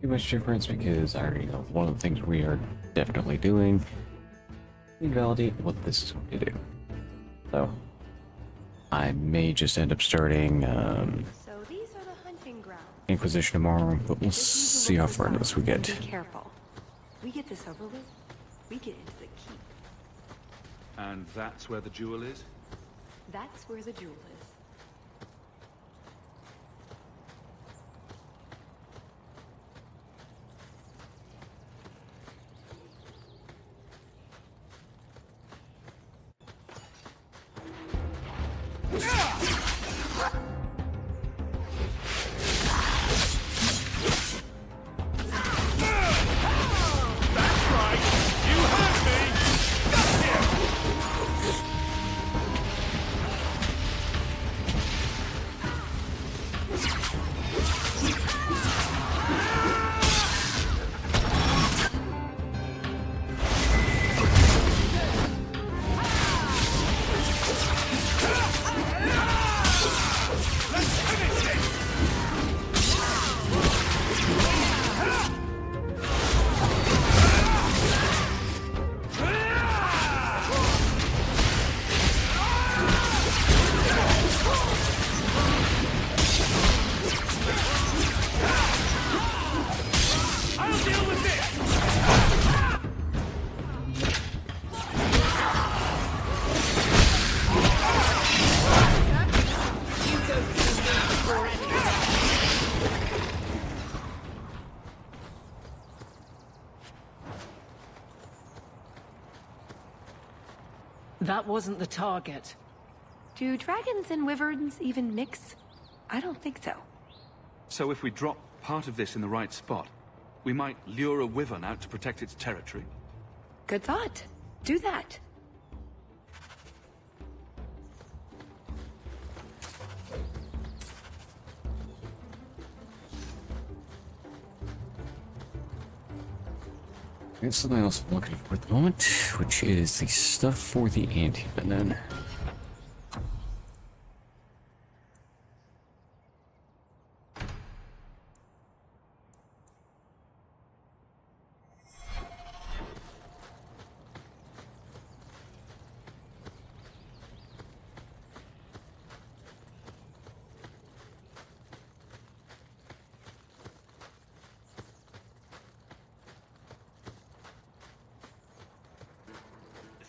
Too much difference because I already know one of the things we are definitely doing. Invalidate what this is going to do. So I may just end up starting So these are the hunting grounds. Inquisition tomorrow, but we'll see how far into this we get. Be careful. We get this over with, we get into the keep. And that's where the jewel is? That's where the jewel is. That wasn't the target. Do dragons and wyverns even mix? I don't think so. So if we drop part of this in the right spot, we might lure a wyvern out to protect its territory. Good thought. Do that. There's something else I'm looking for at the moment, which is the stuff for the anti-venom.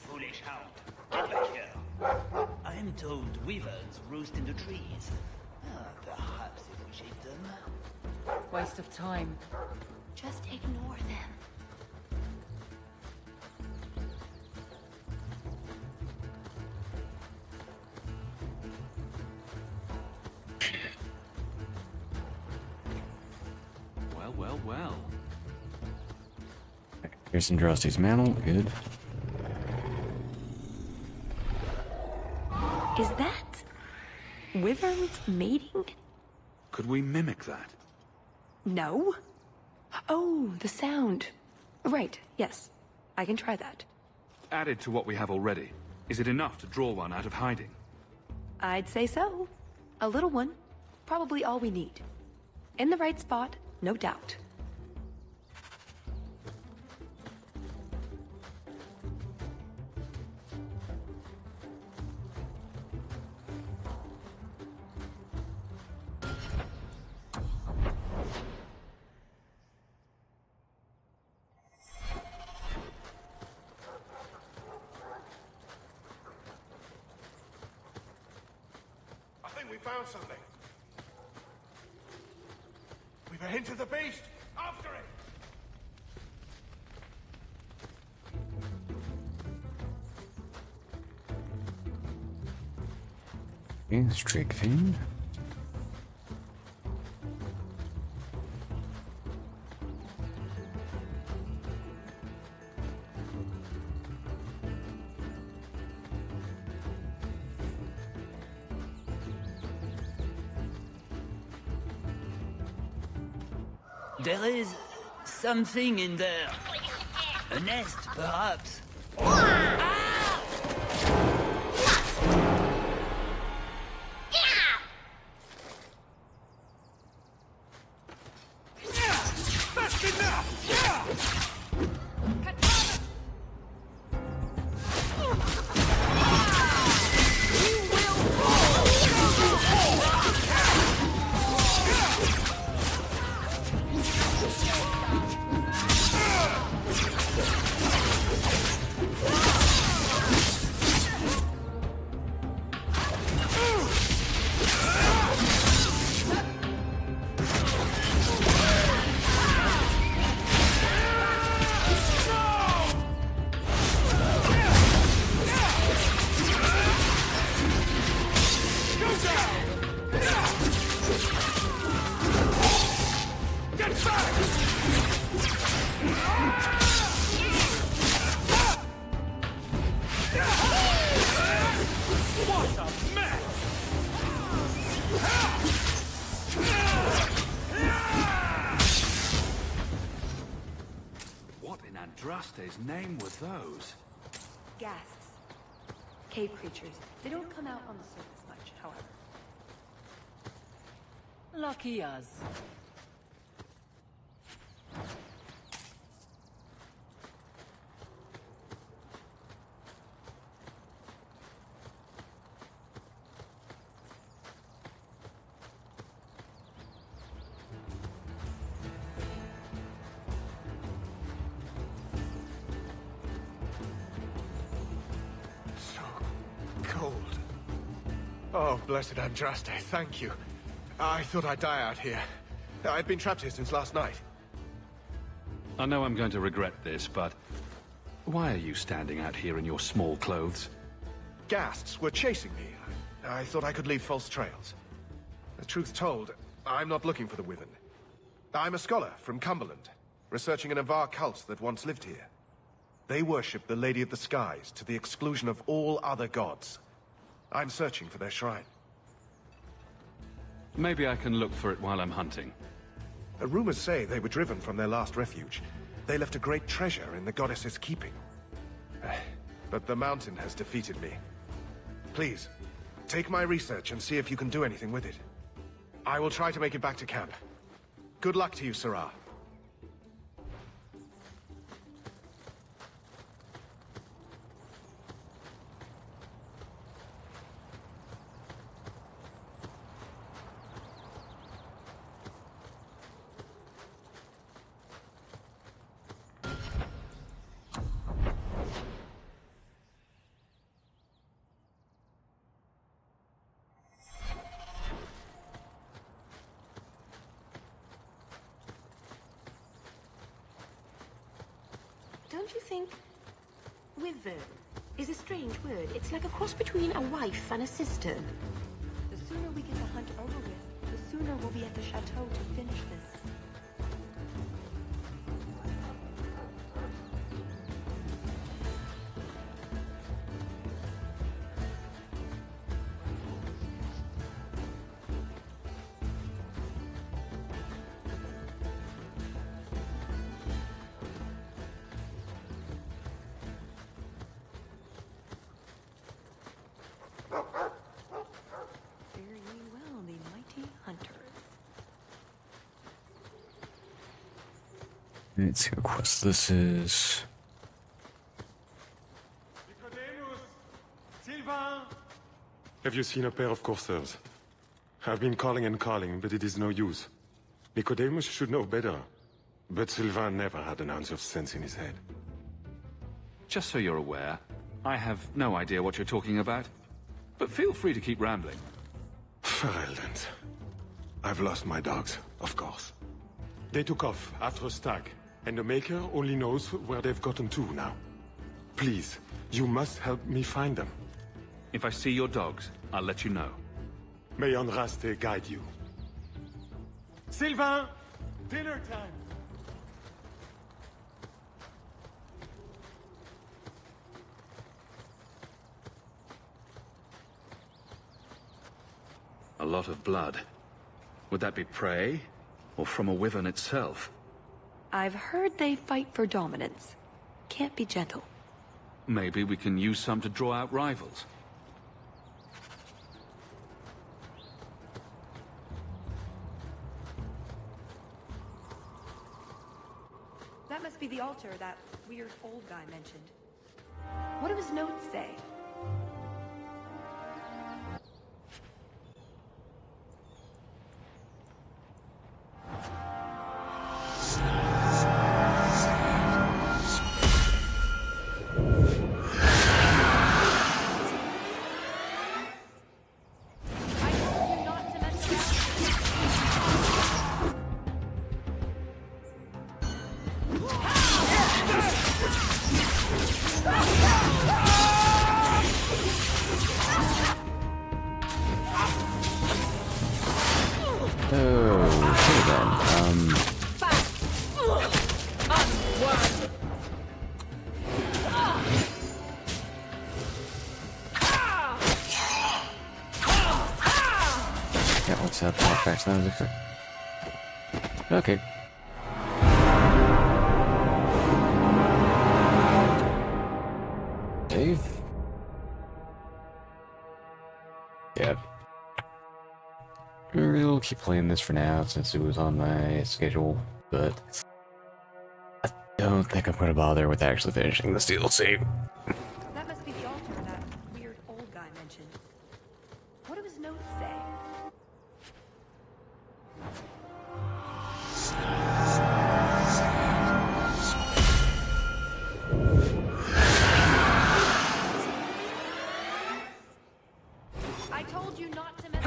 Foolish hound, get back here. I am told wyverns roost in the trees. Perhaps if we shake them. Waste of time. Just ignore them. Well, well, well. Here's Andraste's mantle, good. Is that wyverns mating? Could we mimic that? No. Oh, the sound. Right, yes. I can try that. Added to what we have already, is it enough to draw one out of hiding? I'd say so. A little one. Probably all we need. In the right spot, no doubt. We found something. We've The hint of the beast! After it! Okay, Strike Vein. There is something in there. A nest, perhaps. That's enough! What in Andraste's name were those? Ghasts. Cave creatures. They don't come out on the surface much, however. Lucky us. Cold. Oh, blessed Andraste, thank you. I thought I'd die out here. I've been trapped here since last night. I know I'm going to regret this, but why are you standing out here in your small clothes? Ghasts were chasing me. I thought I could leave false trails. The truth told, I'm not looking for the Wyvern. I'm a scholar from Cumberland, researching an Avar cult that once lived here. They worship the Lady of the Skies to the exclusion of all other gods. I'm searching for their shrine. Maybe I can look for it while I'm hunting. Rumors say they were driven from their last refuge. They left a great treasure in the goddess's keeping. But the mountain has defeated me. Please, take my research and see if you can do anything with it. I will try to make it back to camp. Good luck to you, Sarah. Don't you think wyvern is a strange word? It's like a cross between a wife and a sister. The sooner we get the hunt over with, the sooner we'll be at the chateau to finish this. Let's see what quest this is. Have you seen a pair of coursers? I've been calling and calling, but it is no use. Nicodemus should know better. But Sylvain never had an ounce of sense in his head. Just so you're aware, I have no idea what you're talking about. But feel free to keep rambling. Fereldans. I've lost my dogs, of course. They took off after a stag, and the Maker only knows where they've gotten to now. Please, you must help me find them. If I see your dogs, I'll let you know. May Andraste guide you. Sylvain! Dinner time! A lot of blood. Would that be prey? Or from a wyvern itself? I've heard they fight for dominance. Can't be gentle. Maybe we can use some to draw out rivals. That must be the altar that weird old guy mentioned. What do his notes say? Okay. Save? Yeah. We'll keep playing this for now since it was on my schedule, but I don't think I'm gonna bother with actually finishing this DLC. That must be the altar that weird old guy mentioned. What do his notes say? I told you not to mess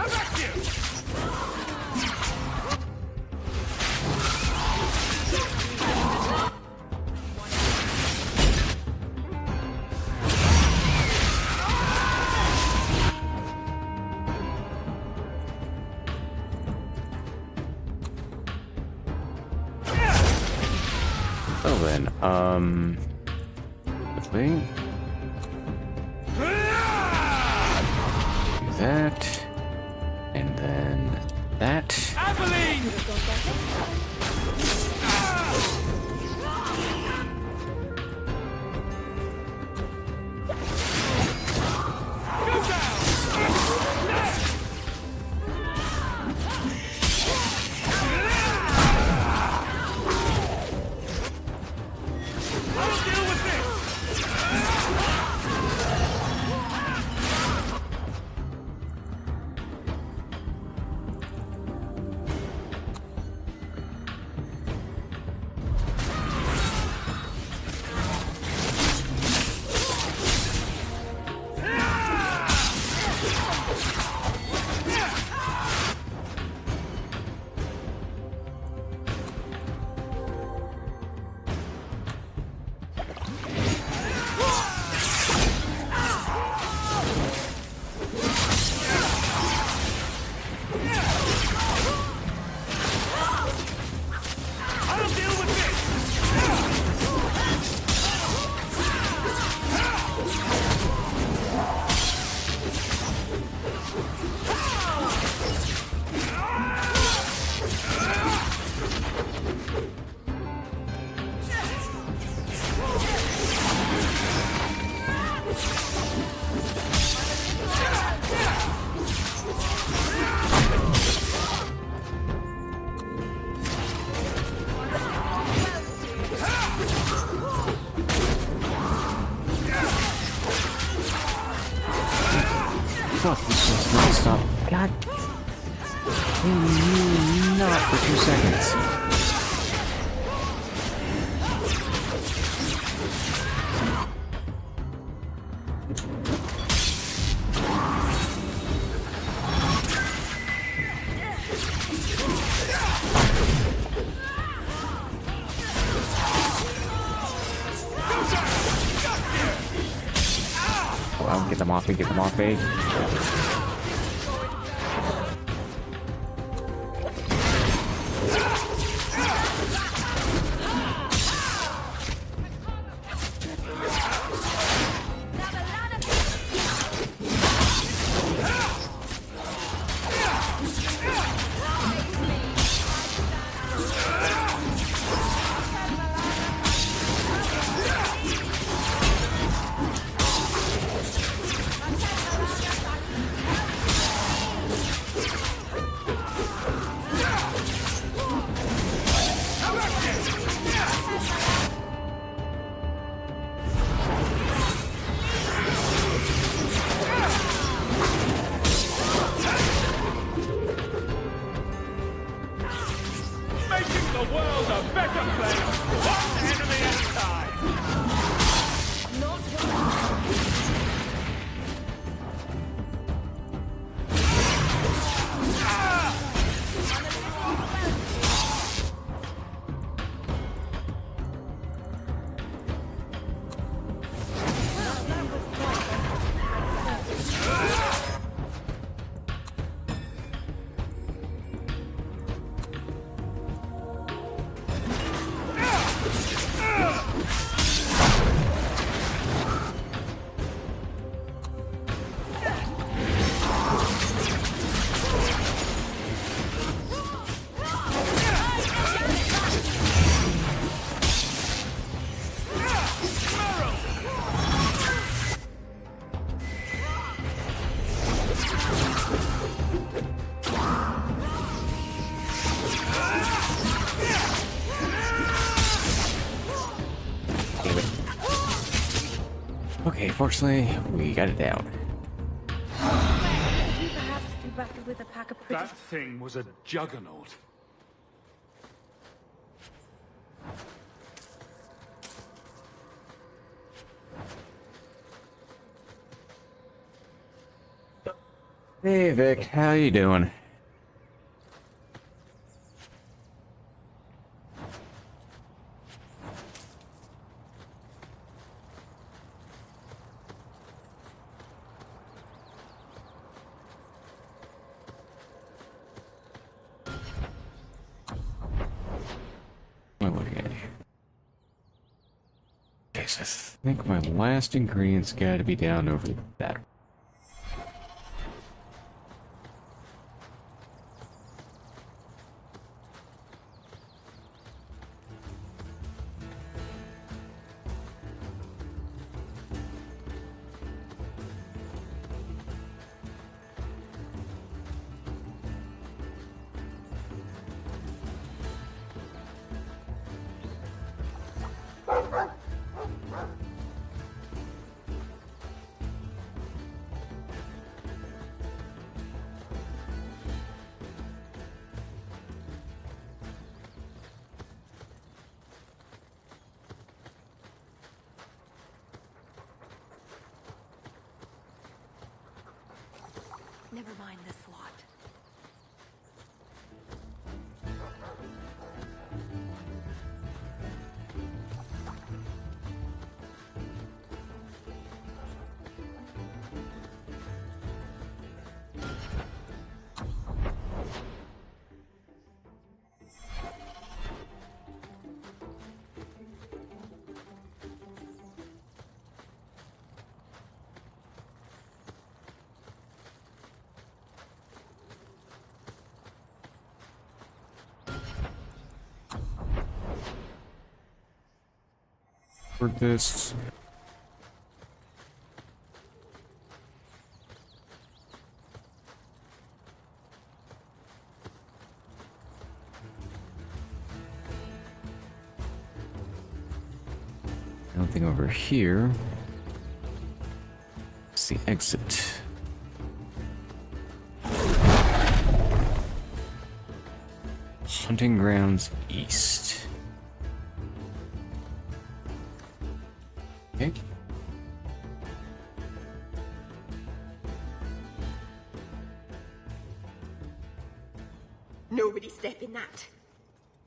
Well then, quickly. Do that. And then that. Fuck, this is not stop. God. Not for 2 seconds. Well, get them off me, get them off me. Okay, fortunately, we got it down. You perhaps do battle with a pack of pretty... That thing was a juggernaut. Hey Vic, how you doing? Okay, so I think my last ingredient's gotta be down over that. Never mind this lot. For this. Nothing over here. It's the exit. Hunting grounds east. Okay. Nobody step in that.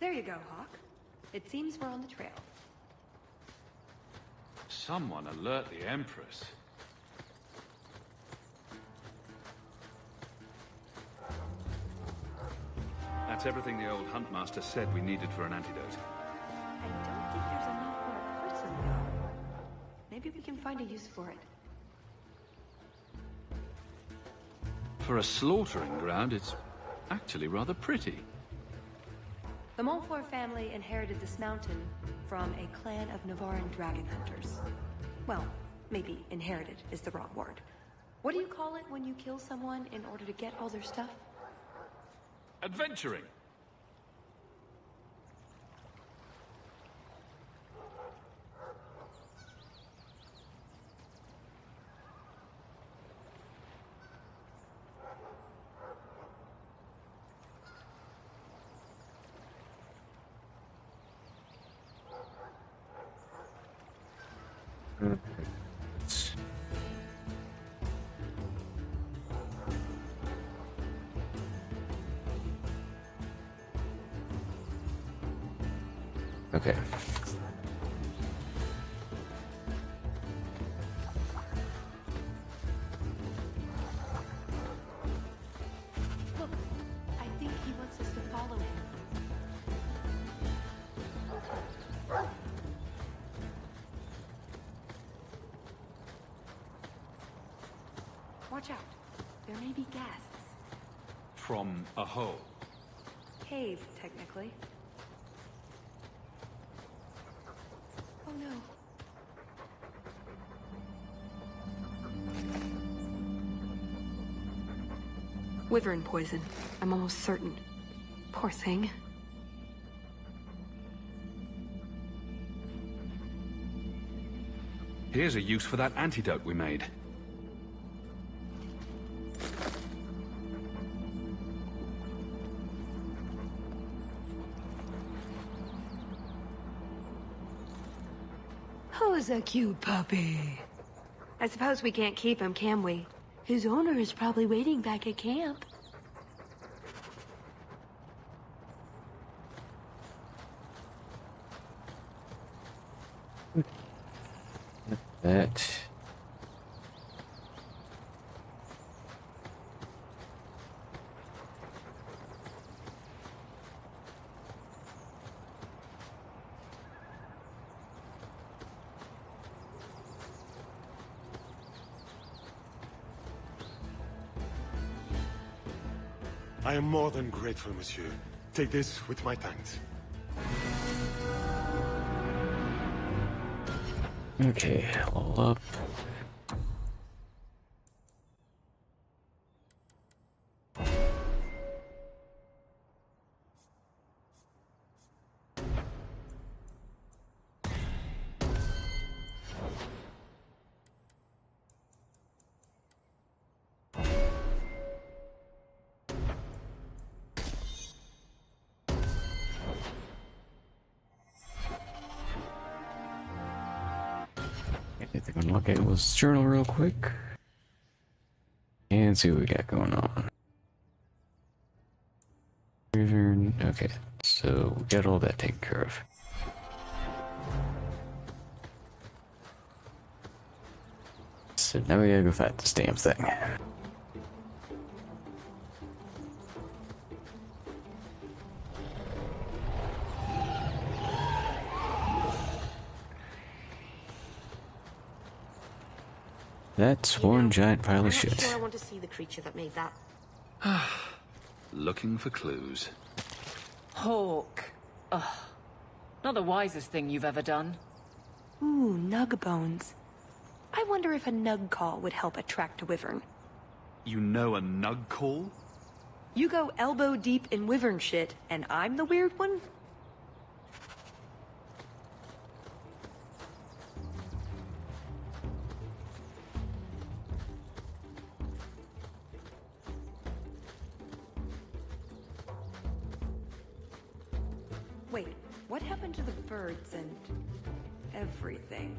There you go, Hawk. It seems we're on the trail. Someone alert the Empress. That's everything the old huntmaster said we needed for an antidote. I don't think there's enough for a person, though. Maybe we can find a use for it. For a slaughtering ground, it's actually rather pretty. The Montfort family inherited this mountain from a clan of Navarran dragon hunters. Well, maybe inherited is the wrong word. What do you call it when you kill someone in order to get all their stuff? Adventuring. Okay. Look, I think he wants us to follow him. Watch out. There may be ghasts. From a hole. Cave, technically. Oh no. Wyvern poison. I'm almost certain. Poor thing. Here's a use for that antidote we made. Who's a cute puppy? I suppose we can't keep him, can we? His owner is probably waiting back at camp. That. I am more than grateful, monsieur. Take this with my thanks. Okay, all up. Anything I can look at was journal real quick and see what we got going on. Okay, so we got all that taken care of. So now we gotta go fight this damn thing. That's one giant pile of shit. I'm not sure I want to see the creature that made that. Looking for clues. Hawk. Ugh. Not the wisest thing you've ever done. Ooh, nug bones. I wonder if a nug call would help attract a wyvern. You know a nug call? You go elbow deep in wyvern shit, and I'm the weird one? Wait, what happened to the birds and everything?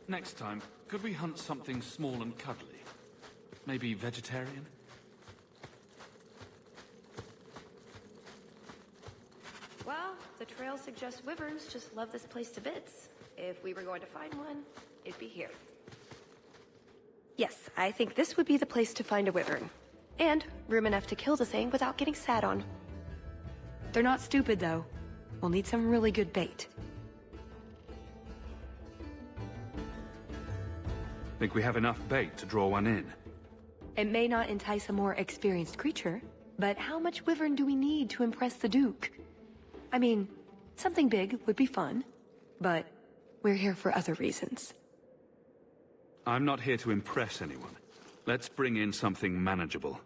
Next time, could we hunt something small and cuddly? Maybe vegetarian? Well, the trail suggests wyverns just love this place to bits. If we were going to find one, it'd be here. Yes, I think this would be the place to find a wyvern. And room enough to kill the thing without getting sat on. They're not stupid, though. We'll need some really good bait. Think we have enough bait to draw one in? It may not entice a more experienced creature, but how much wyvern do we need to impress the Duke? I mean, something big would be fun, but we're here for other reasons. I'm not here to impress anyone. Let's bring in something manageable.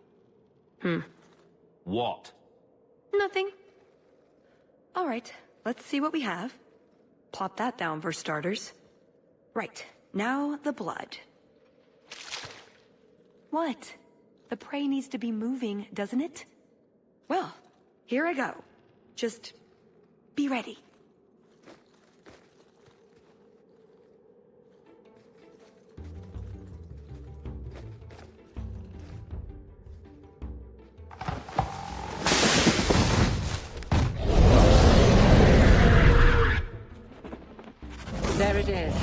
What? Nothing. All right, let's see what we have. Plop that down for starters. Right, now the blood. What? The prey needs to be moving, doesn't it? Well, here I go. Just be ready. There it is.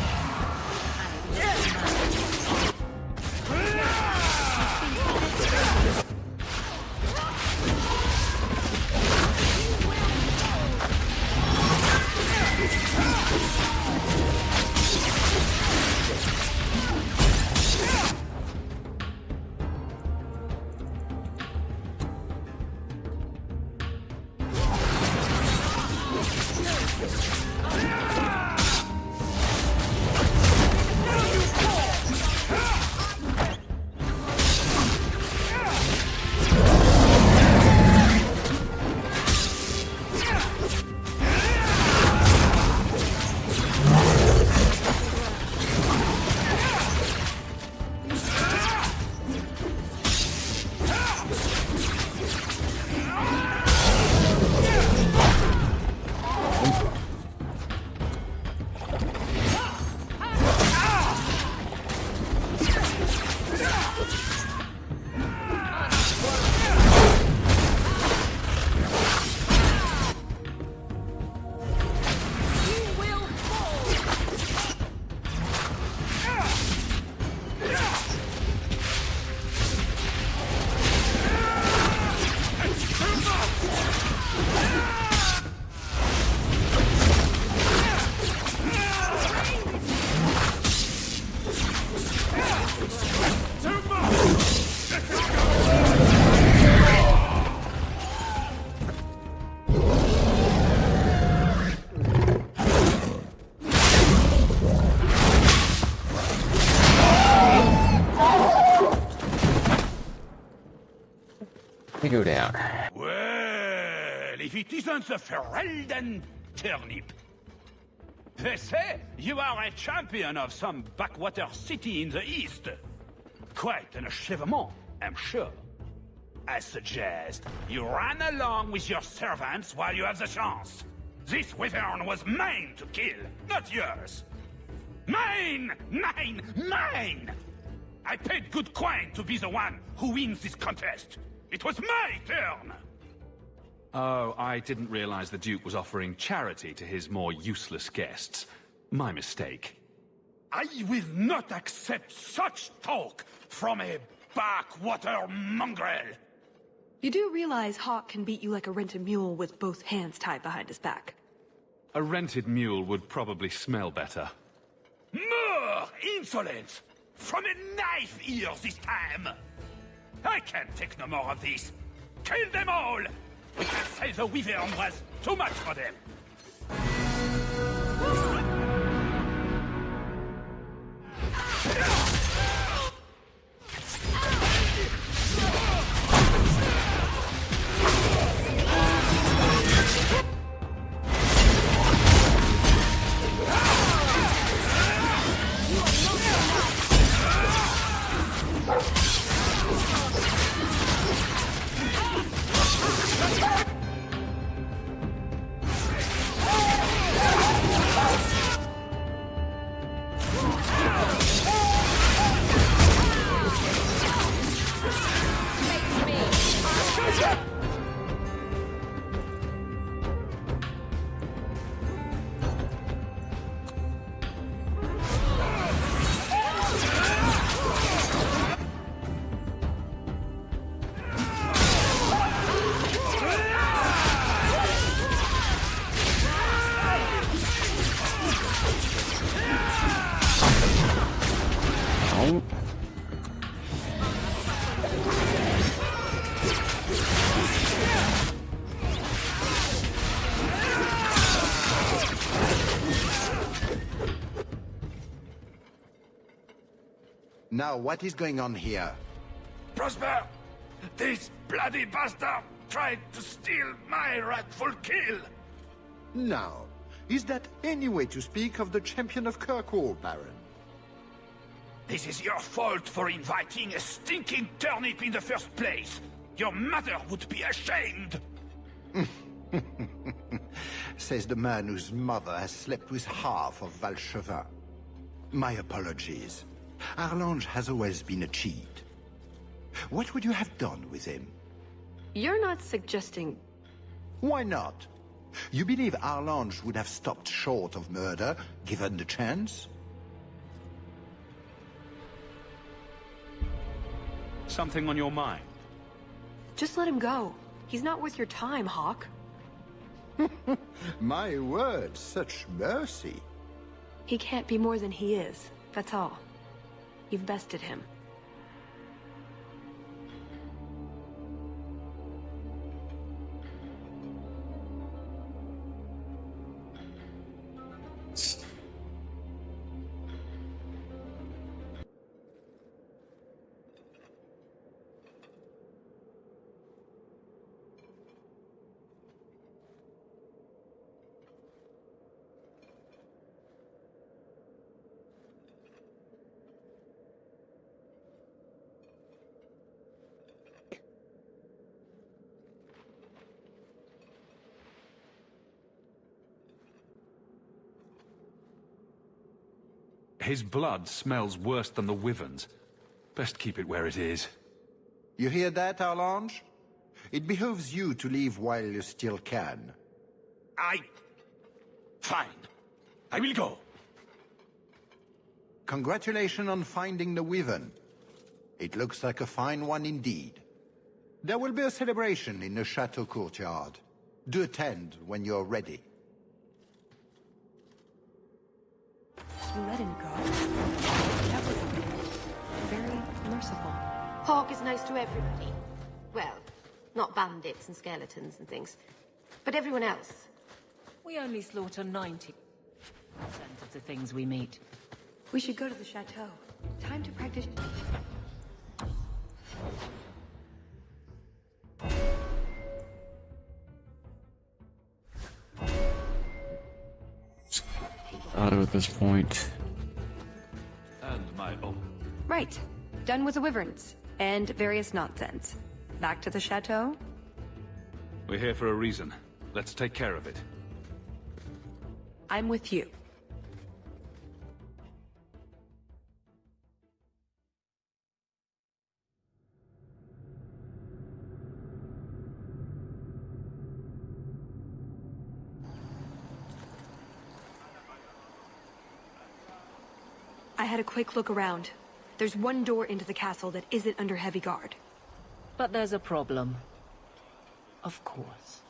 We go down. Well, if it isn't the Ferelden turnip. They say you are a champion of some backwater city in the east. Quite an achievement, I'm sure. I suggest you run along with your servants while you have the chance. This wyvern was mine to kill, not yours. Mine! Mine! Mine! I paid good coin to be the one who wins this contest. It was my turn! Oh, I didn't realize the Duke was offering charity to his more useless guests. My mistake. I will not accept such talk from a backwater mongrel! You do realize Hawk can beat you like a rented mule with both hands tied behind his back. A rented mule would probably smell better. More insolence! From a knife ear this time! I can't take no more of this. Kill them all! We can say the wyvern was too much for them. Now, what is going on here? Prosper! This bloody bastard tried to steal my rightful kill! Now, is that any way to speak of the champion of Kirkwall, Baron? This is your fault for inviting a stinking turnip in the first place! Your mother would be ashamed! Says the man whose mother has slept with half of Valchevin. My apologies. Arlange has always been a cheat. What would you have done with him? You're not suggesting... Why not? You believe Arlange would have stopped short of murder, given the chance? Something on your mind? Just let him go. He's not worth your time, Hawk. My word, such mercy. He can't be more than he is, that's all. You've bested him. His blood smells worse than the Wyvern's. Best keep it where it is. You hear that, Arlange? It behooves you to leave while you still can. Fine. I will go. Congratulations on finding the Wyvern. It looks like a fine one indeed. There will be a celebration in the chateau courtyard. Do attend when you're ready. You let him go. That was very merciful. Hawk is nice to everybody. Well, not bandits and skeletons and things, but everyone else. We only slaughter 90% of the things we meet. We should go to the chateau. Time to practice. Auto at this point. And my own. Right. Done with the wyverns. And various nonsense. Back to the chateau? We're here for a reason. Let's take care of it. I'm with you. I had a quick look around. There's one door into the castle that isn't under heavy guard. But there's a problem. Of course.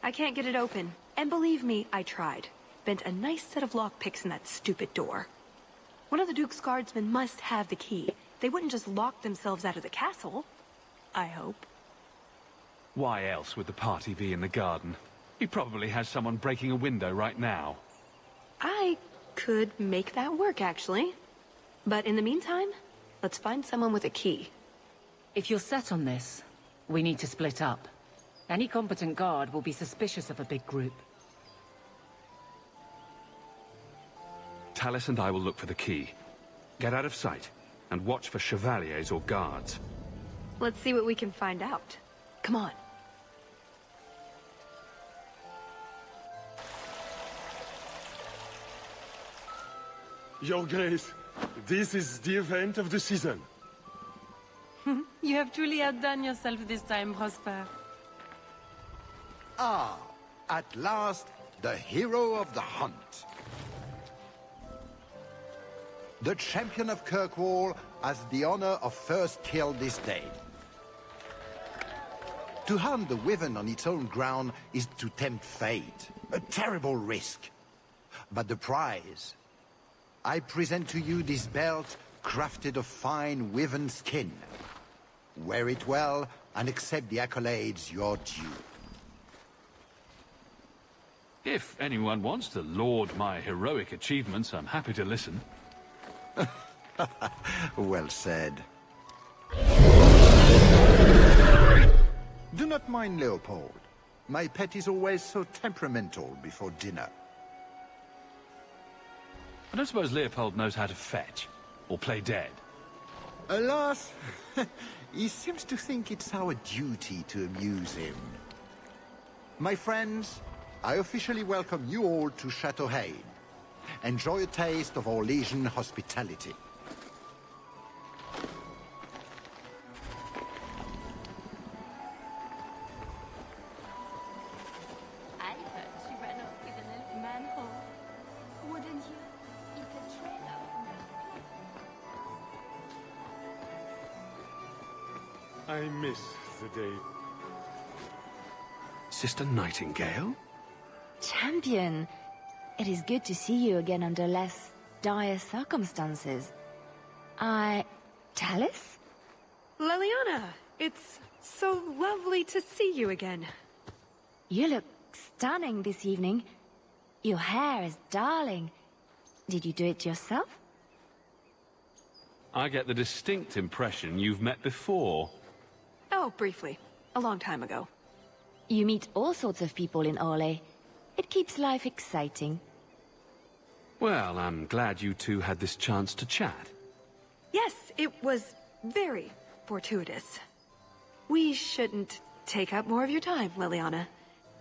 I can't get it open. And believe me, I tried. Bent a nice set of lockpicks in that stupid door. One of the Duke's guardsmen must have the key. They wouldn't just lock themselves out of the castle. I hope. Why else would the party be in the garden? He probably has someone breaking a window right now. I could make that work, actually. But in the meantime, let's find someone with a key. If you're set on this, we need to split up. Any competent guard will be suspicious of a big group. Tallis and I will look for the key. Get out of sight, and watch for chevaliers or guards. Let's see what we can find out. Come on. Your Grace, this is the event of the season. You have truly outdone yourself this time, Prosper. Ah, at last, the hero of the hunt. The champion of Kirkwall has the honor of first kill this day. To hunt the Wyvern on its own ground is to tempt fate. A terrible risk. But the prize... I present to you this belt crafted of fine Wyvern skin. Wear it well and accept the accolades you're due. If anyone wants to laud my heroic achievements, I'm happy to listen. Well said. Do not mind Leopold. My pet is always so temperamental before dinner. I don't suppose Leopold knows how to fetch, or play dead. Alas, he seems to think it's our duty to amuse him. My friends, I officially welcome you all to Chateau Hain. Enjoy a taste of Orlesian hospitality. I heard she ran off with an elf manhole. Wouldn't you? It's a trailer. I miss the day. Sister Nightingale? Champion! It is good to see you again under less dire circumstances. Talus? Liliana, it's so lovely to see you again. You look stunning this evening. Your hair is darling. Did you do it yourself? I get the distinct impression you've met before. Oh, briefly. A long time ago. You meet all sorts of people in Orlais. It keeps life exciting. Well, I'm glad you two had this chance to chat. Yes, it was very fortuitous. We shouldn't take up more of your time, Liliana.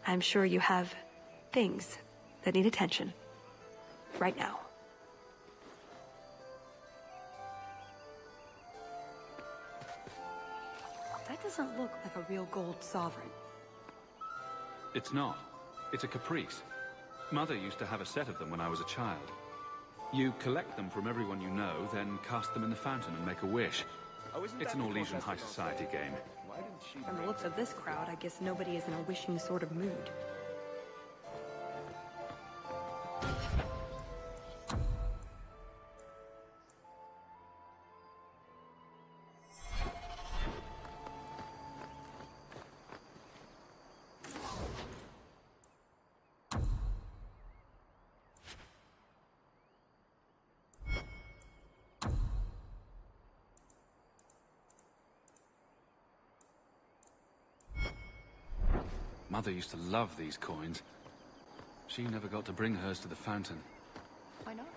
I'm sure you have things that need attention. Right now. That doesn't look like a real gold sovereign. It's not. It's a caprice. Mother used to have a set of them when I was a child. You collect them from everyone you know, then cast them in the fountain and make a wish. It's an Orlesian high society game. From the looks of this crowd, I guess nobody is in a wishing sort of mood. Mother used to love these coins. She never got to bring hers to the fountain. Why not?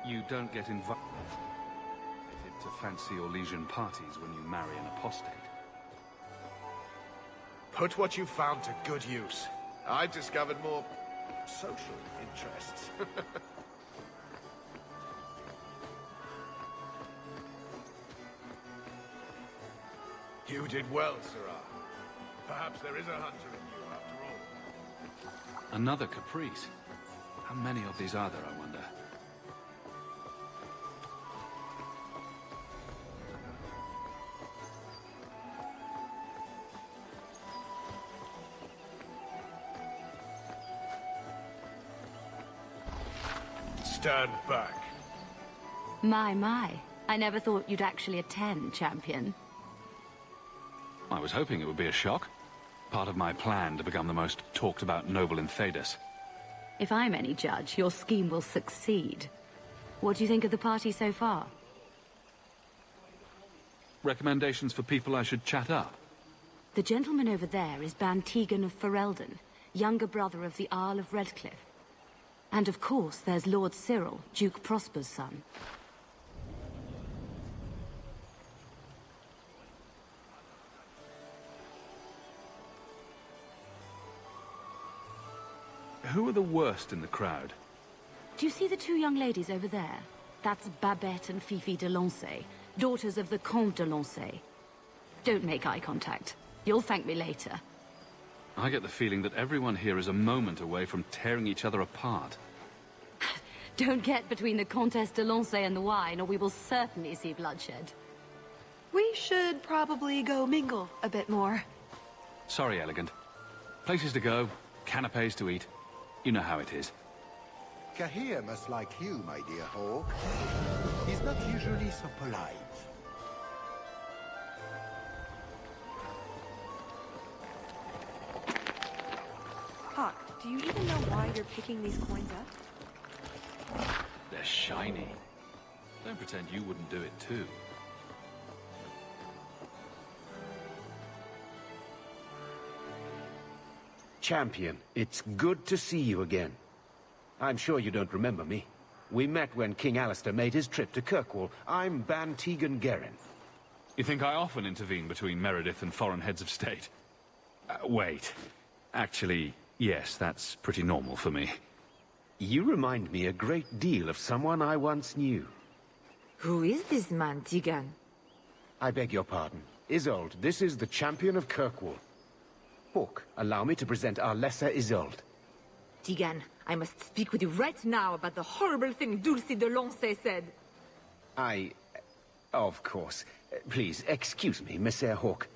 You don't get invited to fancy Orlesian parties when you marry an apostate. Put what you found to good use. I discovered more social interests. You did well, Sirrah. Perhaps there is a hunter in you, after all. Another caprice. How many of these are there, I wonder? Stand back. My. I never thought you'd actually attend, champion. I was hoping it would be a shock. Part of my plan to become the most talked-about noble in Thedas. If I'm any judge, your scheme will succeed. What do you think of the party so far? Recommendations for people I should chat up? The gentleman over there is Bantegan of Ferelden, younger brother of the Arl of Redcliffe. And of course, there's Lord Cyril, Duke Prosper's son. Who are the worst in the crowd? Do you see the two young ladies over there? That's Babette and Fifi de Lancey, daughters of the Comte de Lancey. Don't make eye contact. You'll thank me later. I get the feeling that everyone here is a moment away from tearing each other apart. Don't get between the Comtesse de Lancey and the wine, or we will certainly see bloodshed. We should probably go mingle a bit more. Sorry, Elegant. Places to go, canapes to eat. You know how it is. Kahir must like you, my dear Hawk. He's not usually so polite. Hawk, do you even know why you're picking these coins up? They're shiny. Don't pretend you wouldn't do it too. Champion, it's good to see you again. I'm sure you don't remember me. We met when King Alistair made his trip to Kirkwall. I'm Ban Tegan Gerin. You think I often intervene between Meredith and foreign heads of state? Wait. Actually, yes, that's pretty normal for me. You remind me a great deal of someone I once knew. Who is this man, Tegan? I beg your pardon. Isolde, this is the champion of Kirkwall. Hawk, allow me to present our lesser Isolde. Tegan, I must speak with you right now about the horrible thing Dulce de Lancey said. Of course. Please, excuse me, Messer Hawk.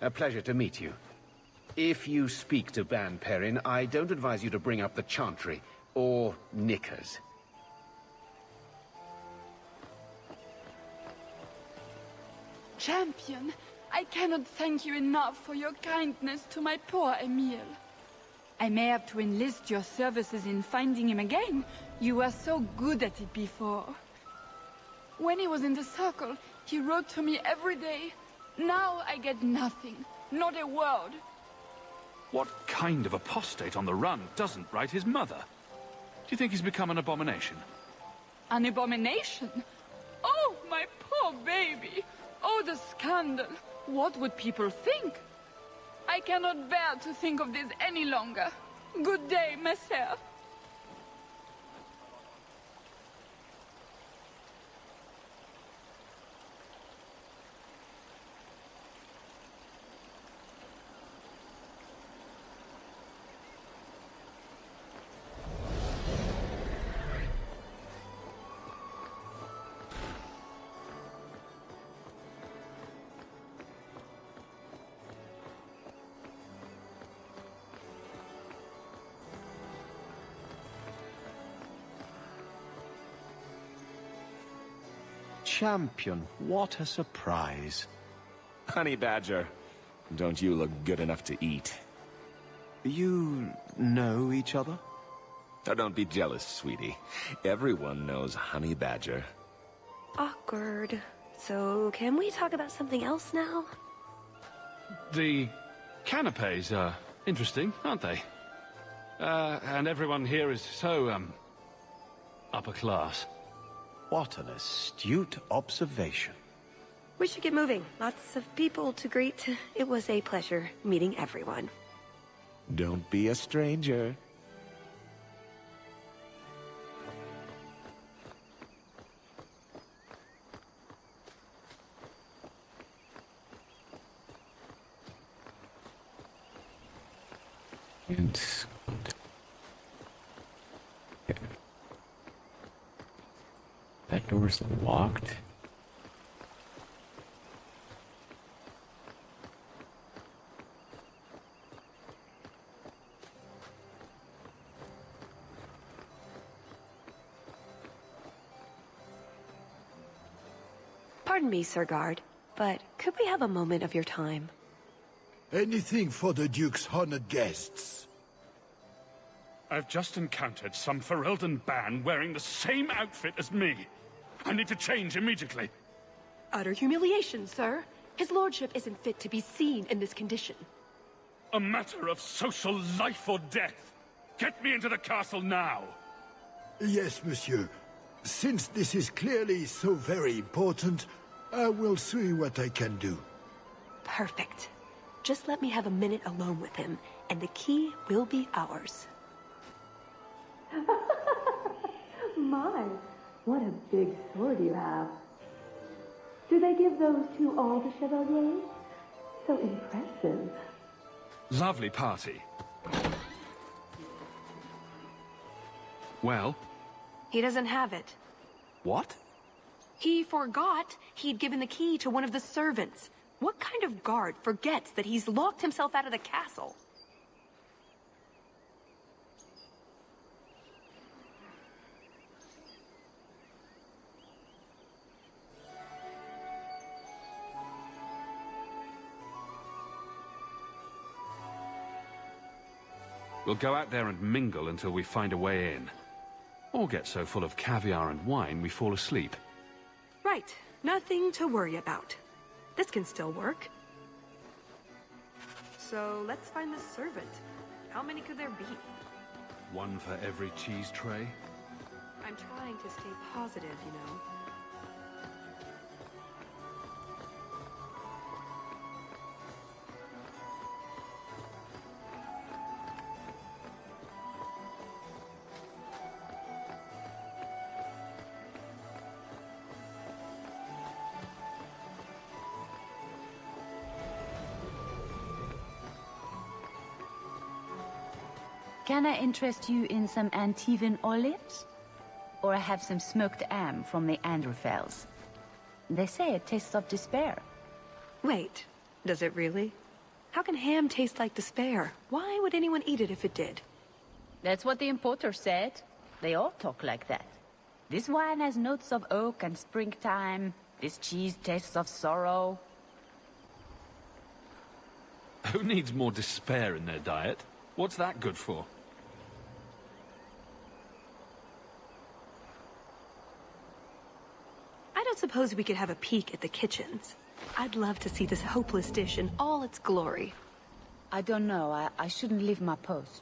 A pleasure to meet you. If you speak to Ban Perrin, I don't advise you to bring up the Chantry, or knickers. Champion, I cannot thank you enough for your kindness to my poor Emile. I may have to enlist your services in finding him again. You were so good at it before. When he was in the circle, he wrote to me every day. Now I get nothing, not a word. What kind of apostate on the run doesn't write his mother? Do you think he's become an abomination? An abomination? Oh, my poor baby! Oh, the scandal! What would people think? I cannot bear to think of this any longer. Good day, Messer. Champion, what a surprise. Honey Badger, don't you look good enough to eat? You know each other? Oh, don't be jealous, sweetie. Everyone knows Honey Badger. Awkward. So, can we talk about something else now? The canapes are interesting, aren't they? And everyone here is so, upper class. What an astute observation. We should get moving. Lots of people to greet. It was a pleasure meeting everyone. Don't be a stranger. And that door's locked. Pardon me, Sir Guard, but could we have a moment of your time? Anything for the Duke's honored guests. I've just encountered some Ferelden band wearing the same outfit as me. I need to change immediately. Utter humiliation, sir. His lordship isn't fit to be seen in this condition. A matter of social life or death. Get me into the castle now. Yes, monsieur. Since this is clearly so very important, I will see what I can do. Perfect. Just let me have a minute alone with him, and the key will be ours. My, what a big sword you have. Do they give those to all the chevaliers? So impressive. Lovely party. Well? He doesn't have it. What? He forgot he'd given the key to one of the servants. What kind of guard forgets that he's locked himself out of the castle? We'll go out there and mingle until we find a way in. Or get so full of caviar and wine we fall asleep. Right. Nothing to worry about. This can still work. So let's find the servant. How many could there be? One for every cheese tray? I'm trying to stay positive, you know. Can I interest you in some Antivan olives? Or I have some smoked ham from the Androfels. They say it tastes of despair. Wait, does it really? How can ham taste like despair? Why would anyone eat it if it did? That's what the importer said. They all talk like that. This wine has notes of oak and springtime. This cheese tastes of sorrow. Who needs more despair in their diet? What's that good for? I don't suppose we could have a peek at the kitchens. I'd love to see this hopeless dish in all its glory. I don't know. I shouldn't leave my post.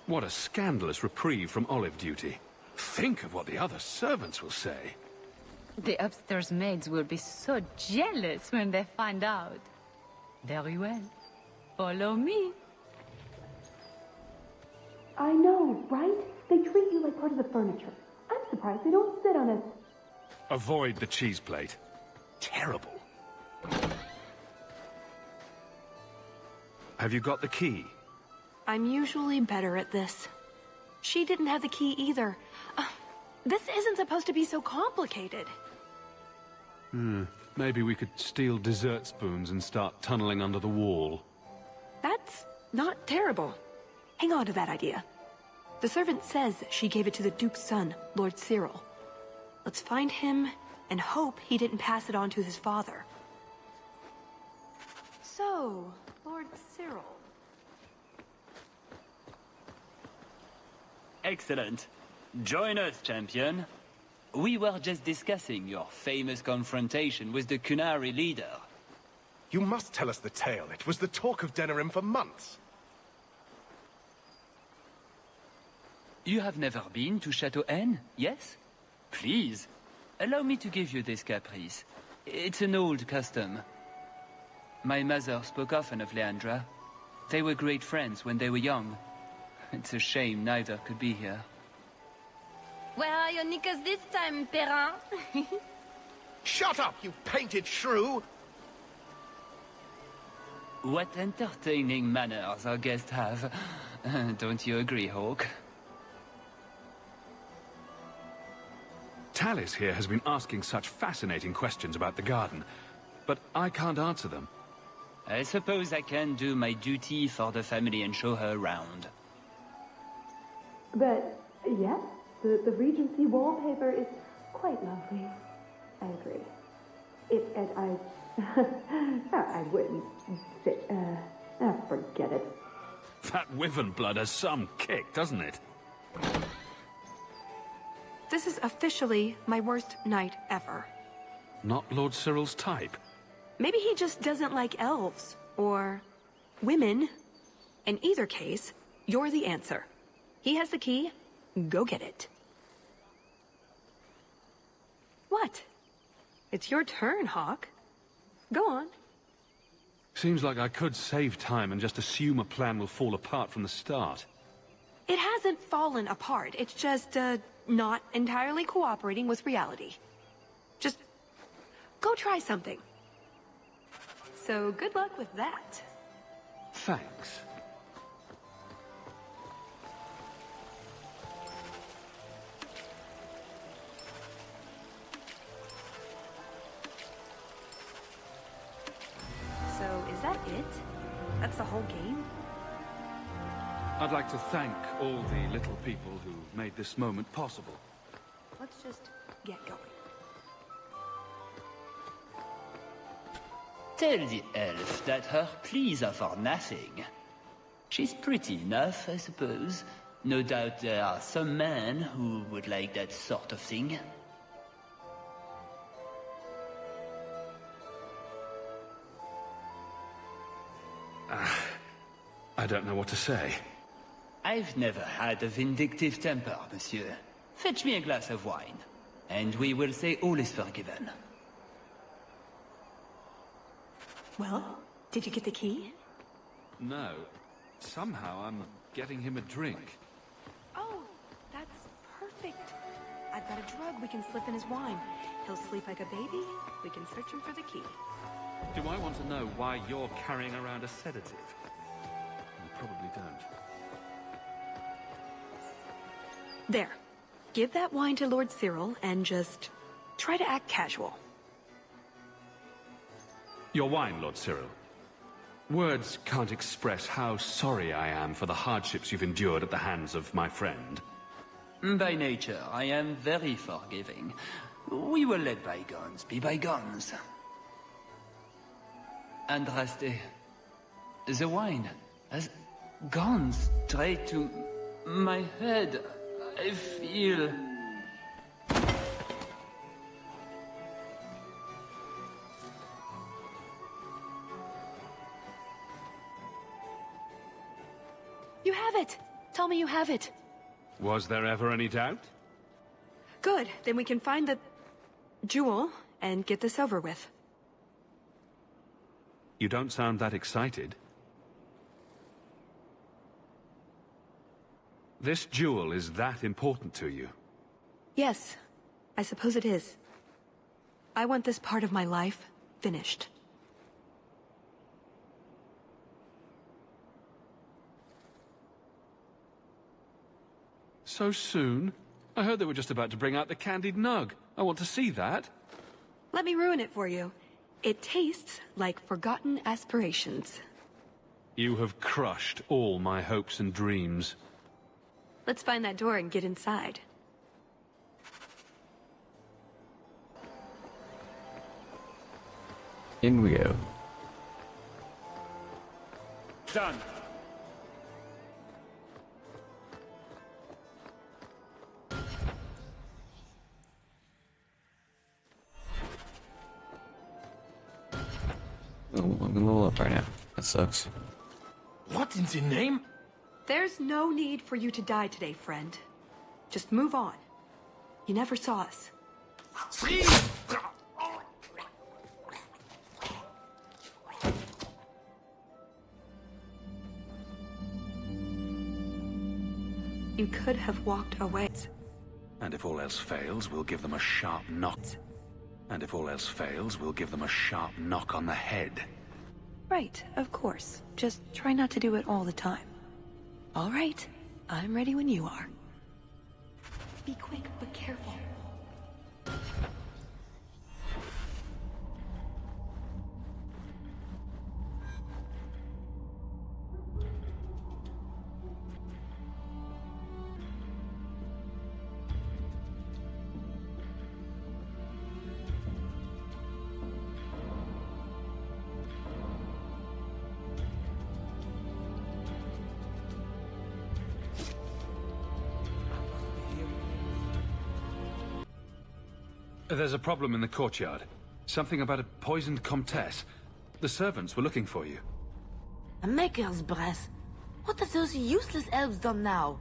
What a scandalous reprieve from olive duty. Think of what the other servants will say. The upstairs maids will be so jealous when they find out. Very well. Follow me. I know, right? They treat you like part of the furniture. I'm surprised they don't sit on it. Avoid the cheese plate. Terrible. Have you got the key? I'm usually better at this. She didn't have the key either. This isn't supposed to be so complicated. Maybe we could steal dessert spoons and start tunneling under the wall. That's not terrible. Hang on to that idea. The servant says she gave it to the Duke's son, Lord Cyril. Let's find him and hope he didn't pass it on to his father. So, Lord Cyril. Excellent. Join us, champion. We were just discussing your famous confrontation with the Qunari leader. You must tell us the tale. It was the talk of Denerim for months. You have never been to Chateau N, yes? Please, allow me to give you this caprice. It's an old custom. My mother spoke often of Leandra. They were great friends when they were young. It's a shame neither could be here. Where are your knickers this time, Perrin? Shut up, you painted shrew! What entertaining manners our guests have. Don't you agree, Hawk? Talis here has been asking such fascinating questions about the garden, but I can't answer them. I suppose I can do my duty for the family and show her around. But, yes, the Regency wallpaper is quite lovely. I agree. I wouldn't say, forget it. That wyvern blood has some kick, doesn't it? This is officially my worst night ever. Not Lord Cyril's type. Maybe he just doesn't like elves, or women. In either case, you're the answer. He has the key, go get it. What? It's your turn, Hawk. Go on. Seems like I could save time and just assume a plan will fall apart from the start. It hasn't fallen apart, it's just, not entirely cooperating with reality. Just go try something. So good luck with that. Thanks. So is that it? That's the whole game? I'd like to thank all the little people who made this moment possible. Let's just get going. Tell the elf that her pleas are for nothing. She's pretty enough, I suppose. No doubt there are some men who would like that sort of thing. I don't know what to say. I've never had a vindictive temper, monsieur. Fetch me a glass of wine, and we will say all is forgiven. Well, did you get the key? No. Somehow I'm getting him a drink. Oh, that's perfect. I've got a drug we can slip in his wine. He'll sleep like a baby. We can search him for the key. Do I want to know why you're carrying around a sedative? You probably don't. There. Give that wine to Lord Cyril and just try to act casual. Your wine, Lord Cyril. Words can't express how sorry I am for the hardships you've endured at the hands of my friend. By nature, I am very forgiving. We will let bygones be bygones. Andraste, the wine has gone straight to my head. I feel... You have it! Tell me you have it. Was there ever any doubt? Good, then we can find the jewel and get this over with. You don't sound that excited. This jewel is that important to you? Yes, I suppose it is. I want this part of my life finished. So soon? I heard they were just about to bring out the candied nug. I want to see that. Let me ruin it for you. It tastes like forgotten aspirations. You have crushed all my hopes and dreams. Let's find that door and get inside. In we go. Done. Oh, I'm a little up right now. That sucks. What in the name? There's no need for you to die today, friend. Just move on. You never saw us. You could have walked away. And if all else fails, we'll give them a sharp knock. And if all else fails, we'll give them a sharp knock on the head. Right, of course. Just try not to do it all the time. All right, I'm ready when you are. Be quick, but careful. There's a problem in the courtyard. Something about a poisoned comtesse. The servants were looking for you. A maker's breath. What have those useless elves done now?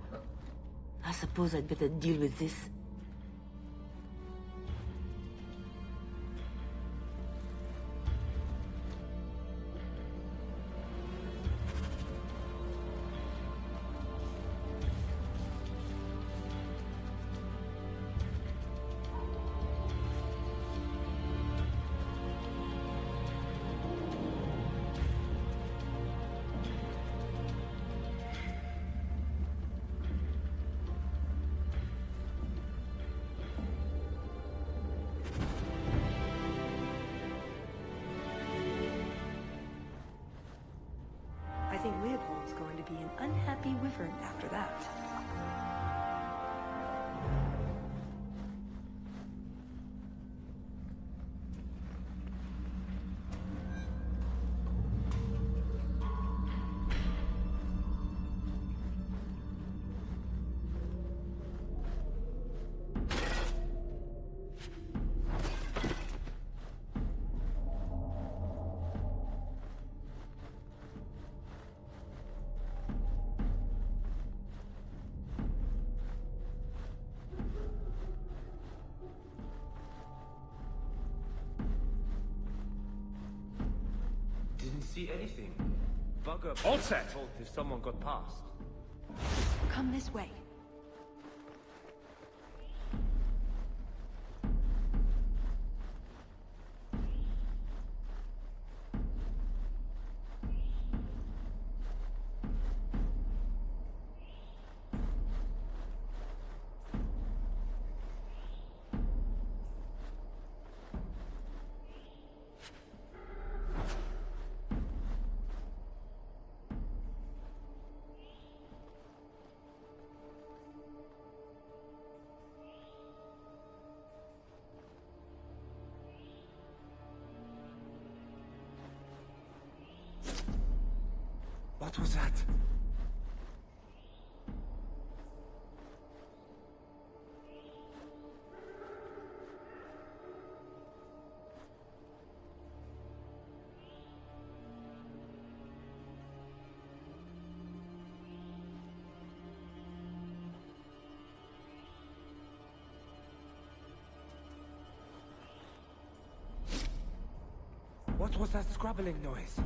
I suppose I'd better deal with this. I think Leopold's going to be an unhappy wyvern after that. see anything. Bugger. All set. If someone got past. Come this way. What was that? What was that scrabbling noise?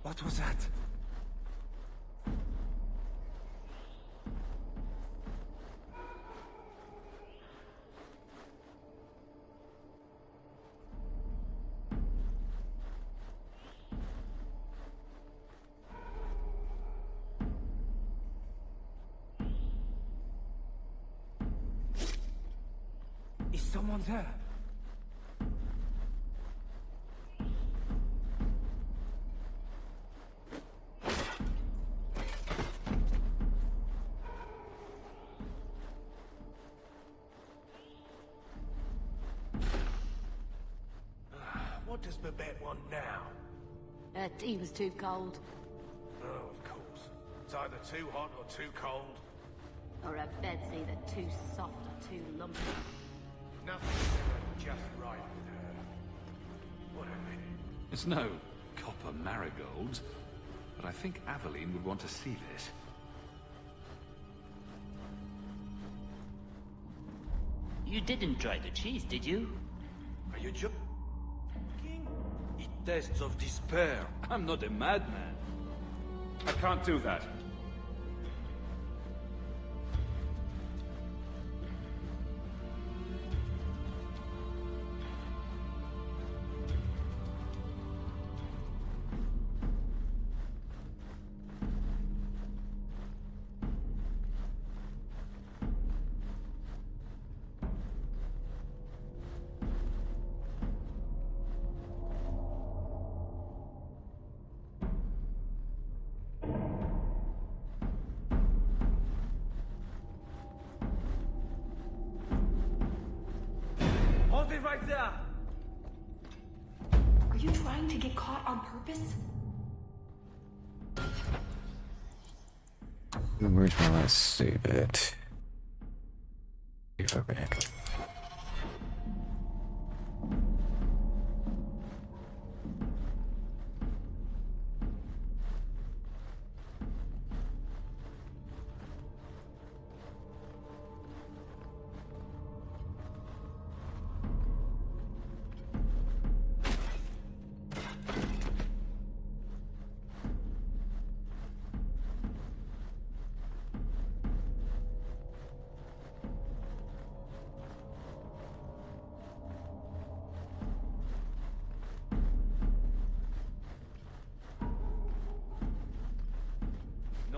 What was that? Is someone there? What does Babette want now? Her tea was too cold. Oh, of course. It's either too hot or too cold. Or her bed's either too soft or too lumpy. Nothing's ever just right with her. Whatever. It's no copper marigolds, but I think Aveline would want to see this. You didn't try the cheese, did you? Are you joking? It tastes of despair. I'm not a madman. I can't do that. Hold it right there! Are you trying to get caught on purpose? Where's my last save at? If I'm back.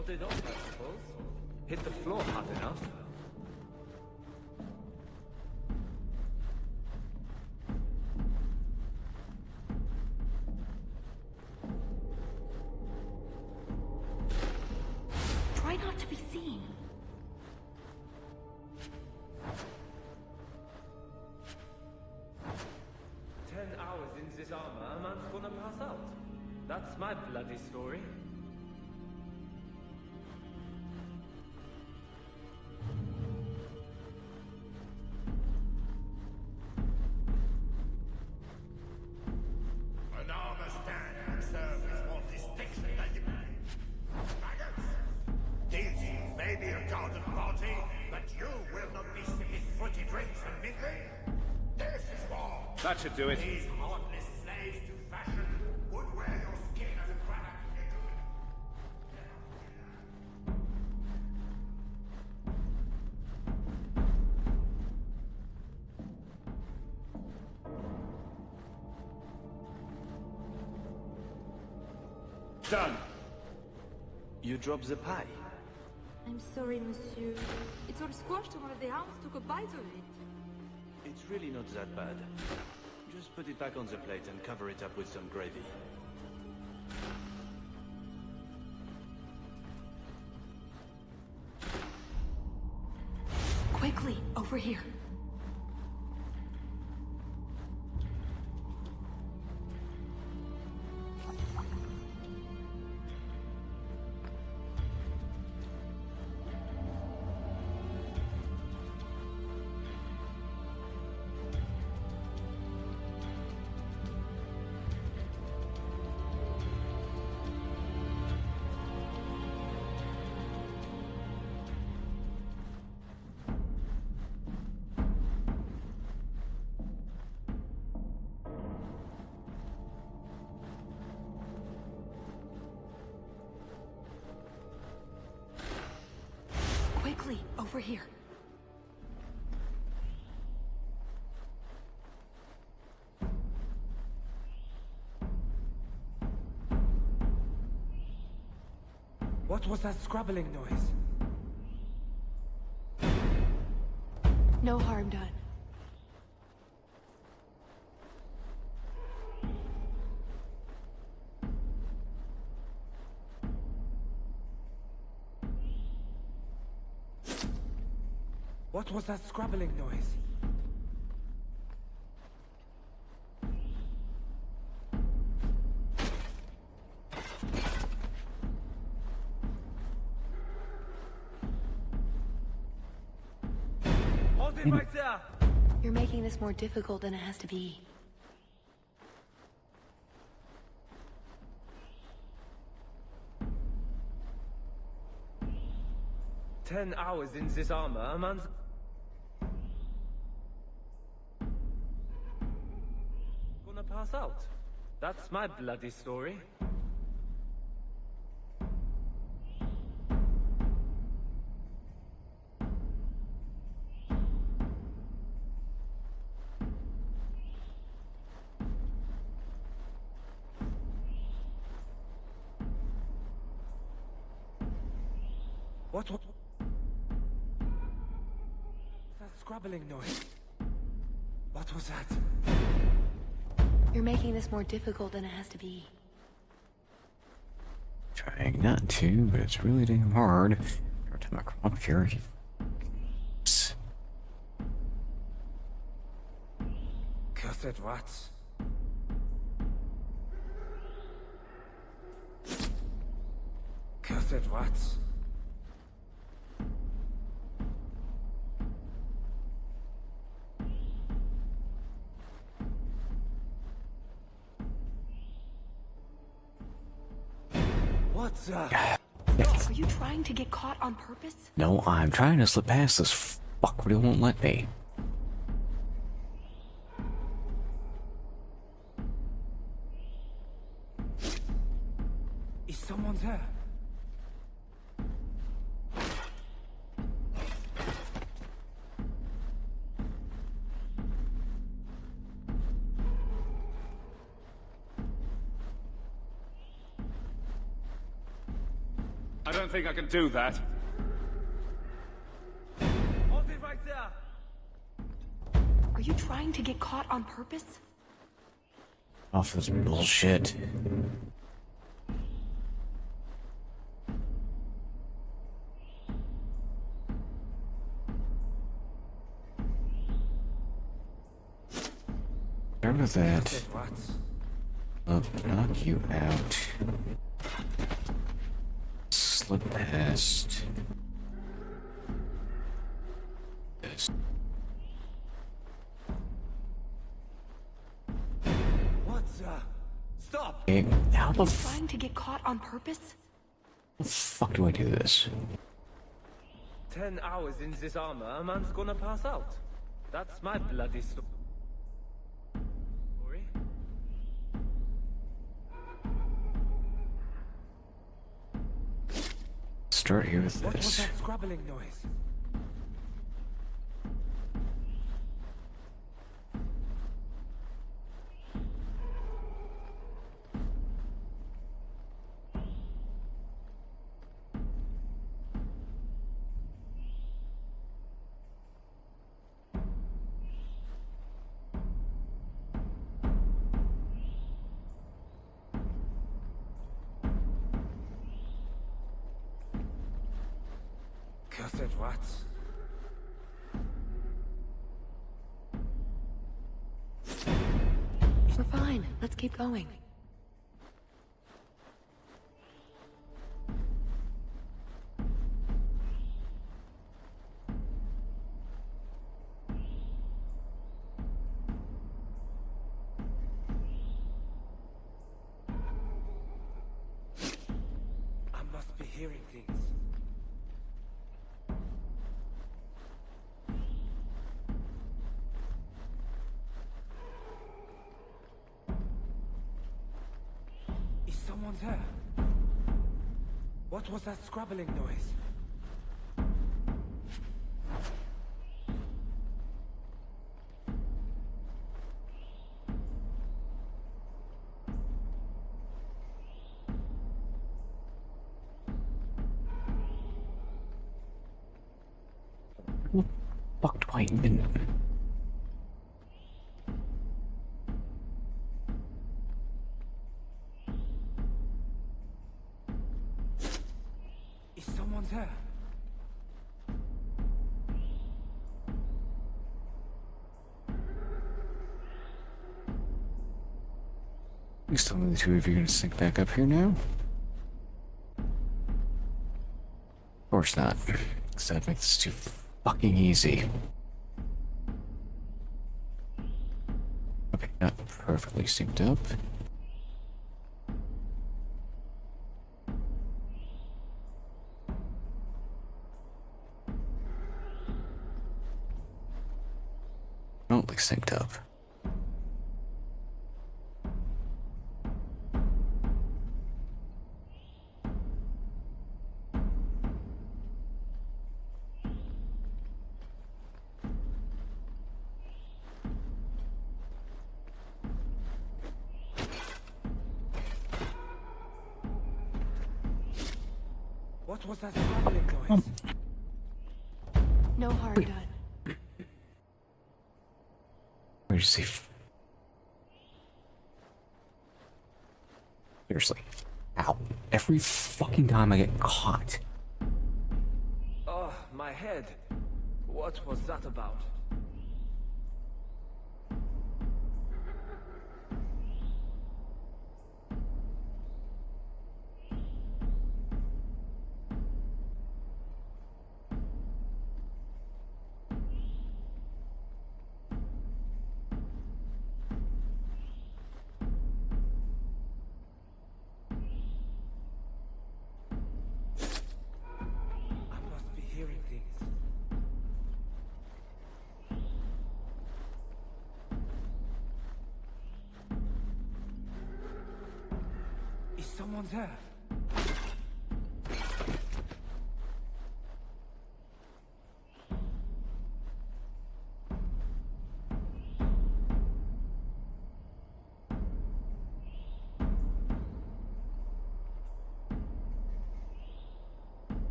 Nodded off, I suppose. Hit the floor hard enough. Try not to be seen. $10 in this armor, a man's gonna pass out. That's my bloody story. An armor stand would serve with more distinction than you... Maggots! This may be a garden party, but you will not be sipping fruity drinks and mingling. This is war. That should do it. These heartless slaves to fashion would wear your skin as a cravat. Done. You dropped the pie. I'm sorry, monsieur. It's all squashed and one of the hounds took a bite of it. It's really not that bad. Just put it back on the plate and cover it up with some gravy. Quickly, over here. Quickly, over here. What was that scrabbling noise? No harm done. What was that scrabbling noise? Hold it right there! You're making this more difficult than it has to be. $10 in this armor, a man's... gonna pass out. That's my bloody story. What? That scrabbling noise. What was that? You're making this more difficult than it has to be. Trying not to, but it's really damn hard. Every time I come up here, Cursed rats. Cursed rats. What's up? Are you trying to get caught on purpose? No, I'm trying to slip past this fuck, but it won't let me. Is someone there? I don't think I can do that. Hold it right there! Are you trying to get caught on purpose? Off this bullshit. Start with that. Knock you out. Slip past. This. What's stop! Hey, how the Trying to get caught on purpose? fuck do I do this? 10 hours in this armor, a man's gonna pass out. That's my bloody story. Start here with What was this. that scrabbling noise? Cursed rats. We're fine. Let's keep going. I must be hearing things. Is someone there? What was that scrabbling noise? Fuck do I even... Is someone there? You still the two of you are gonna sink back up here now? Of course not. Because that makes this too fucking easy. Okay, not perfectly synced up. Remotely synced up. What was that scrabbling noise? No harm done. Where'd you see? Seriously. Ow. Every fucking time I get caught. Oh, my head. What was that about? I must be hearing things. Is someone there?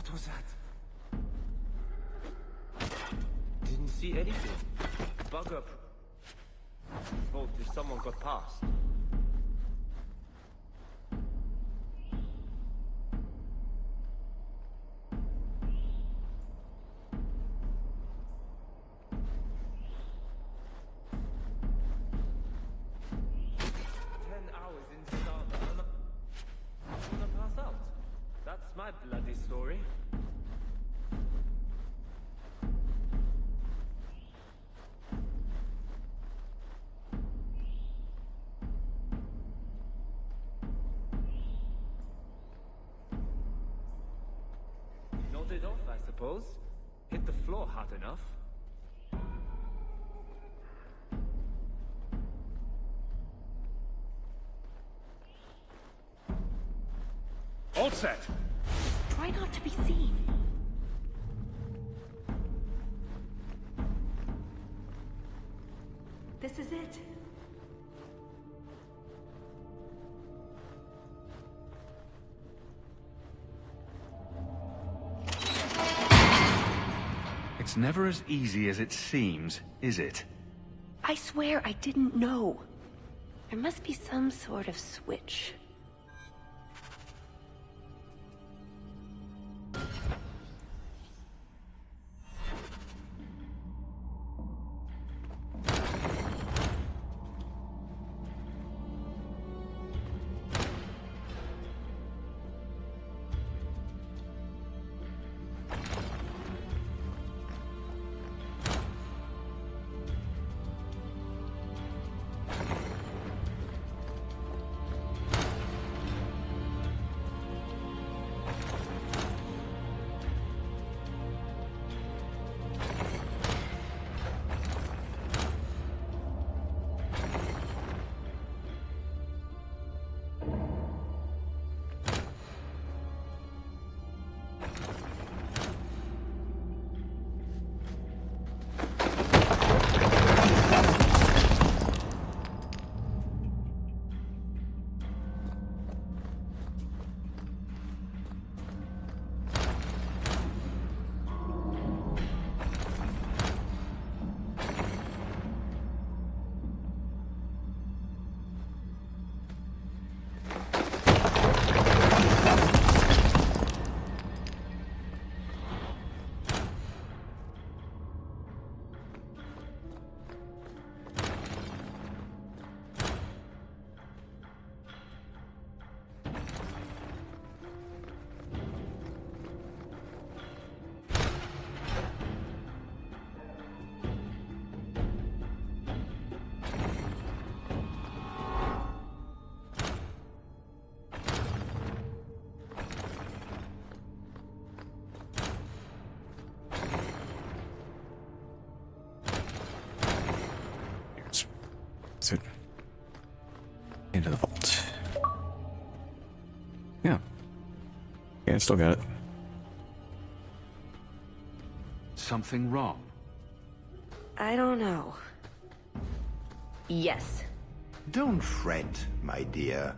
What was that? Didn't see anything. Bug up. Fault if someone got past. That's my bloody story. Nodded off, I suppose. Hit the floor hard enough. All set. Try not to be seen. This is it. It's never as easy as it seems, is it? I swear I didn't know. There must be some sort of switch. That's it. Into the vault. Yeah. Yeah, I still got it. Something wrong? I don't know. Yes. Don't fret, my dear.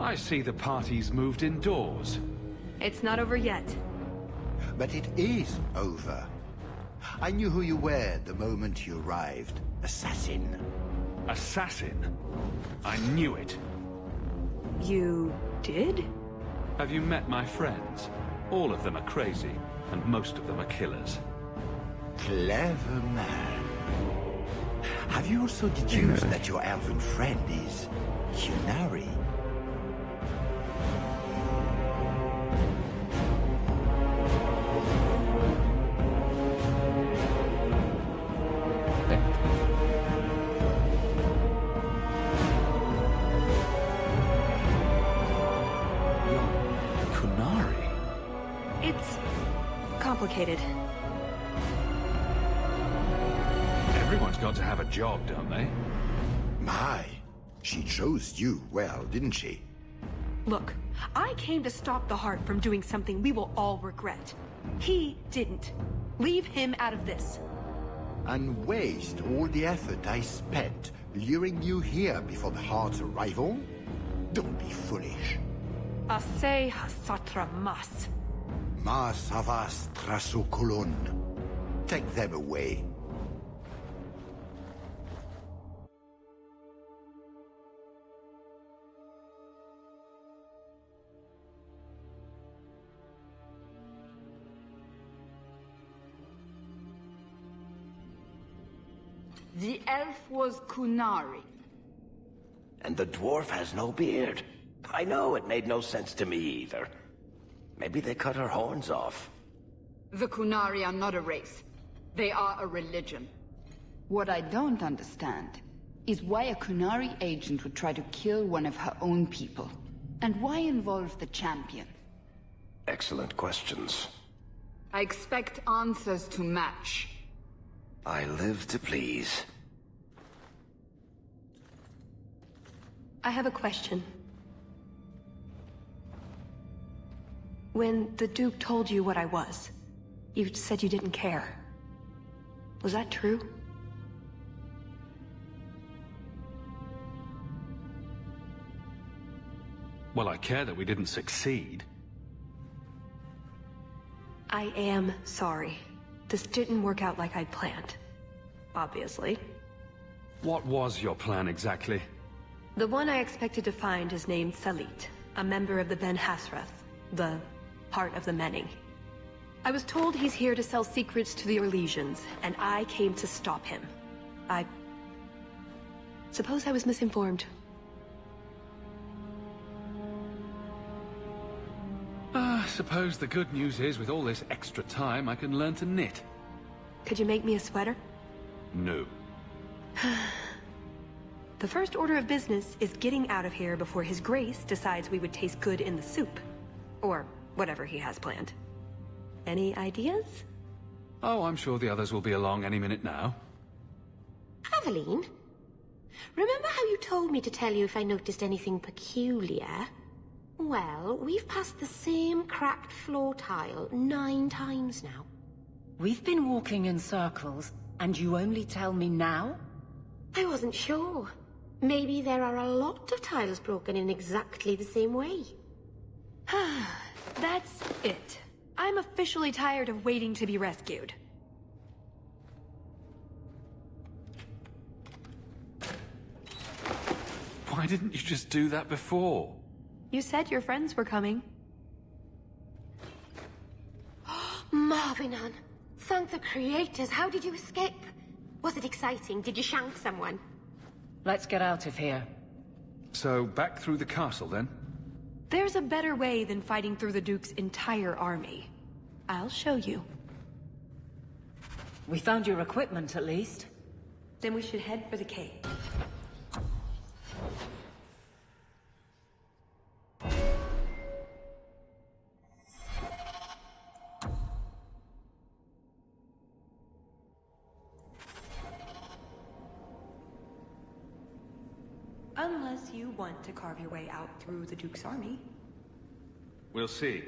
I see the party's moved indoors. It's not over yet. But it is over. I knew who you were the moment you arrived. Assassin. Assassin? I knew it. You did? Have you met my friends? All of them are crazy, and most of them are killers. Clever man. Have you also deduced that your elven friend is Qunari? It's complicated. Everyone's got to have a job, don't they? My, she chose you well, didn't she? Look, I came to stop the Heart from doing something we will all regret. He didn't. Leave him out of this. and waste all the effort I spent luring you here before the Heart's arrival? Don't be foolish. Assez hasatra mas. Mas havas trasokolon. Take them away. The elf was Qunari. And the dwarf has no beard. I know, it made no sense to me either. Maybe they cut her horns off. The Qunari are not a race. They are a religion. What I don't understand is why a Qunari agent would try to kill one of her own people. And why involve the champion? Excellent questions. I expect answers to match. I live to please. I have a question. When the Duke told you what I was, you said you didn't care. Was that true? Well, I care that we didn't succeed. I am sorry. This didn't work out like I'd planned. Obviously. What was your plan exactly? The one I expected to find is named Salit, a member of the Ben Hasrath, the Heart of the Many. I was told he's here to sell secrets to the Orlesians, and I came to stop him. I suppose I was misinformed. I suppose the good news is, with all this extra time, I can learn to knit. Could you make me a sweater? No. The first order of business is getting out of here before His Grace decides we would taste good in the soup. Or whatever he has planned. Any ideas? Oh, I'm sure the others will be along any minute now. Aveline? Remember how you told me to tell you if I noticed anything peculiar? Well, we've passed the same cracked floor tile 9 times now. We've been walking in circles, and you only tell me now? I wasn't sure. Maybe there are a lot of tiles broken in exactly the same way. That's it. I'm officially tired of waiting to be rescued. Why didn't you just do that before? You said your friends were coming. Marvinan, thank the creators. How did you escape? Was it exciting? Did you shank someone? Let's get out of here. So, back through the castle, then? There's a better way than fighting through the Duke's entire army. I'll show you. We found your equipment, at least. Then we should head for the cave. Unless you want to carve your way out through the Duke's army. We'll see.